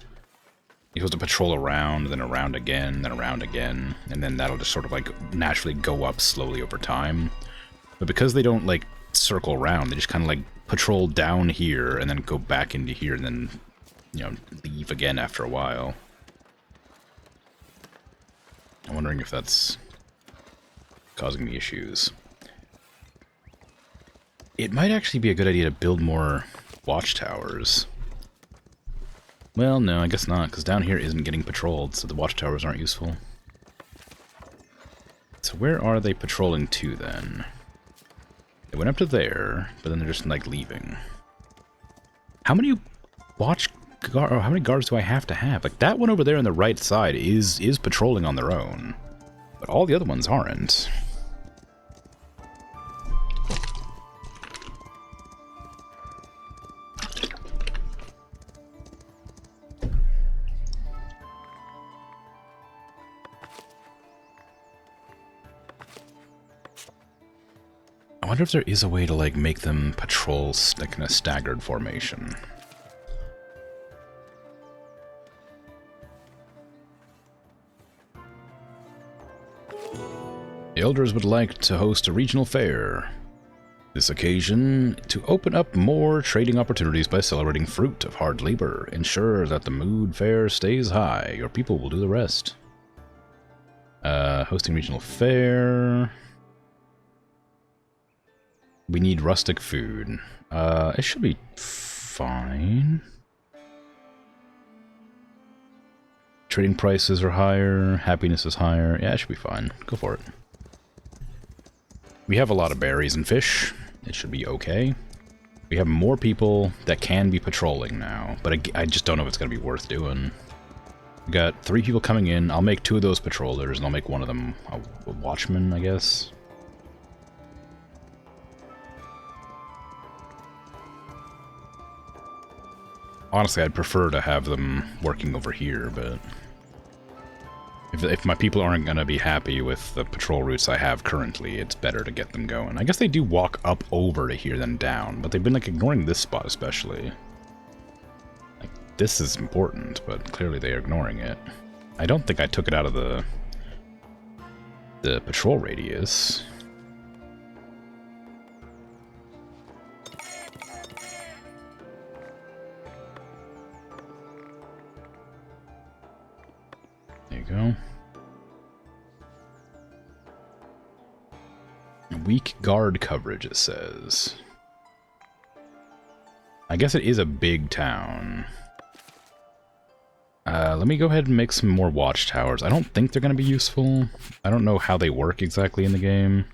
You're supposed to patrol around, then around again, then around again, and then that'll just sort of like naturally go up slowly over time. But because they don't like circle around, they just kind of like patrol down here and then go back into here and then, you know, leave again after a while. I'm wondering if that's causing me issues. It might actually be a good idea to build more watchtowers. Well, no, I guess not, because down here isn't getting patrolled, so the watchtowers aren't useful. So where are they patrolling to, then? They went up to there, but then they're just, like, leaving. How many how many guards do I have to have? Like, that one over there on the right side is patrolling on their own, but all the other ones aren't. I wonder if there is a way to, like, make them patrol like in a staggered formation. The elders would like to host a regional fair. This occasion to open up more trading opportunities by celebrating fruit of hard labor. Ensure that the mood fair stays high. Your people will do the rest. Hosting regional fair. We need rustic food. It should be fine. Trading prices are higher. Happiness is higher. Yeah, it should be fine. Go for it. We have a lot of berries and fish. It should be okay. We have more people that can be patrolling now, but I just don't know if it's going to be worth doing. We got 3 people coming in. I'll make 2 of those patrollers, and I'll make one of them a watchman, I guess. Honestly, I'd prefer to have them working over here, but if my people aren't going to be happy with the patrol routes I have currently, it's better to get them going. I guess they do walk up over to here than down, but they've been like ignoring this spot especially. Like, this is important, but clearly they are ignoring it. I don't think I took it out of the patrol radius. There you go. Weak guard coverage, it says. I guess it is a big town. Let me go ahead and make some more watchtowers. I don't think they're going to be useful. I don't know how they work exactly in the game.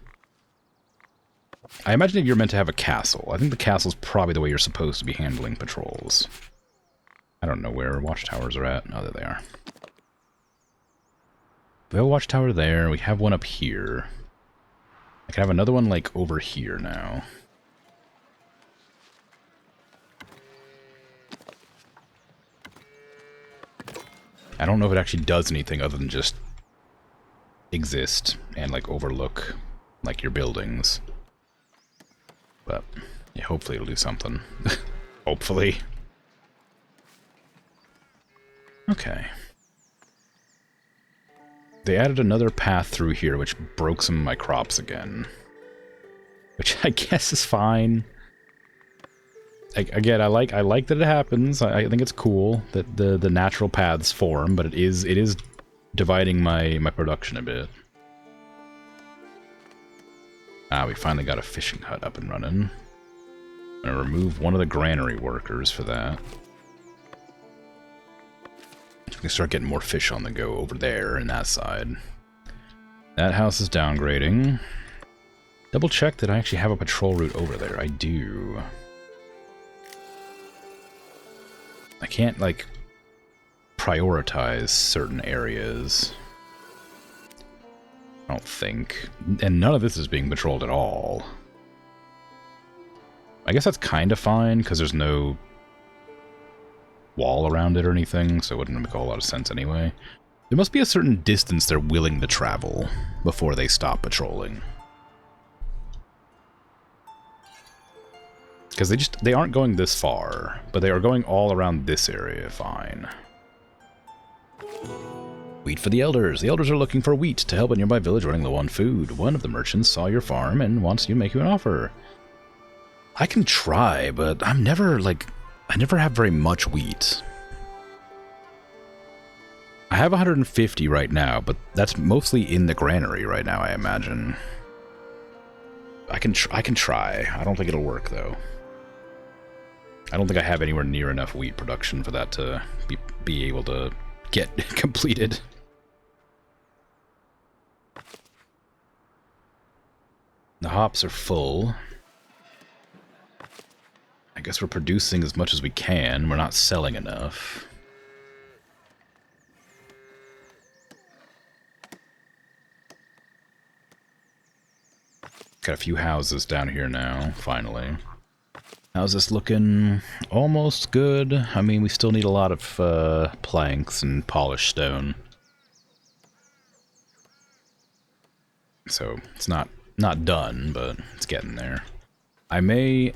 I imagine if you're meant to have a castle. I think the castle's probably the way you're supposed to be handling patrols. I don't know where watchtowers are at. Oh, there they are. We have a watchtower there. We have one up here. I can have another one, like, over here now. I don't know if it actually does anything other than just exist and, like, overlook, like, your buildings. But Yeah, hopefully it'll do something. Hopefully. Okay. They added another path through here, which broke some of my crops again. Which I guess is fine. Again, I like that it happens. I think it's cool that the natural paths form, but it is dividing my production a bit. Ah, we finally got a fishing hut up and running. I'm gonna remove one of the granary workers for that. We can start getting more fish on the go over there and that side. That house is downgrading. Double check that I actually have a patrol route over there. I do. I can't, like, prioritize certain areas. I don't think. And none of this is being patrolled at all. I guess that's kind of fine, because there's no wall around it or anything, so it wouldn't make a whole lot of sense anyway. There must be a certain distance they're willing to travel before they stop patrolling. Because they aren't going this far, but they are going all around this area fine. Wheat for the elders. The elders are looking for wheat to help a nearby village running low on food. One of the merchants saw your farm and wants to make you an offer. I can try, but I'm never, like, I never have very much wheat. I have 150 right now, but that's mostly in the granary right now, I imagine. I can try. I don't think it'll work, though. I don't think I have anywhere near enough wheat production for that to be able to get completed. The hops are full. I guess we're producing as much as we can. We're not selling enough. Got a few houses down here now, finally. How's this looking? Almost good. I mean, we still need a lot of planks and polished stone. So, it's not done, but it's getting there. I may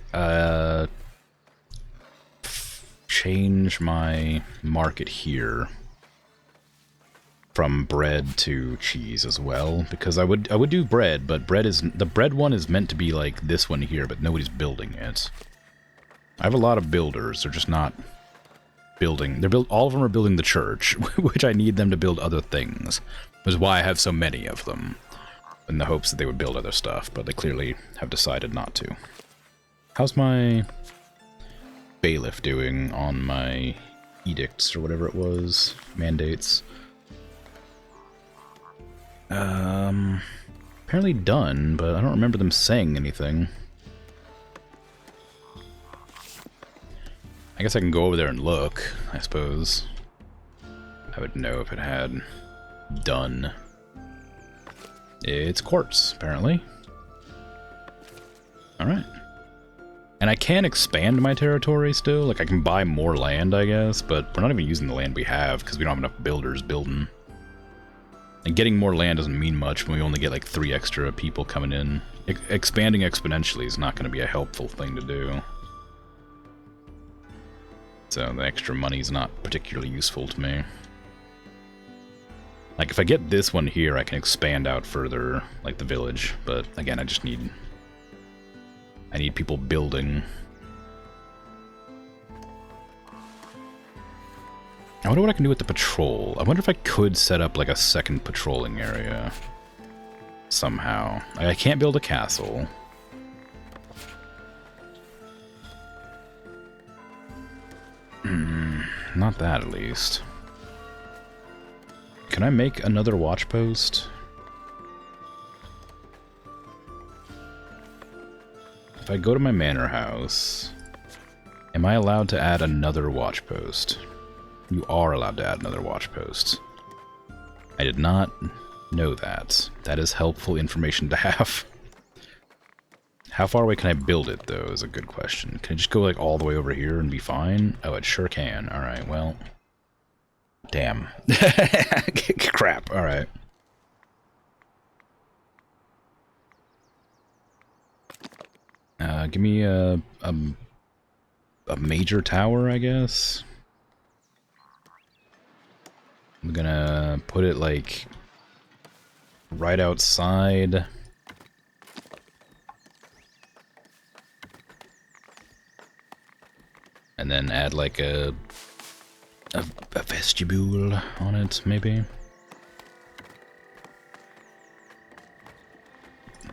change my market here from bread to cheese as well, because I would do bread, but the bread one is meant to be like this one here, but nobody's building it. I have a lot of builders, they're just not building. All of them are building the church, which I need them to build other things. Which is why I have so many of them, in the hopes that they would build other stuff, but they clearly have decided not to. How's my bailiff doing on my edicts, or whatever it was? Mandates. Apparently done, but I don't remember them saying anything. I guess I can go over there and look, I suppose. I would know if it had done. It's quartz, apparently. Alright. And I can expand my territory still, like I can buy more land, I guess, but we're not even using the land we have because we don't have enough builders building. And getting more land doesn't mean much when we only get like 3 extra people coming in. Expanding exponentially is not going to be a helpful thing to do. So the extra money is not particularly useful to me. Like if I get this one here, I can expand out further, like the village. But again, I need people building. I wonder what I can do with the patrol. I wonder if I could set up like a second patrolling area somehow. I can't build a castle. Not that, at least. Can I make another watch post? If I go to my manor house, am I allowed to add another watch post? You are allowed to add another watch post. I did not know that. That is helpful information to have. How far away can I build it, though, is a good question. Can I just go, like, all the way over here and be fine? Oh, it sure can. Alright, well. Damn. Crap, alright. Give me a major tower, I guess. I'm gonna put it, like, right outside. And then add, like, a vestibule on it, maybe.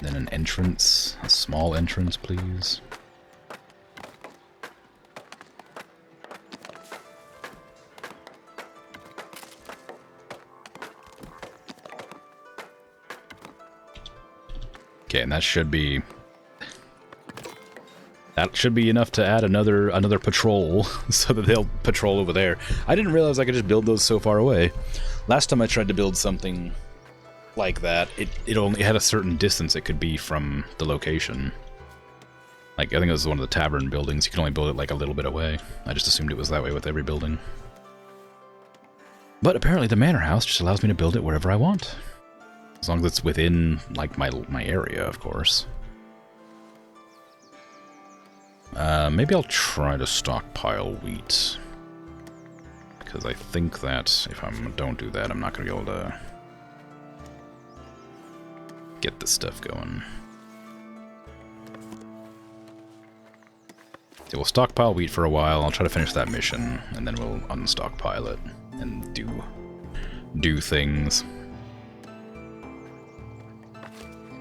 Then an entrance, a small entrance, please. Okay, and that should be enough to add another patrol, so that they'll patrol over there. I didn't realize I could just build those so far away. Last time I tried to build something like that, it only had a certain distance it could be from the location. Like, I think it was one of the tavern buildings, you could only build it like a little bit away. I just assumed it was that way with every building. But apparently the manor house just allows me to build it wherever I want. As long as it's within, like, my area, of course. Maybe I'll try to stockpile wheat. Because I think that if I don't do that, I'm not going to be able to get this stuff going. So we'll stockpile wheat for a while, I'll try to finish that mission, and then we'll unstockpile it and do things.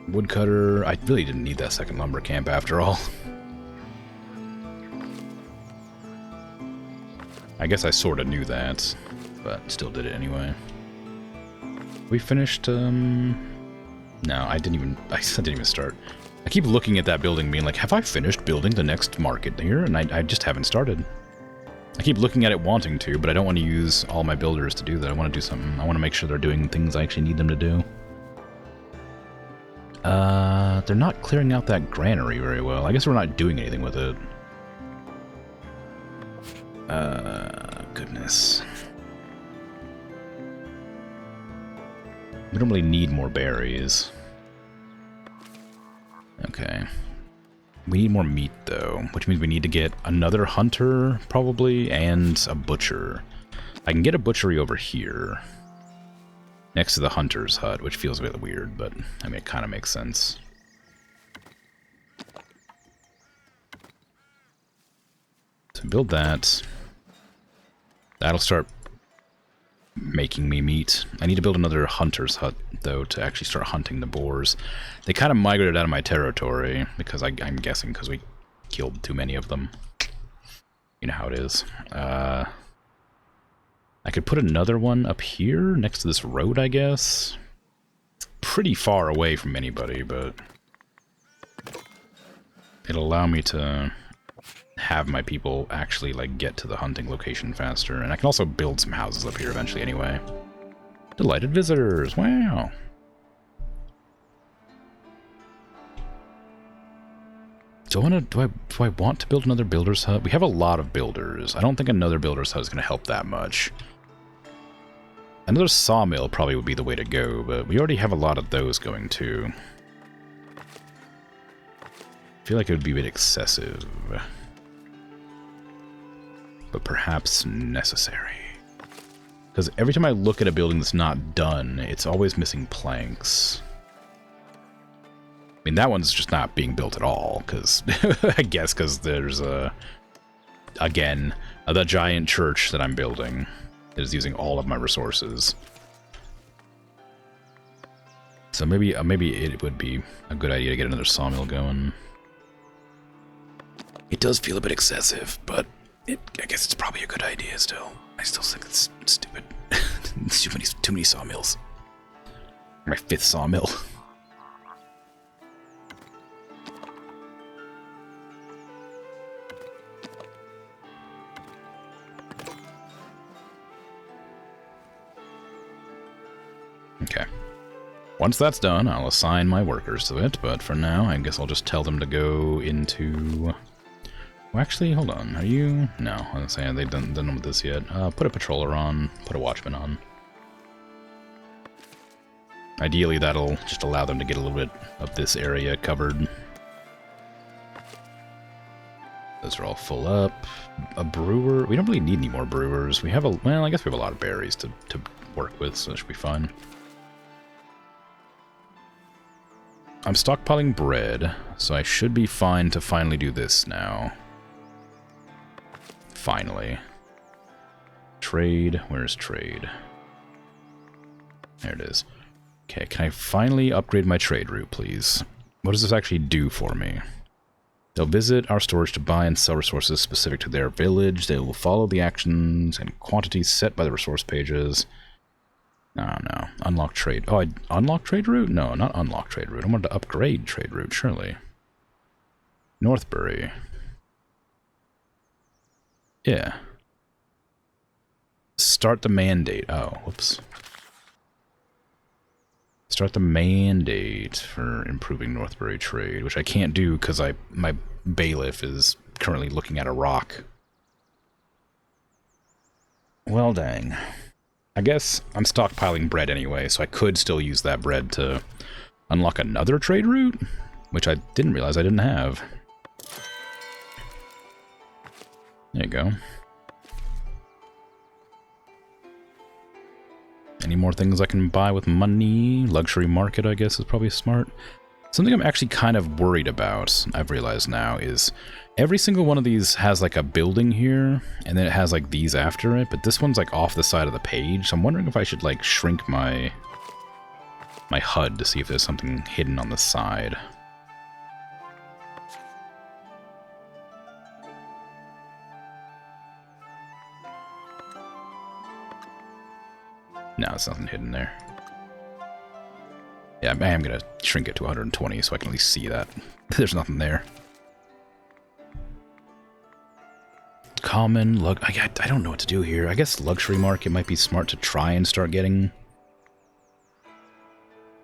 Woodcutter, I really didn't need that second lumber camp after all. I guess I sort of knew that, but still did it anyway. We finished, no, I didn't even start. I keep looking at that building being like, have I finished building the next market here? And I just haven't started. I keep looking at it wanting to, but I don't want to use all my builders to do that. I want to do something. I want to make sure they're doing things I actually need them to do. They're not clearing out that granary very well. I guess we're not doing anything with it. Goodness. We don't really need more berries. Okay. We need more meat, though, which means we need to get another hunter, probably, and a butcher. I can get a butchery over here, next to the hunter's hut, which feels a bit weird, but, I mean, it kind of makes sense. So build that. That'll start making me meat. I need to build another hunter's hut, though, to actually start hunting the boars. They kind of migrated out of my territory, because I'm guessing because we killed too many of them. You know how it is. I could put another one up here, next to this road, I guess. It's pretty far away from anybody, but it'll allow me to have my people actually, like, get to the hunting location faster. And I can also build some houses up here eventually anyway. Delighted visitors! Wow! Do I want to build another builder's hut? We have a lot of builders. I don't think another builder's hut is going to help that much. Another sawmill probably would be the way to go, but we already have a lot of those going too. I feel like it would be a bit excessive. But perhaps necessary. Because every time I look at a building that's not done, it's always missing planks. I mean, that one's just not being built at all, because I guess because there's again, the giant church that I'm building is using all of my resources. So maybe it would be a good idea to get another sawmill going. It does feel a bit excessive, but I guess it's probably a good idea still. I still think it's stupid. Too many sawmills. My 5th sawmill. Okay. Once that's done, I'll assign my workers to it, but for now, I guess I'll just tell them to go into... Well, actually, hold on. Are you... No, I was saying they've done with this yet. Put a patroller on, put a watchman on. Ideally, that'll just allow them to get a little bit of this area covered. Those are all full up. A brewer. We don't really need any more brewers. We have a... Well, I guess we have a lot of berries to work with, so it should be fun. I'm stockpiling bread, so I should be fine to finally do this now. Finally. Trade. Where's trade? There it is. Okay, can I finally upgrade my trade route, please? What does this actually do for me? They'll visit our storage to buy and sell resources specific to their village. They will follow the actions and quantities set by the resource pages. Oh, no. Unlock trade. Oh, I unlock trade route? No, not unlock trade route. I wanted to upgrade trade route, surely. Northbury. Yeah. Start the mandate. Oh, whoops. Start the mandate for improving Northbury trade, which I can't do because my bailiff is currently looking at a rock. Well, dang. I guess I'm stockpiling bread anyway, so I could still use that bread to unlock another trade route, which I didn't realize I didn't have. There you go. Any more things I can buy with money? Luxury market, I guess, is probably smart. Something I'm actually kind of worried about, I've realized now, is every single one of these has like a building here, and then it has like these after it, but this one's like off the side of the page, so I'm wondering if I should like shrink my HUD to see if there's something hidden on the side. No, there's nothing hidden there. Yeah, I am going to shrink it to 120 so I can at least see that. There's nothing there. Common, I don't know what to do here. I guess luxury market might be smart to try and start getting.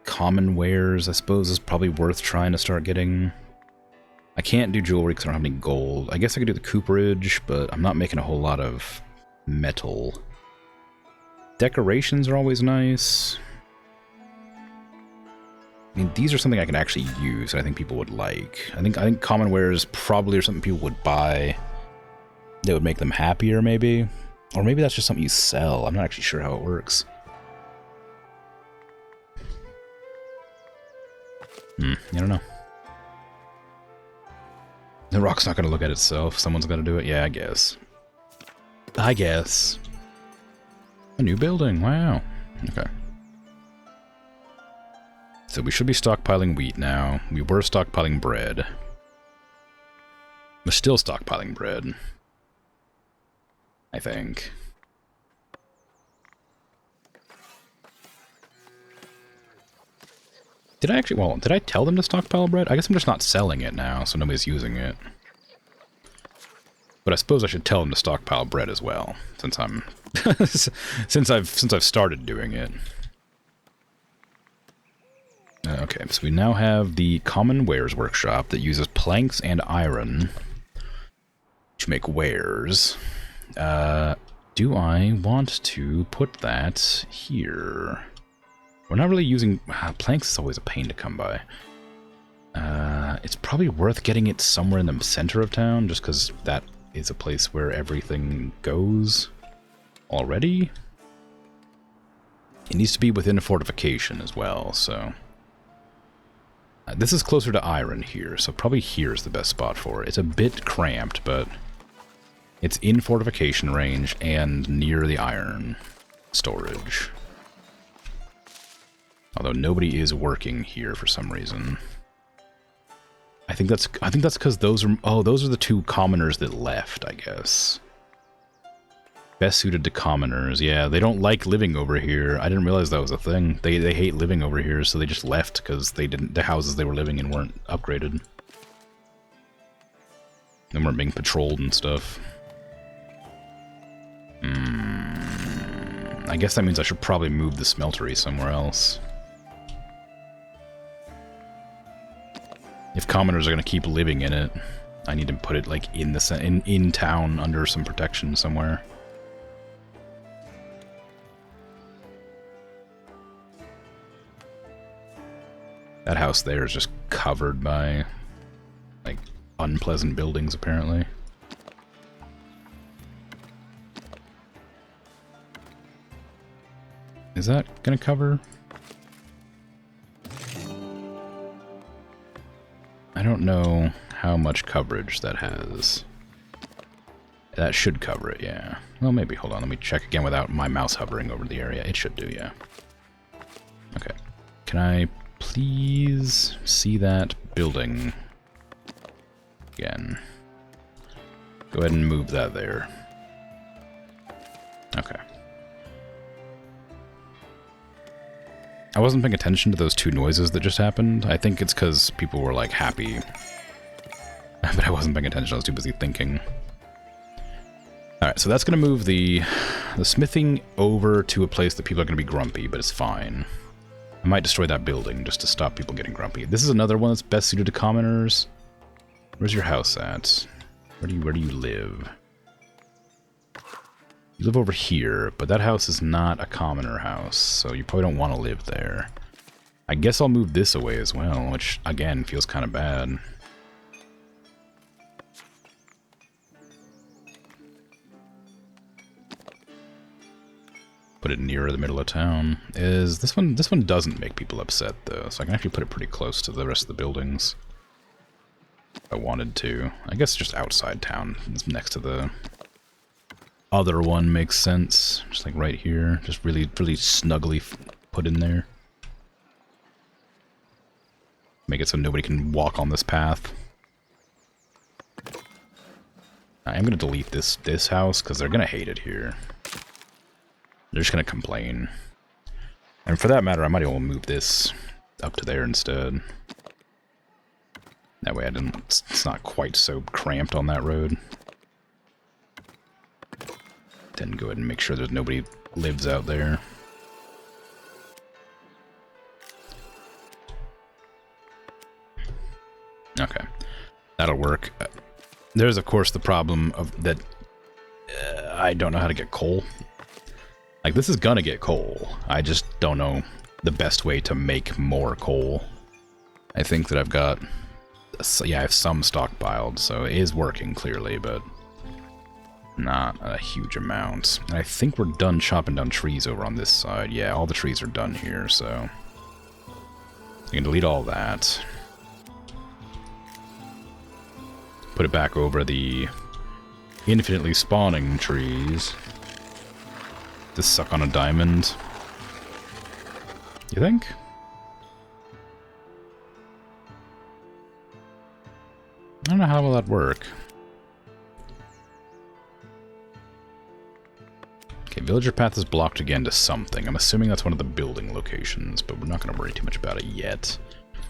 Common wares, I suppose, is probably worth trying to start getting. I can't do jewelry because I don't have any gold. I guess I could do the cooperage, but I'm not making a whole lot of metal. Decorations are always nice. I mean, these are something I can actually use, and I think people would like. I think common wares probably are something people would buy that would make them happier, maybe. Or maybe that's just something you sell. I'm not actually sure how it works. I don't know. The rock's not going to look at itself. Someone's going to do it. Yeah, I guess. I guess. A new building. Wow. Okay. So we should be stockpiling wheat now. We were stockpiling bread. We're still stockpiling bread. I think. Did I actually... Well, did I tell them to stockpile bread? I guess I'm just not selling it now, so nobody's using it. But I suppose I should tell them to stockpile bread as well, since I'm... since I've started doing it. Okay, so we now have the Common Wares Workshop that uses planks and iron to make wares. Do I want to put that here? We're not really using... planks is always a pain to come by. It's probably worth getting it somewhere in the center of town, just because that is a place where everything goes already. It needs to be within a fortification as well, so... this is closer to iron here, so probably here's the best spot for it. It's a bit cramped, but it's in fortification range and near the iron storage. Although nobody is working here for some reason. I think that's because those are... Oh, those are the two commoners that left, I guess. Best suited to commoners. Yeah, they don't like living over here. I didn't realize that was a thing. They hate living over here, so they just left because the houses they were living in weren't upgraded. They weren't being patrolled and stuff. I guess that means I should probably move the smeltery somewhere else. If commoners are going to keep living in it, I need to put it like in town under some protection somewhere. That house there is just covered by like unpleasant buildings apparently. Is that gonna cover? I don't know how much coverage that has. That should cover it, yeah. Well, maybe. Hold on, let me check again without my mouse hovering over the area. It should do, yeah. Okay. Can I please see that building again? Go ahead and move that there. Okay. I wasn't paying attention to those two noises that just happened. I think it's because people were, like, happy. But I wasn't paying attention. I was too busy thinking. Alright, so that's going to move the smithing over to a place that people are going to be grumpy, but it's fine. I might destroy that building just to stop people getting grumpy. This is another one that's best suited to commoners. Where's your house at? Where do you live? You live over here, but that house is not a commoner house, so you probably don't want to live there. I guess I'll move this away as well, which, again, feels kind of bad. Put it nearer the middle of town. This one doesn't make people upset, though, so I can actually put it pretty close to the rest of the buildings. If I wanted to. I guess just outside town. It's next to the other one makes sense. Just like right here. Just really, really snugly put in there. Make it so nobody can walk on this path. I am going to delete this house because they're going to hate it here. They're just going to complain. And for that matter, I might as well move this up to there instead. That way it's not quite so cramped on that road. Then go ahead and make sure there's nobody lives out there. Okay, that'll work. There's of course the problem of that I don't know how to get coal. Like, this is gonna get coal. I just don't know the best way to make more coal. I think that I've got... yeah, I have some stockpiled, so it is working clearly, but not a huge amount. And I think we're done chopping down trees over on this side. Yeah, all the trees are done here, so... you can delete all that. Put it back over the infinitely spawning trees. To suck on a diamond. You think? I don't know how will that work. Okay, villager path is blocked again to something. I'm assuming that's one of the building locations, but we're not going to worry too much about it yet.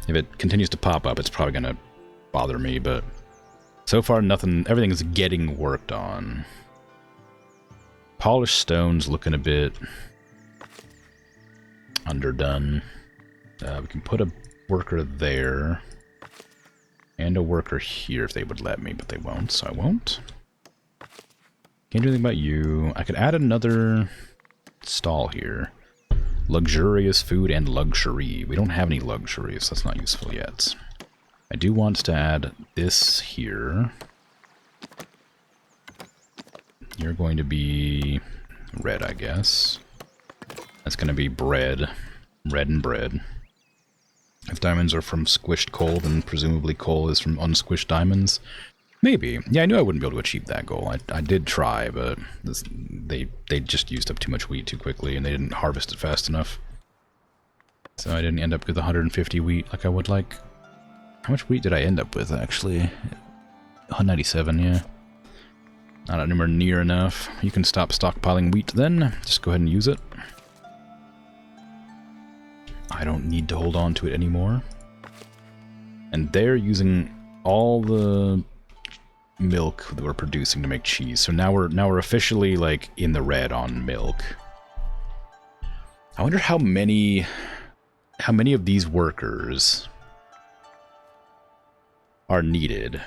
If it continues to pop up, it's probably going to bother me, but so far nothing, everything is getting worked on. Polished stone's looking a bit underdone. We can put a worker there. And a worker here if they would let me, but they won't, so I won't. Can't do anything about you. I could add another stall here. Luxurious food and luxury. We don't have any luxuries, so that's not useful yet. I do want to add this here. You're going to be red, I guess. That's going to be bread. Red and bread. If diamonds are from squished coal, then presumably coal is from unsquished diamonds. Maybe. Yeah, I knew I wouldn't be able to achieve that goal. I did try, but they just used up too much wheat too quickly, and they didn't harvest it fast enough. So I didn't end up with 150 wheat like I would like. How much wheat did I end up with, actually? 197, yeah. Not anywhere near enough. You can stop stockpiling wheat then. Just go ahead and use it. I don't need to hold on to it anymore. And they're using all the milk that we're producing to make cheese. So now we're officially like in the red on milk. I wonder how many of these workers are needed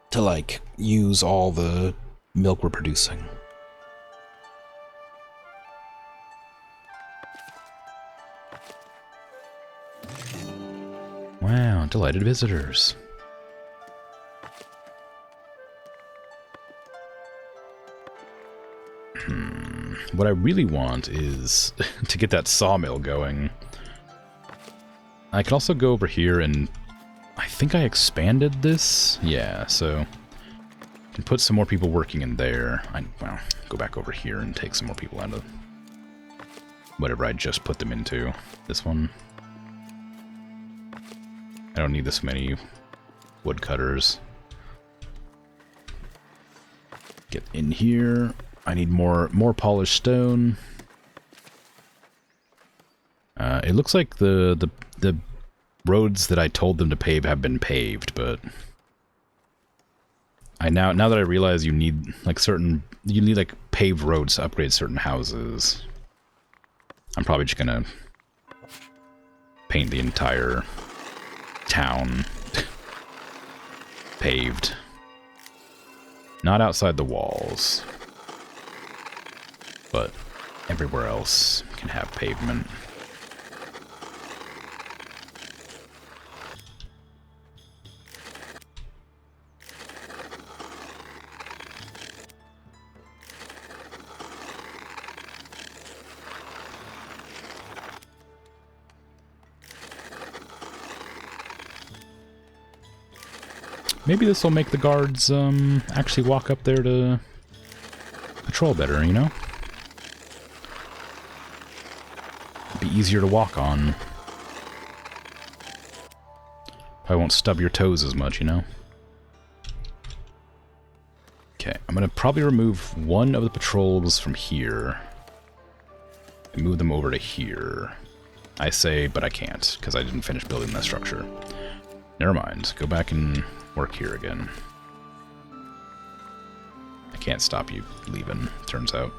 to, like, use all the milk we're producing. Wow, delighted visitors. What I really want is to get that sawmill going. I could also go over here and... I think I expanded this? Yeah, so... I can put some more people working in there. Well, go back over here and take some more people out of... whatever I just put them into. This one. I don't need this many woodcutters. Get in here. I need more polished stone. It looks like the roads that I told them to pave have been paved, but now that I realize you need like paved roads to upgrade certain houses. I'm probably just gonna paint the entire town paved. Not outside the walls, but everywhere else can have pavement. Maybe this will make the guards actually walk up there to patrol better, you know? Be easier to walk on. Probably won't stub your toes as much, you know? Okay, I'm gonna probably remove one of the patrols from here and move them over to here. I say, but I can't, because I didn't finish building that structure. Never mind, go back and work here again. I can't stop you leaving, turns out.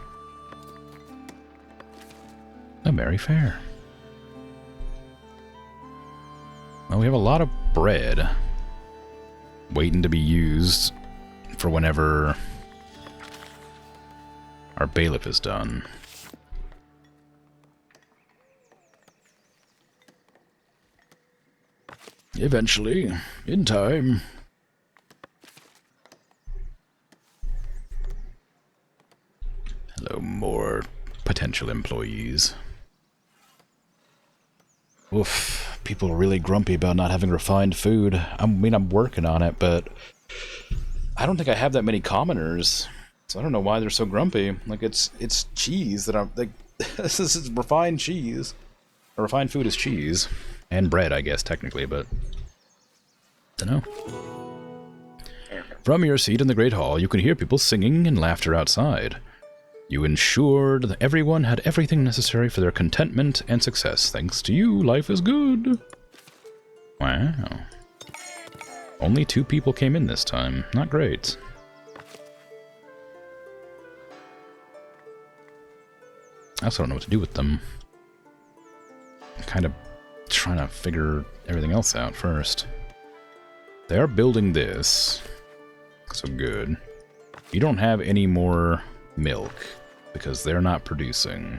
A merry fair. Well, we have a lot of bread waiting to be used for whenever our bailiff is done. Eventually, in time. Hello, more potential employees. Oof, people are really grumpy about not having refined food. I mean, I'm working on it, but I don't think I have that many commoners. So I don't know why they're so grumpy. Like, it's cheese that I'm like, this is refined cheese. Or refined food is cheese. And bread, I guess, technically, but dunno. From your seat in the Great Hall, you can hear people singing and laughter outside. You ensured that everyone had everything necessary for their contentment and success. Thanks to you, life is good. Wow. Only 2 people came in this time. Not great. I also don't know what to do with them. I'm kind of trying to figure everything else out first. They are building this. So good. You don't have any more milk because they're not producing.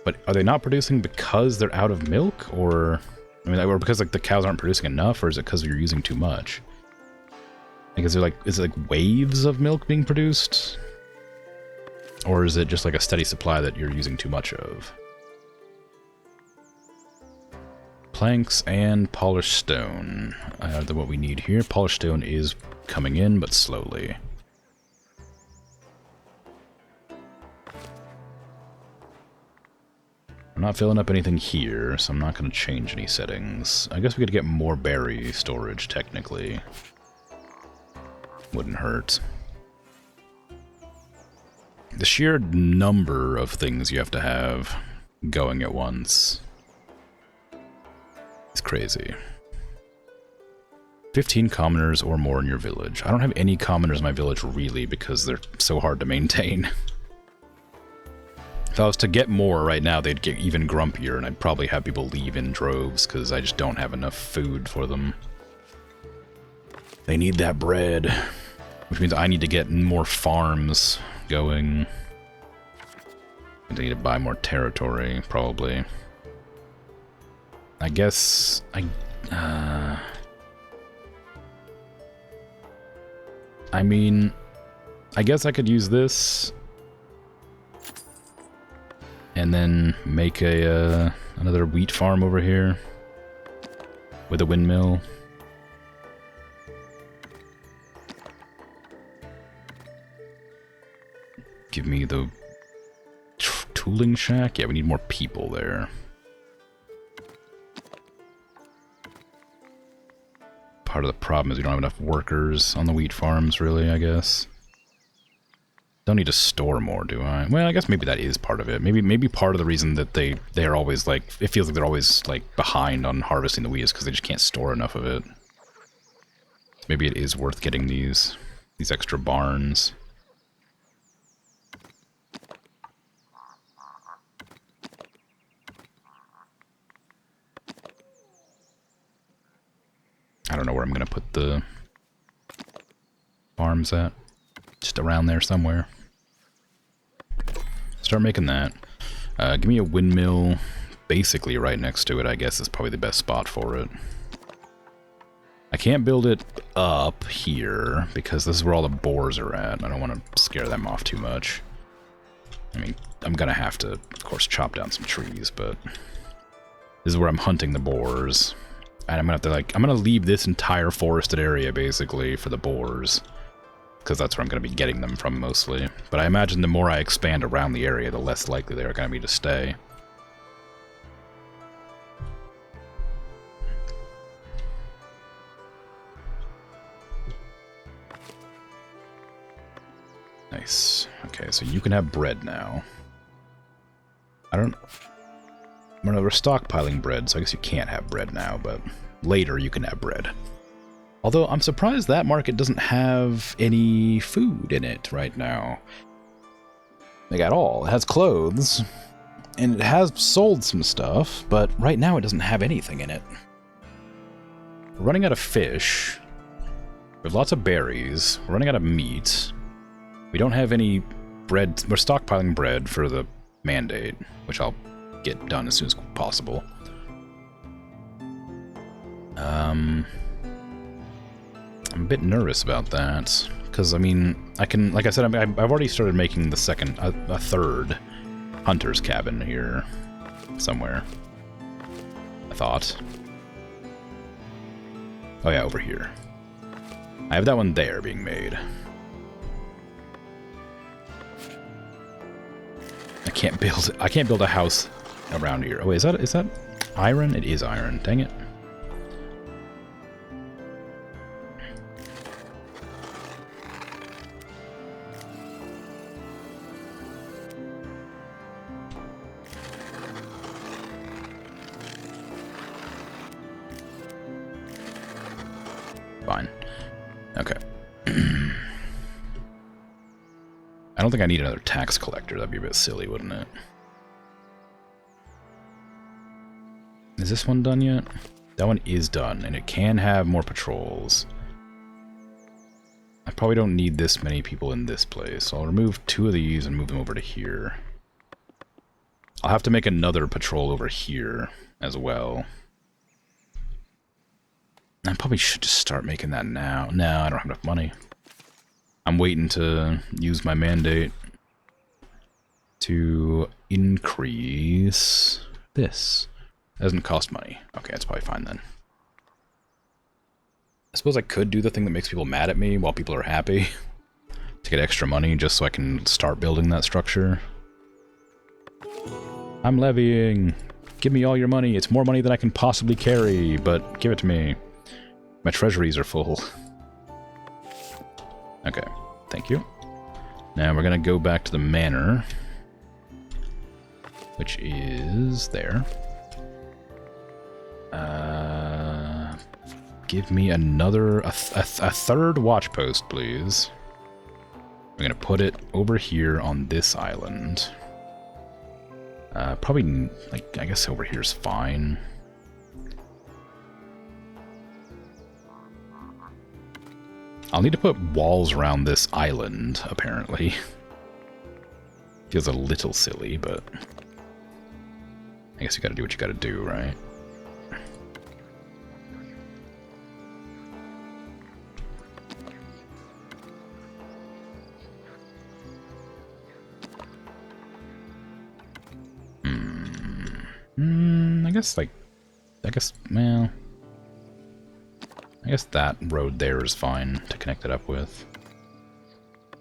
But are they not producing because they're out of milk, or I mean, or because like the cows aren't producing enough, or is it because you're using too much? Like, is it like waves of milk being produced, or is it just like a steady supply that you're using too much of? Planks and polished stone are what we need here. Polished stone is coming in, but slowly. I'm not filling up anything here, so I'm not going to change any settings. I guess we could get more berry storage, technically. Wouldn't hurt. The sheer number of things you have to have going at once is crazy. 15 commoners or more in your village. I don't have any commoners in my village, really, because they're so hard to maintain. If I was to get more right now, they'd get even grumpier, and I'd probably have people leave in droves, because I just don't have enough food for them. They need that bread, which means I need to get more farms going. I need to buy more territory, probably. I guess I mean, I guess I could use this and then make a another wheat farm over here with a windmill. Give me the tooling shack. Yeah, we need more people there. Part of the problem is we don't have enough workers on the wheat farms, really, I guess. Don't need to store more, do I? Well, I guess maybe that is part of it. Maybe part of the reason that they're always like, it feels like they're always like behind on harvesting the wheat is because they just can't store enough of it. Maybe it is worth getting these extra barns. I don't know where I'm going to put the farms at. Just around there somewhere. Start making that. Give me a windmill basically right next to it, I guess is probably the best spot for it. I can't build it up here because this is where all the boars are at. I don't want to scare them off too much. I mean, I'm going to have to, of course, chop down some trees, but this is where I'm hunting the boars. And I'm gonna have to I'm gonna leave this entire forested area basically for the boars, because that's where I'm gonna be getting them from mostly. But I imagine the more I expand around the area, the less likely they're gonna be to stay. Nice. Okay, so you can have bread now. We're stockpiling bread, so I guess you can't have bread now, but later you can have bread. Although I'm surprised that market doesn't have any food in it right now. Like at all. It has clothes, and it has sold some stuff, but right now it doesn't have anything in it. We're running out of fish. We have lots of berries. We're running out of meat. We don't have any bread. We're stockpiling bread for the mandate, which I'll get done as soon as possible. I'm a bit nervous about that, because I mean, I can, like I said, I've already started making the third hunter's cabin here somewhere. I thought. Oh yeah, over here. I have that one there being made. I can't build a house around here. Oh wait, is that iron? It is iron. Dang it. Fine. Okay. I don't think I need another tax collector. That'd be a bit silly, wouldn't it? Is this one done yet? That one is done, and it can have more patrols. I probably don't need this many people in this place, so I'll remove 2 of these and move them over to here. I'll have to make another patrol over here as well. I probably should just start making that now. No, I don't have enough money. I'm waiting to use my mandate to increase this. It doesn't cost money. Okay, that's probably fine then. I suppose I could do the thing that makes people mad at me while people are happy to get extra money just so I can start building that structure. I'm levying. Give me all your money. It's more money than I can possibly carry, but give it to me. My treasuries are full. Okay, thank you. Now we're going to go back to the manor, which is there. Give me another, a third watch post, please. I'm going to put it over here on this island. Probably, like, I guess over here is fine. I'll need to put walls around this island, apparently. Feels a little silly, but I guess you gotta do what you gotta do, right? guess, like, well, I guess that road there is fine to connect it up with.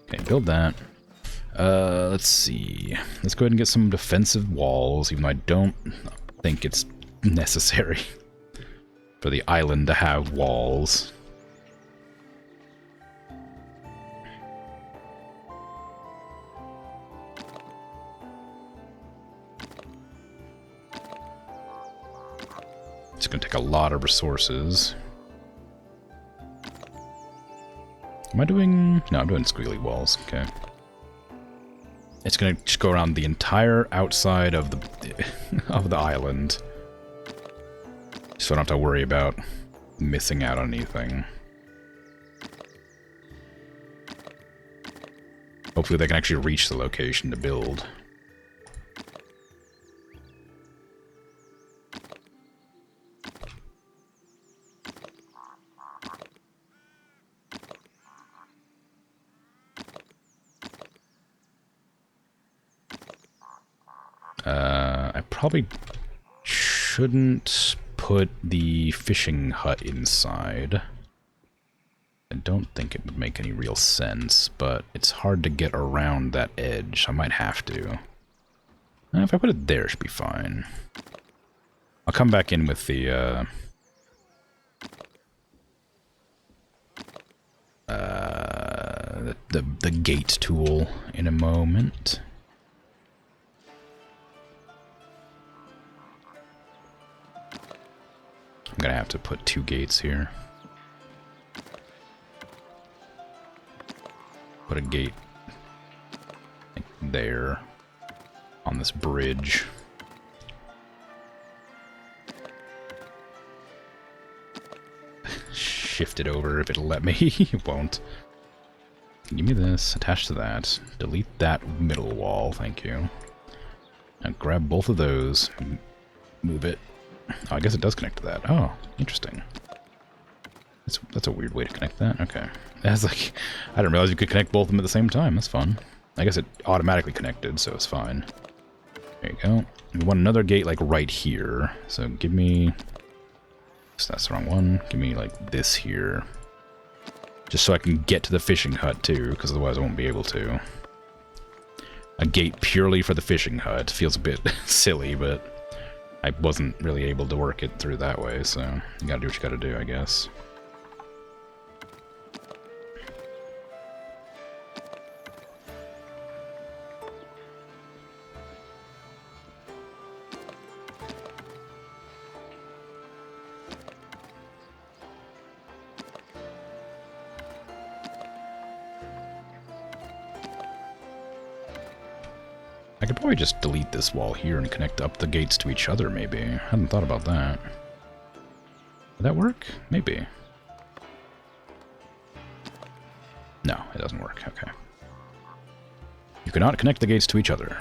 Okay, build that. Let's see. Let's go ahead and get some defensive walls, even though I don't think it's necessary for the island to have walls. It's going to take a lot of resources. Am I doing... No, I'm doing squiggly walls. Okay. It's going to just go around the entire outside of the of the island. So I don't have to worry about missing out on anything. Hopefully they can actually reach the location to build. I probably shouldn't put the fishing hut inside. I don't think it would make any real sense, but it's hard to get around that edge. I might have to. If I put it there, it should be fine. I'll come back in with the gate tool in a moment. I'm gonna have to put 2 gates here. Put a gate like there on this bridge. Shift it over if it'll let me. It won't. Give me this, attach to that. Delete that middle wall, thank you. Now grab both of those, move it. Oh, I guess it does connect to that. Oh, interesting. That's a weird way to connect that. Okay. That's like, I didn't realize you could connect both of them at the same time. That's fun. I guess it automatically connected, so it's fine. There you go. We want another gate like right here. So give me... That's the wrong one. Give me like this here. Just so I can get to the fishing hut too, because otherwise I won't be able to. A gate purely for the fishing hut feels a bit silly, but I wasn't really able to work it through that way, so you gotta do what you gotta do, I guess. I could probably just delete this wall here and connect up the gates to each other, maybe. I hadn't thought about that. Would that work? Maybe. No, it doesn't work. Okay. You cannot connect the gates to each other.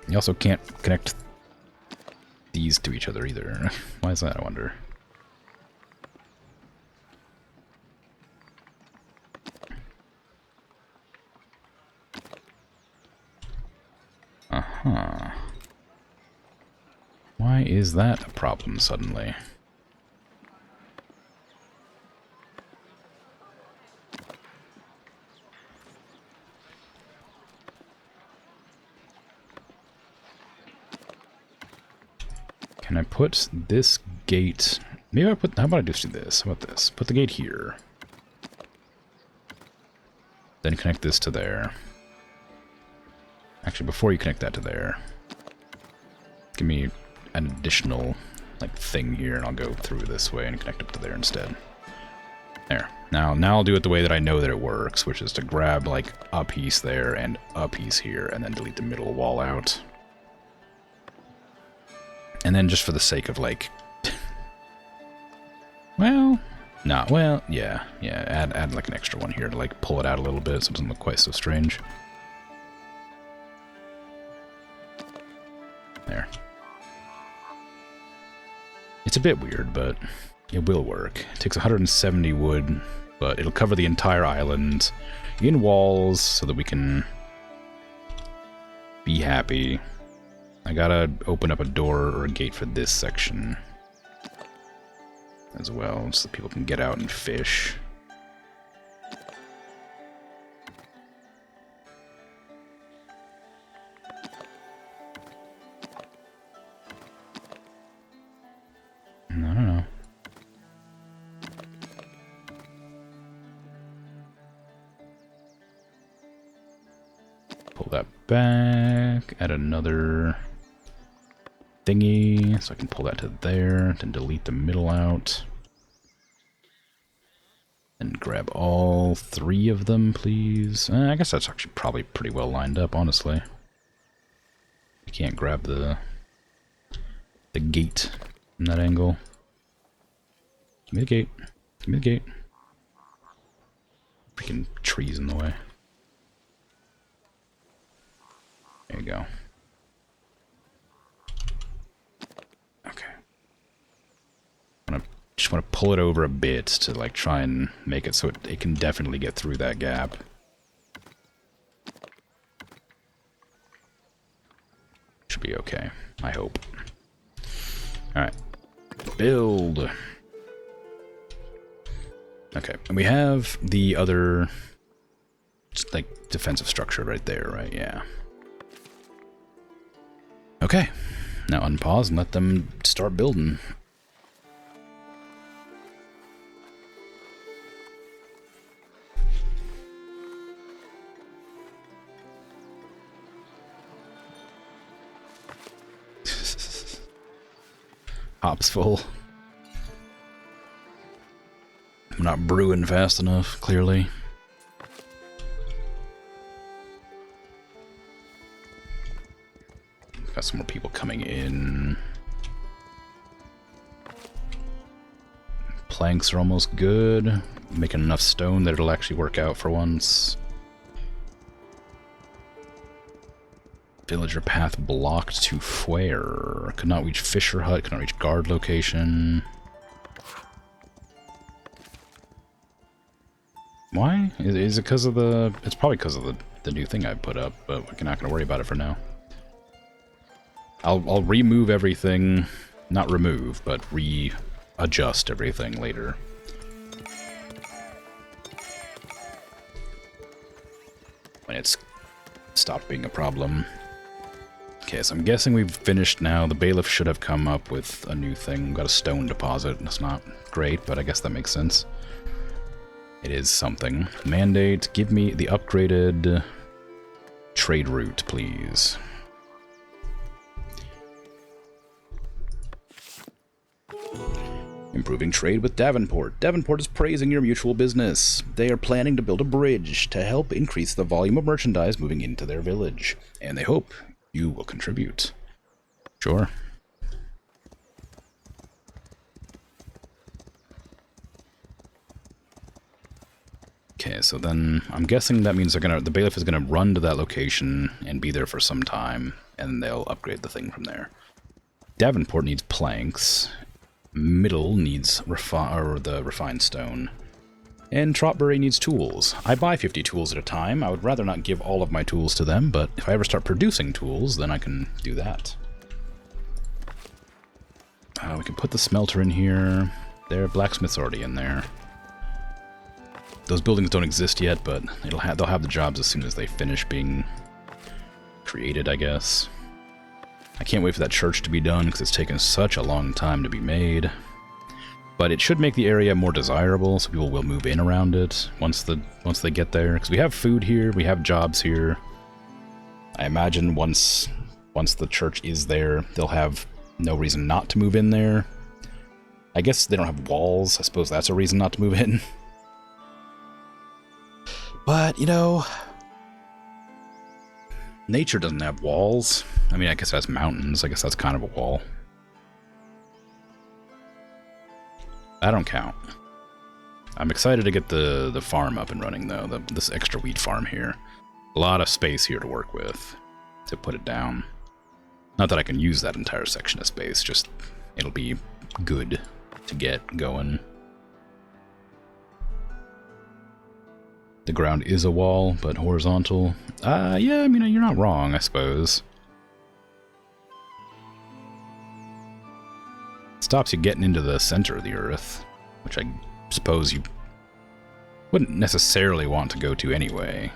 You also can't connect these to each other either. Why is that, I wonder? Uh-huh. Why is that a problem suddenly? Can I put this gate... Maybe I put... How about I just do this? How about this? Put the gate here. Then connect this to there. Actually, before you connect that to there, give me an additional, like, thing here, and I'll go through this way and connect up to there instead. There. Now I'll do it the way that I know that it works, which is to grab, like, a piece there and a piece here, and then delete the middle wall out. And then just for the sake of, like... well... Nah, well, yeah, add like an extra one here to, like, pull it out a little bit so it doesn't look quite so strange. There. It's a bit weird, but it will work. It takes 170 wood but it'll cover the entire island in walls so that we can be happy. I gotta open up a door or a gate for this section as well, so people can get out and fish. I don't know. Pull that back, add another thingy, so I can pull that to there, then delete the middle out. And grab all 3 of them, please. I guess that's actually probably pretty well lined up, honestly. You can't grab the gate from that angle. Give me the gate. Give me the gate. Freaking trees in the way. There you go. Okay. Just want to pull it over a bit to like try and make it so it can definitely get through that gap. Should be okay, I hope. Alright. Build. Okay, and we have the other just like defensive structure right there, right? Yeah. Okay. Now unpause and let them start building. Hops full. I'm not brewing fast enough, clearly. Got some more people coming in. Planks are almost good. Making enough stone that it'll actually work out for once. Villager path blocked to where? Could not reach Fisher Hut, could not reach guard location. Why? Is it because of the... It's probably because of the new thing I put up, but we're not going to worry about it for now. I'll remove everything, not remove, but readjust everything later. When it's stopped being a problem. Okay, so I'm guessing we've finished now. The bailiff should have come up with a new thing. Got a stone deposit. It's not great, but I guess that makes sense. It is something. Mandate, give me the upgraded trade route, please. Improving trade with Davenport. Davenport is praising your mutual business. They are planning to build a bridge to help increase the volume of merchandise moving into their village. And they hope you will contribute. Sure. Okay, so then I'm guessing that means the bailiff is gonna run to that location and be there for some time, and they'll upgrade the thing from there. Davenport needs planks. Middle needs the refined stone. And Trotbury needs tools. I buy 50 tools at a time. I would rather not give all of my tools to them, but if I ever start producing tools, then I can do that. We can put the smelter in here. Their blacksmith's already in there. Those buildings don't exist yet, but they'll have the jobs as soon as they finish being created, I guess. I can't wait for that church to be done, because it's taken such a long time to be made. But it should make the area more desirable, so people will move in around it once they get there. Because we have food here, we have jobs here. I imagine once the church is there, they'll have no reason not to move in there. I guess they don't have walls. I suppose that's a reason not to move in. But, you know, nature doesn't have walls. I mean, I guess it has mountains. I guess that's kind of a wall. I don't count. I'm excited to get the farm up and running, though. This extra wheat farm here. A lot of space here to work with to put it down. Not that I can use that entire section of space, just it'll be good to get going. The ground is a wall, but horizontal. Yeah, I mean, you're not wrong, I suppose. It stops you getting into the center of the Earth, which I suppose you wouldn't necessarily want to go to anyway.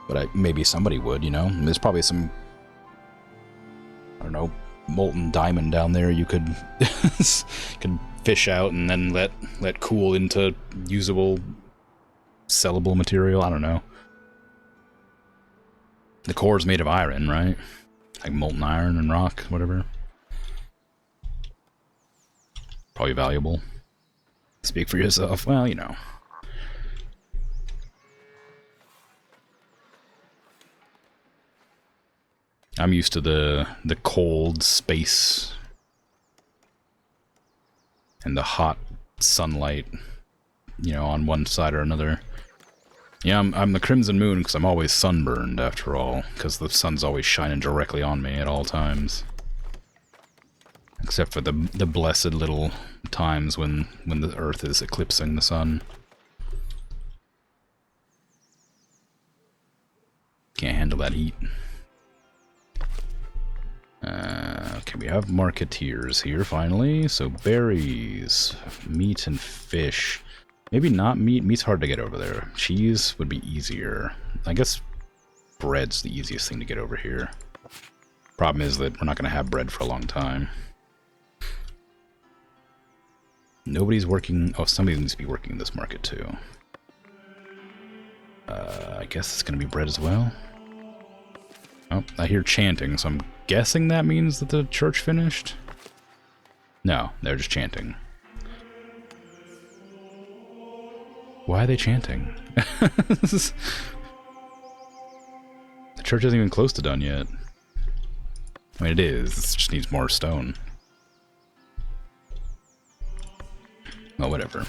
But maybe somebody would, you know? There's probably some, I don't know, molten diamond down there you could could fish out and then let cool into usable, sellable material. I don't know. The core's made of iron, right? Like molten iron and rock, whatever. Probably valuable. Speak for yourself. Well, you know. I'm used to the cold space and the hot sunlight, you know, on one side or another. Yeah, I'm the Krimzonmoon because I'm always sunburned, after all, because the sun's always shining directly on me at all times. Except for the blessed little times when the Earth is eclipsing the sun. Can't handle that heat. Okay, we have marketeers here, finally. So berries, meat, and fish. Maybe not meat. Meat's hard to get over there. Cheese would be easier. I guess bread's the easiest thing to get over here. Problem is that we're not going to have bread for a long time. Nobody's working... Oh, somebody needs to be working in this market, too. I guess it's going to be bread as well. Oh, I hear chanting, so I'm guessing that means that the church finished? No, they're just chanting. Why are they chanting? The church isn't even close to done yet. I mean, it is. It just needs more stone. Well, whatever.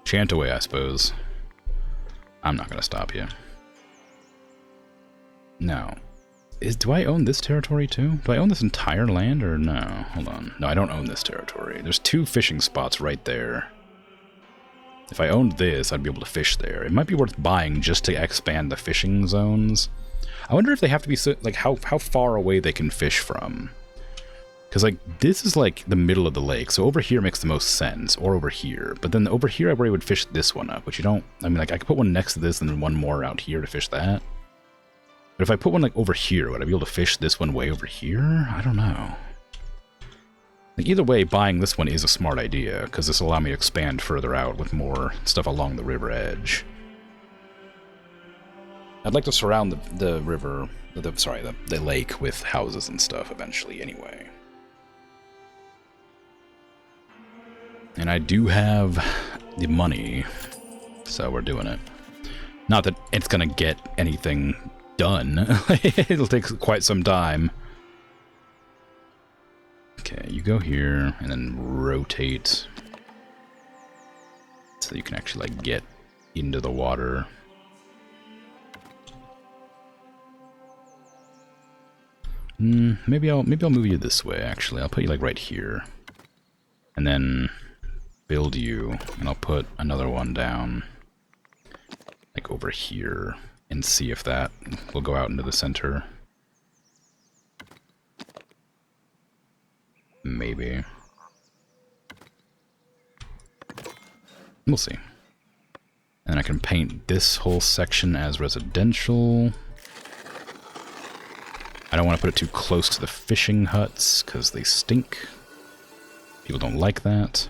Chant away, I suppose. I'm not going to stop you. Now, do I own this territory too? Do I own this entire land or no? Hold on. No, I don't own this territory. There's 2 fishing spots right there. If I owned this, I'd be able to fish there. It might be worth buying just to expand the fishing zones. I wonder if they have to be, like, how far away they can fish from. Because, like, this is, like, the middle of the lake, so over here makes the most sense, or over here. But then over here, I worry would fish this one up, which you don't... I mean, like, I could put one next to this and then one more out here to fish that. But if I put one, like, over here, would I be able to fish this one way over here? I don't know. Like, either way, buying this one is a smart idea, because this will allow me to expand further out with more stuff along the river edge. I'd like to surround the river... the lake with houses and stuff eventually, anyway. And I do have the money, so we're doing it. Not that it's gonna get anything done. It'll take quite some time. Okay, you go here, and then rotate. So you can actually, like, get into the water. Maybe I'll move you this way, actually. I'll put you, like, right here. And then build you, and I'll put another one down, like, over here, and see if that will go out into the center. Maybe. We'll see. And I can paint this whole section as residential. I don't want to put it too close to the fishing huts, because they stink. People don't like that.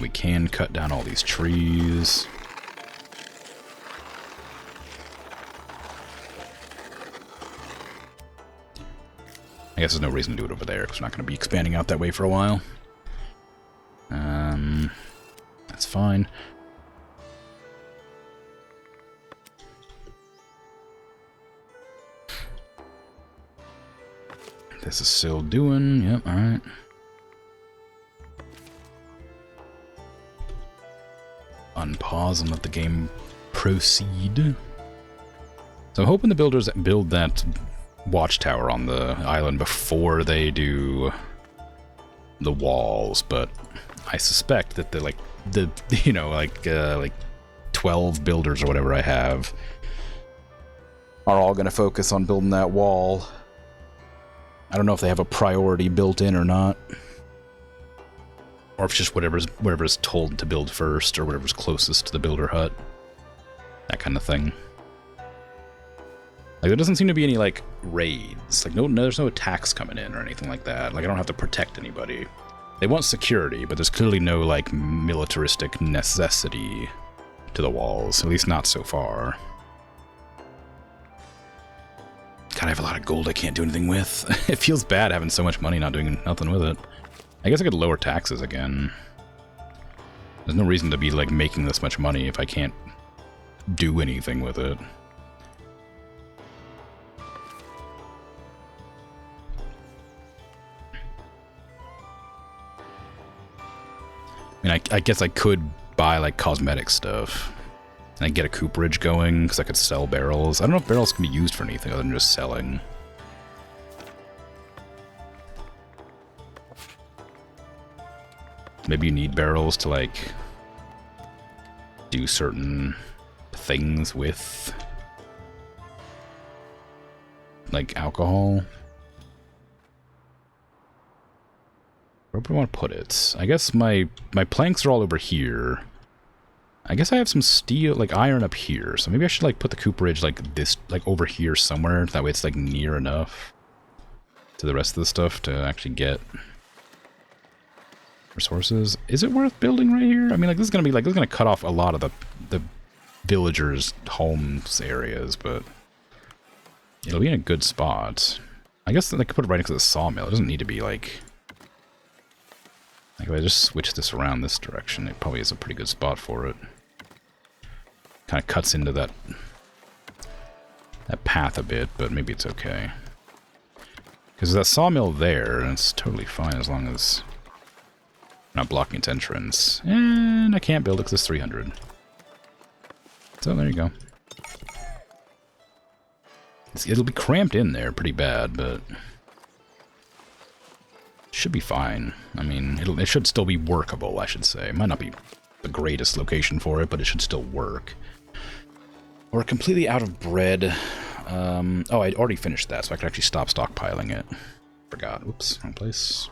We can cut down all these trees. I guess there's no reason to do it over there, because we're not going to be expanding out that way for a while. That's fine. This is still doing, yep, alright. Unpause and let the game proceed. So I'm hoping the builders build that watchtower on the island before they do the walls, but I suspect that the 12 builders or whatever I have are all going to focus on building that wall. I don't know if they have a priority built in or not, or if it's just whatever's told to build first, or whatever's closest to the builder hut, that kind of thing. Like, there doesn't seem to be any, like, raids. Like, no, there's no attacks coming in or anything like that. Like, I don't have to protect anybody. They want security, but there's clearly no, like, militaristic necessity to the walls. At least not so far. God, I have a lot of gold I can't do anything with. It feels bad having so much money not doing nothing with it. I guess I could lower taxes again. There's no reason to be, like, making this much money if I can't do anything with it. I mean, I guess I could buy, like, cosmetic stuff. And I get a cooperage going, because I could sell barrels. I don't know if barrels can be used for anything other than just selling. Maybe you need barrels to, like, do certain things with, like, alcohol. Where do I want to put it? I guess my planks are all over here. I guess I have some steel, like iron up here, so maybe I should, like, put the cooperage, like, this, like, over here somewhere. That way it's, like, near enough to the rest of the stuff to actually get resources. Is it worth building right here? I mean, like, this is gonna be, like, this is gonna cut off a lot of the villagers' homes areas, but it'll be in a good spot. I guess I could put it right next to the sawmill. It doesn't need to be, like if I just switch this around this direction, it probably is a pretty good spot for it. Kind of cuts into that path a bit, but maybe it's okay. Because that sawmill there, and it's totally fine as long as I'm not blocking its entrance. And I can't build it because it's 300. So there you go. It'll be cramped in there pretty bad, but should be fine. I mean, it should still be workable, I should say. It might not be the greatest location for it, but it should still work. We're completely out of bread. Oh, I already finished that, so I could actually stop stockpiling it. Forgot. Oops, wrong place.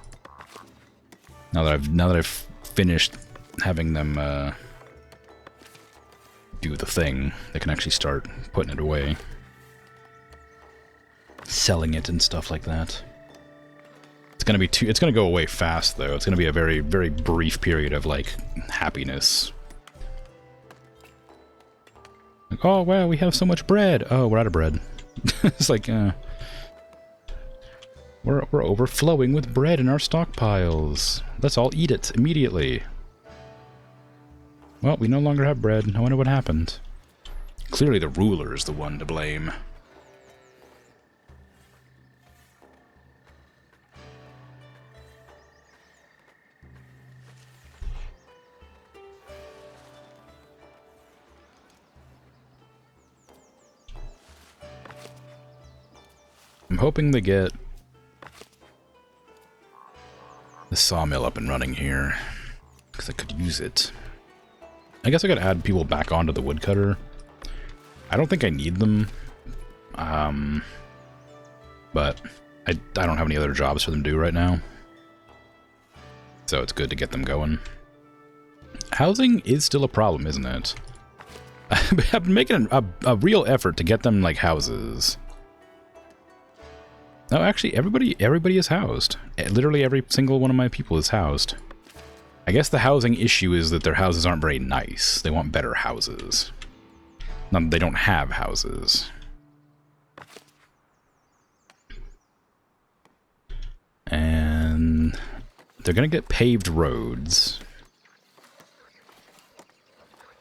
Now that I've finished having them do the thing, they can actually start putting it away, selling it and stuff like that. It's gonna go away fast, though. It's gonna be a very, very brief period of, like, happiness. Like, oh, wow, we have so much bread. Oh, we're out of bread. It's like, we're overflowing with bread in our stockpiles. Let's all eat it immediately. Well, we no longer have bread. I wonder what happened. Clearly the ruler is the one to blame. I'm hoping they get the sawmill up and running here, because I could use it. I guess I could add people back onto the woodcutter. I don't think I need them, but I don't have any other jobs for them to do right now, so it's good to get them going. Housing is still a problem, isn't it? I've been making a real effort to get them, like, houses. No, actually, everybody is housed. Literally every single one of my people is housed. I guess the housing issue is that their houses aren't very nice. They want better houses. Not that they don't have houses. And they're gonna get paved roads,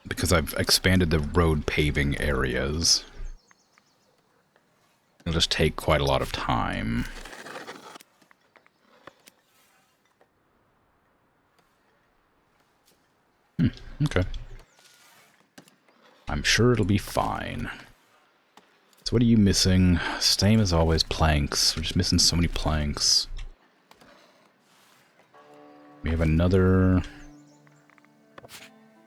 because I've expanded the road paving areas. It'll just take quite a lot of time. Okay. I'm sure it'll be fine. So what are you missing? Same as always, planks. We're just missing so many planks. We have another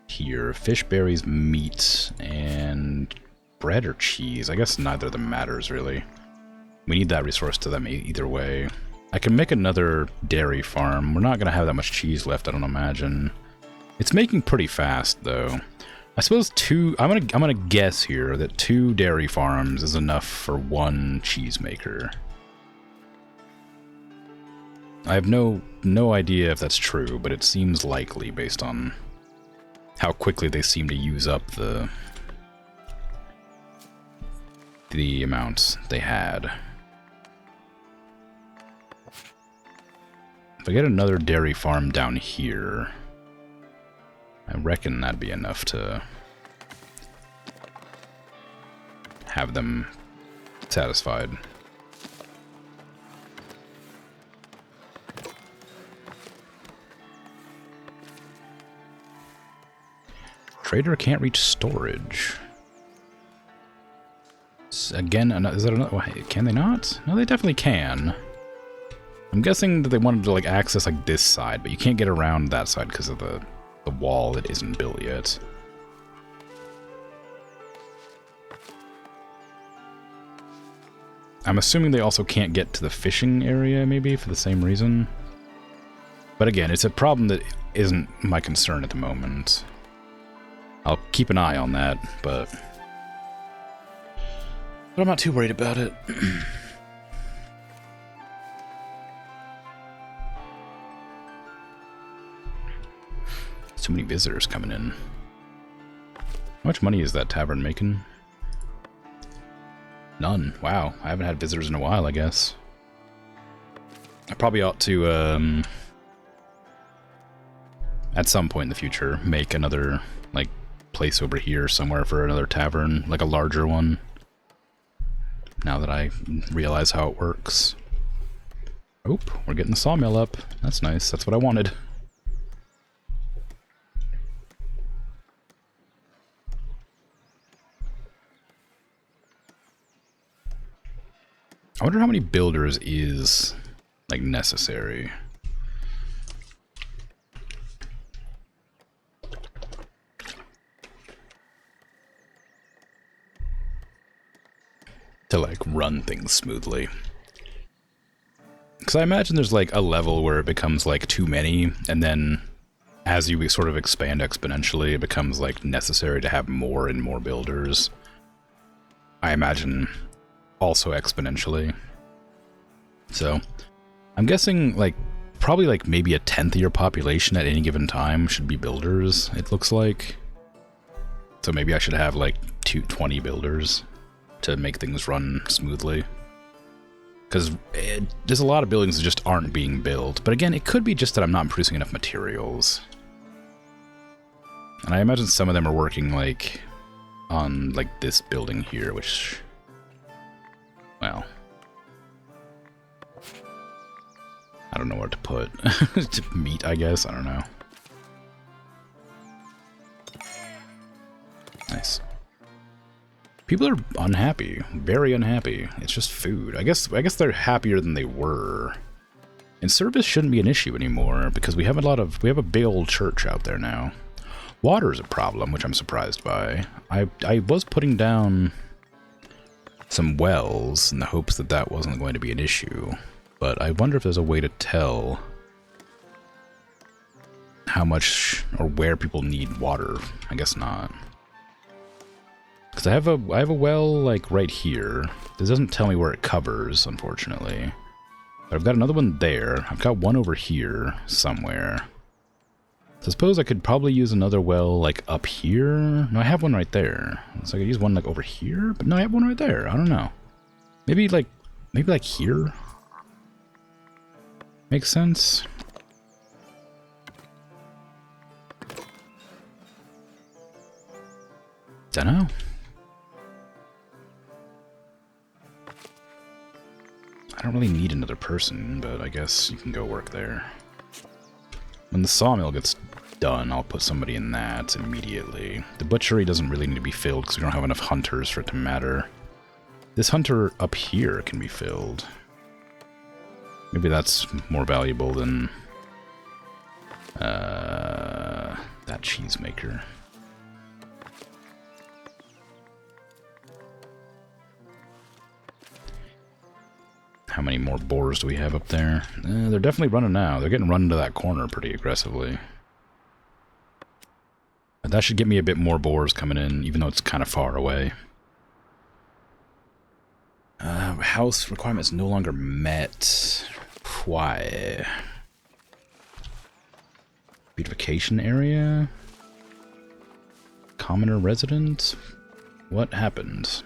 here. Fish, berries, meat, and bread or cheese. I guess neither of them matters, really. We need that resource to them either way. I can make another dairy farm. We're not going to have that much cheese left, I don't imagine. It's making pretty fast, though. I suppose I'm gonna guess here that 2 dairy farms is enough for 1 cheese maker. I have no idea if that's true, but it seems likely based on how quickly they seem to use up the amounts they had. If I get another dairy farm down here, I reckon that'd be enough to have them satisfied. Trader can't reach storage. Again, is that another? Can they not? No, they definitely can. I'm guessing that they wanted to like access like this side, but you can't get around that side because of the wall that isn't built yet. I'm assuming they also can't get to the fishing area, maybe, for the same reason. But again, it's a problem that isn't my concern at the moment. I'll keep an eye on that, but I'm not too worried about it. So many visitors coming in. How much money is that tavern making? None. Wow, I haven't had visitors in a while, I guess. I probably ought to, at some point in the future, make another, like, place over here somewhere for another tavern, like a larger one. Now that I realize how it works. Oh, we're getting the sawmill up. That's nice. That's what I wanted. I wonder how many builders is, like, necessary. To, like, run things smoothly. Because I imagine there's, like, a level where it becomes, like, too many, and then as you sort of expand exponentially, it becomes, like, necessary to have more and more builders. I imagine also exponentially. So, I'm guessing, like, probably, like, maybe 1/10 of your population at any given time should be builders, it looks like. So maybe I should have, like, 20 builders to make things run smoothly. Because there's a lot of buildings that just aren't being built. But again, it could be just that I'm not producing enough materials. And I imagine some of them are working, like, on, like, this building here, which, well, I don't know where to put. Meat, I guess. I don't know. Nice. People are unhappy. Very unhappy. It's just food. I guess they're happier than they were. And service shouldn't be an issue anymore because we have a big old church out there now. Water is a problem, which I'm surprised by. I was putting down some wells in the hopes that that wasn't going to be an issue. But I wonder if there's a way to tell how much or where people need water. I guess not. Because I have a well, like, right here. This doesn't tell me where it covers, unfortunately. But I've got another one there. I've got one over here somewhere. So I suppose I could probably use another well, like, up here. No, I have one right there. So I could use one, like, over here? But no, I have one right there. I don't know. Maybe like here? Makes sense? Dunno. I don't really need another person, but I guess you can go work there. When the sawmill gets done, I'll put somebody in that immediately. The butchery doesn't really need to be filled because we don't have enough hunters for it to matter. This hunter up here can be filled. Maybe that's more valuable than that cheesemaker. How many more boars do we have up there? They're definitely running now. They're getting run into that corner pretty aggressively. But that should get me a bit more boars coming in, even though it's kind of far away. House requirements no longer met. Why? Beautification area? Commoner resident? What happened?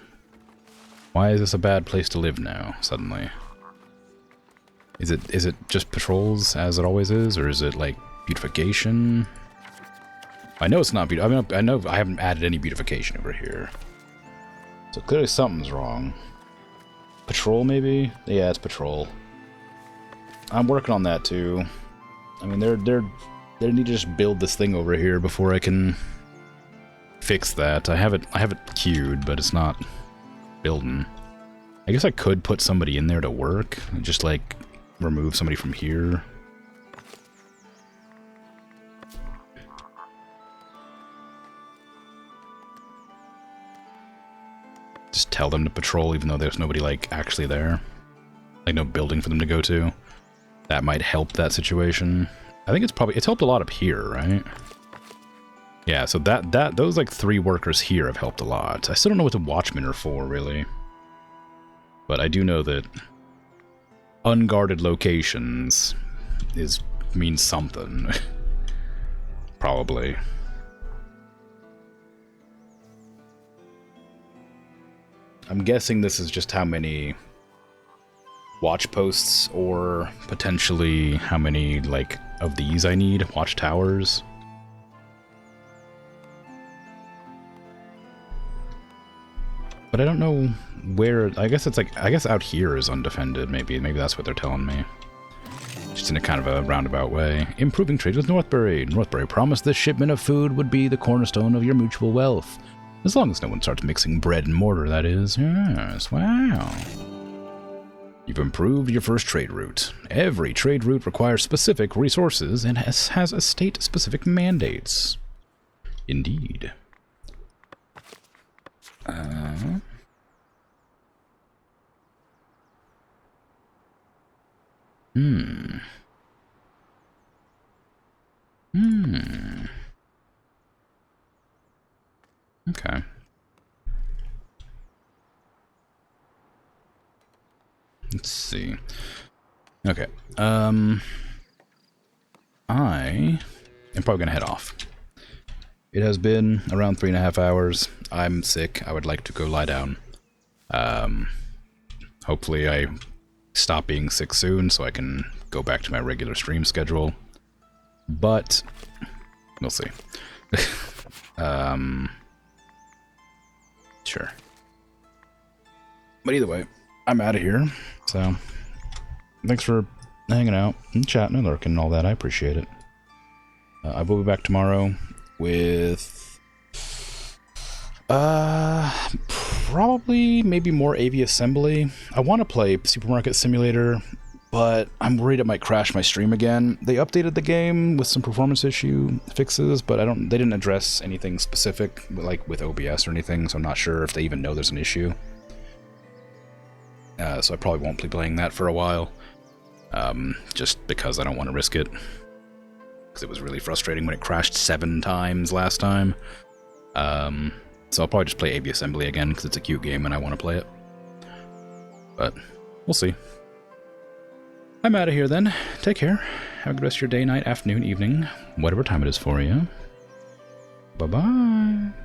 Why is this a bad place to live now, suddenly? Is it just patrols, as it always is, or is it, like, beautification? I know it's not I know I haven't added any beautification over here. So clearly something's wrong. Patrol, maybe? Yeah, it's patrol. I'm working on that, too. I mean, they need to just build this thing over here before I can fix that. I have it queued, but it's not building. I guess I could put somebody in there to work, and just, like, remove somebody from here. Just tell them to patrol even though there's nobody, like, actually there. Like, no building for them to go to. That might help that situation. I think it's helped a lot up here, right? Yeah, so those, like, 3 workers here have helped a lot. I still don't know what the watchmen are for, really. But I do know that unguarded locations means something. Probably. I'm guessing this is just how many watch posts, or potentially how many, like, of these I need. Watch towers. But I don't know where. I guess it's like, I guess out here is undefended. Maybe that's what they're telling me. Just in a kind of a roundabout way. Improving trade with Northbury. Northbury promised this shipment of food would be the cornerstone of your mutual wealth. As long as no one starts mixing bread and mortar, that is. Yes, wow. You've improved your first trade route. Every trade route requires specific resources and has estate-specific mandates. Indeed. Okay. Let's see. Okay. I am probably gonna head off. It has been around 3.5 hours. I'm sick. I would like to go lie down. Hopefully I stop being sick soon so I can go back to my regular stream schedule. But we'll see. Sure. But either way, I'm out of here. So thanks for hanging out and chatting and lurking and all that. I appreciate it. I will be back tomorrow with probably maybe more AV Assembly. I want to play Supermarket Simulator, but I'm worried it might crash my stream again. They updated the game with some performance issue fixes, but they didn't address anything specific, like with OBS or anything, so I'm not sure if they even know there's an issue. So I probably won't be playing that for a while, just because I don't want to risk it. Because it was really frustrating when it crashed 7 times last time. So I'll probably just play AV Assembly again, because it's a cute game and I want to play it. But we'll see. I'm out of here then. Take care. Have a good rest of your day, night, afternoon, evening, whatever time it is for you. Bye-bye.